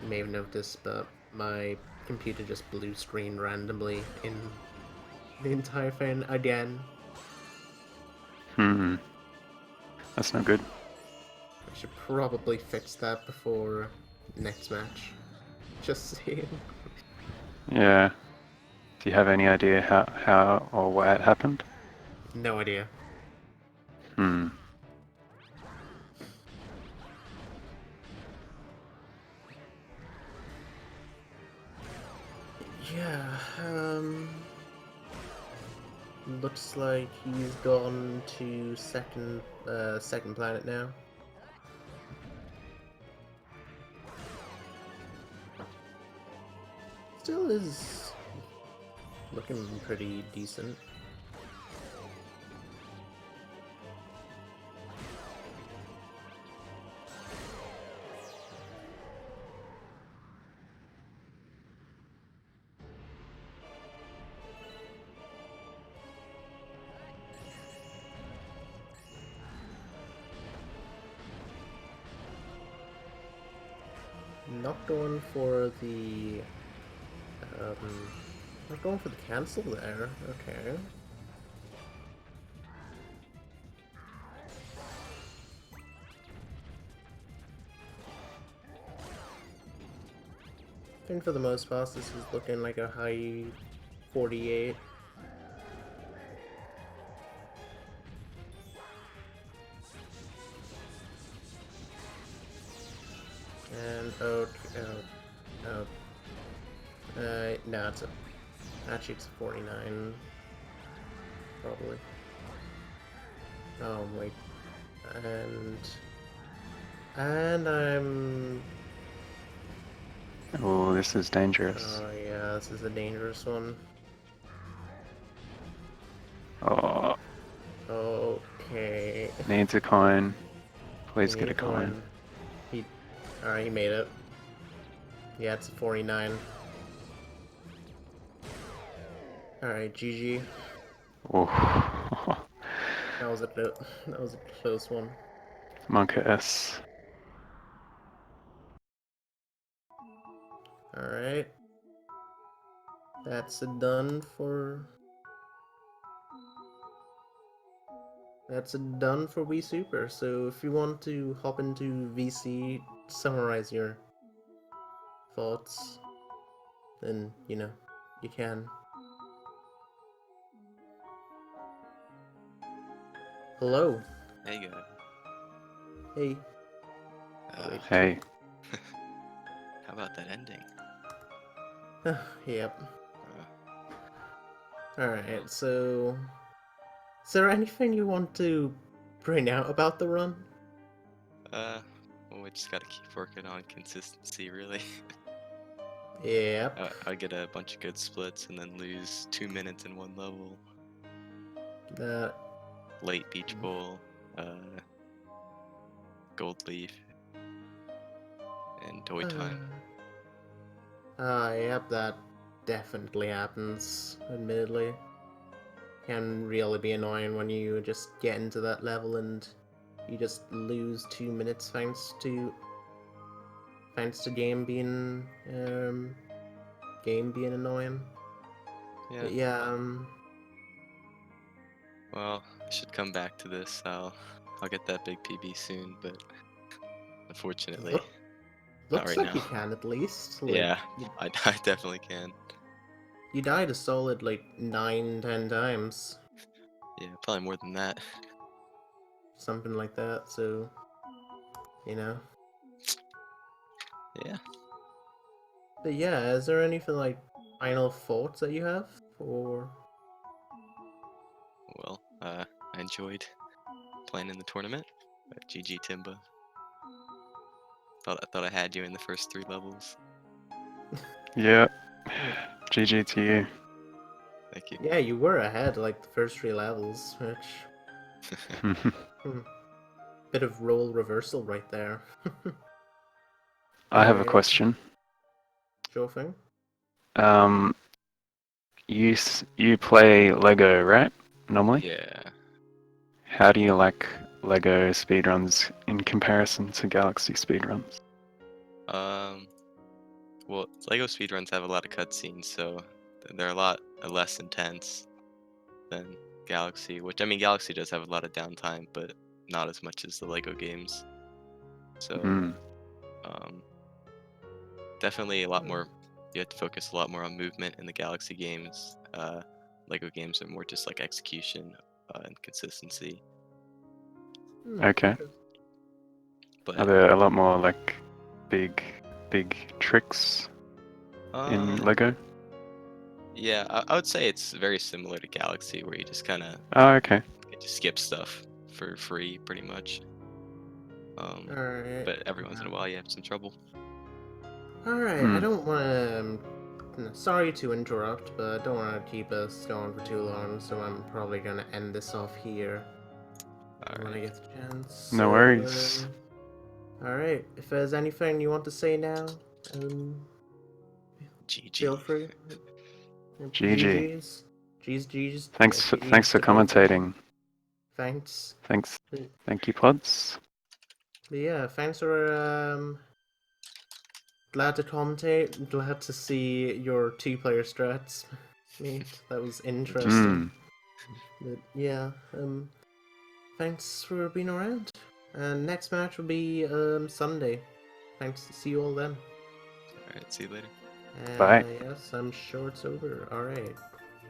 Speaker 1: You may have noticed, but my computer just blue screen randomly in the entire thing again.
Speaker 4: Hmm. That's not good.
Speaker 1: I should probably fix that before next match. Just saying.
Speaker 4: Yeah. Do you have any idea how or why it happened?
Speaker 1: No idea.
Speaker 4: Hmm.
Speaker 1: Yeah, looks like he's gone to second planet now. Still is looking pretty decent. Not going for the not going for the cancel there. Okay. I think for the most part this is looking like a high 48. And no, actually it's a 49, probably. Oh wait, and I'm.
Speaker 4: Oh, this is dangerous.
Speaker 1: Oh yeah, this is a dangerous one.
Speaker 4: Oh,
Speaker 1: Okay.
Speaker 4: needs a coin.
Speaker 1: You
Speaker 4: Please
Speaker 1: need
Speaker 4: get
Speaker 1: a
Speaker 4: a coin.
Speaker 1: coin. Alright, he made it. Yeah, it's a 49. Alright, GG.
Speaker 4: Oh,
Speaker 1: That was that was a close one.
Speaker 4: Monka S.
Speaker 1: Alright. That's a done for WiiSuper. So if you want to hop into VC, summarize your thoughts, then you can. Hello.
Speaker 3: Hey guy.
Speaker 1: Hey.
Speaker 3: Uh,
Speaker 1: Wait.
Speaker 4: Hey.
Speaker 3: how about that ending?
Speaker 1: Yep.
Speaker 3: Uh,
Speaker 1: Alright, so is there anything you want to bring out about the run?
Speaker 3: well, we just gotta keep working on consistency, really.
Speaker 1: Yep.
Speaker 3: I get a bunch of good splits and then lose 2 minutes in one level.
Speaker 1: That
Speaker 3: Late beach bowl, gold leaf, and toy time.
Speaker 1: Yep, that definitely happens, admittedly. Can really be annoying when you just get into that level and you just lose 2 minutes thanks to game being annoying.
Speaker 3: Yeah.
Speaker 1: But yeah,
Speaker 3: Well, I should come back to this. I'll get that big PB soon, but unfortunately,
Speaker 1: look,
Speaker 3: not
Speaker 1: looks
Speaker 3: right
Speaker 1: like
Speaker 3: now.
Speaker 1: you can at least. Like
Speaker 3: Yeah, I definitely can.
Speaker 1: you died a solid like 9, 10 times,
Speaker 3: Yeah, probably more than that.
Speaker 1: something like that. So, you know.
Speaker 3: Yeah.
Speaker 1: But yeah, is there anything like final thoughts that you have for?
Speaker 3: Well, I enjoyed playing in the tournament. GG Timba. I thought I had you in the first 3 levels.
Speaker 4: Yeah. GG to you.
Speaker 3: Thank you.
Speaker 1: Yeah, you were ahead like the first 3 levels, which bit of role reversal right there.
Speaker 4: I have a
Speaker 1: Alright,
Speaker 4: question.
Speaker 1: sure thing.
Speaker 4: Um, you play Lego, right? Normally?
Speaker 3: Yeah.
Speaker 4: How do you like Lego speedruns in comparison to Galaxy speedruns?
Speaker 3: Um. Well, Lego speedruns have a lot of cutscenes, so they're a lot less intense than Galaxy. Which I mean, Galaxy does have a lot of downtime, but not as much as the Lego games. So,
Speaker 4: Hmm.
Speaker 3: um, definitely a lot more. You have to focus a lot more on movement in the Galaxy games. Lego games are more just like execution and consistency.
Speaker 4: Okay.
Speaker 1: Interesting.
Speaker 4: Are
Speaker 3: But
Speaker 4: there a lot more like big, big tricks in
Speaker 3: uh,
Speaker 4: Lego?
Speaker 3: yeah, I would say it's very similar to Galaxy, where you just kind of
Speaker 4: Oh, okay.
Speaker 3: just skip stuff for free, pretty much.
Speaker 1: Alright.
Speaker 3: But every once in a while, you have some trouble.
Speaker 1: Alright, I
Speaker 4: Hmm.
Speaker 1: don't want to. Sorry to interrupt, but I don't want to keep us going for too long, so I'm probably going to end this off here
Speaker 3: All
Speaker 1: when I
Speaker 3: right.
Speaker 1: get the chance.
Speaker 4: No worries.
Speaker 1: Alright, if there's anything you want to say now, feel
Speaker 3: GG.
Speaker 1: free.
Speaker 4: GG.
Speaker 1: GG's. G's. Yeah,
Speaker 4: Thanks
Speaker 1: GG's
Speaker 4: for
Speaker 1: to both of you.
Speaker 4: commentating.
Speaker 1: Thanks.
Speaker 4: Thanks.
Speaker 1: But
Speaker 4: Thank you, Pods.
Speaker 1: yeah, thanks for glad to commentate. Glad to see your 2-player strats, mate. That was interesting.
Speaker 4: Hmm.
Speaker 1: But yeah, thanks for being around. And next match will be Sunday. Thanks. See you all then.
Speaker 3: All right. See you later.
Speaker 4: Bye.
Speaker 1: Yes, I'm sure it's over. All right.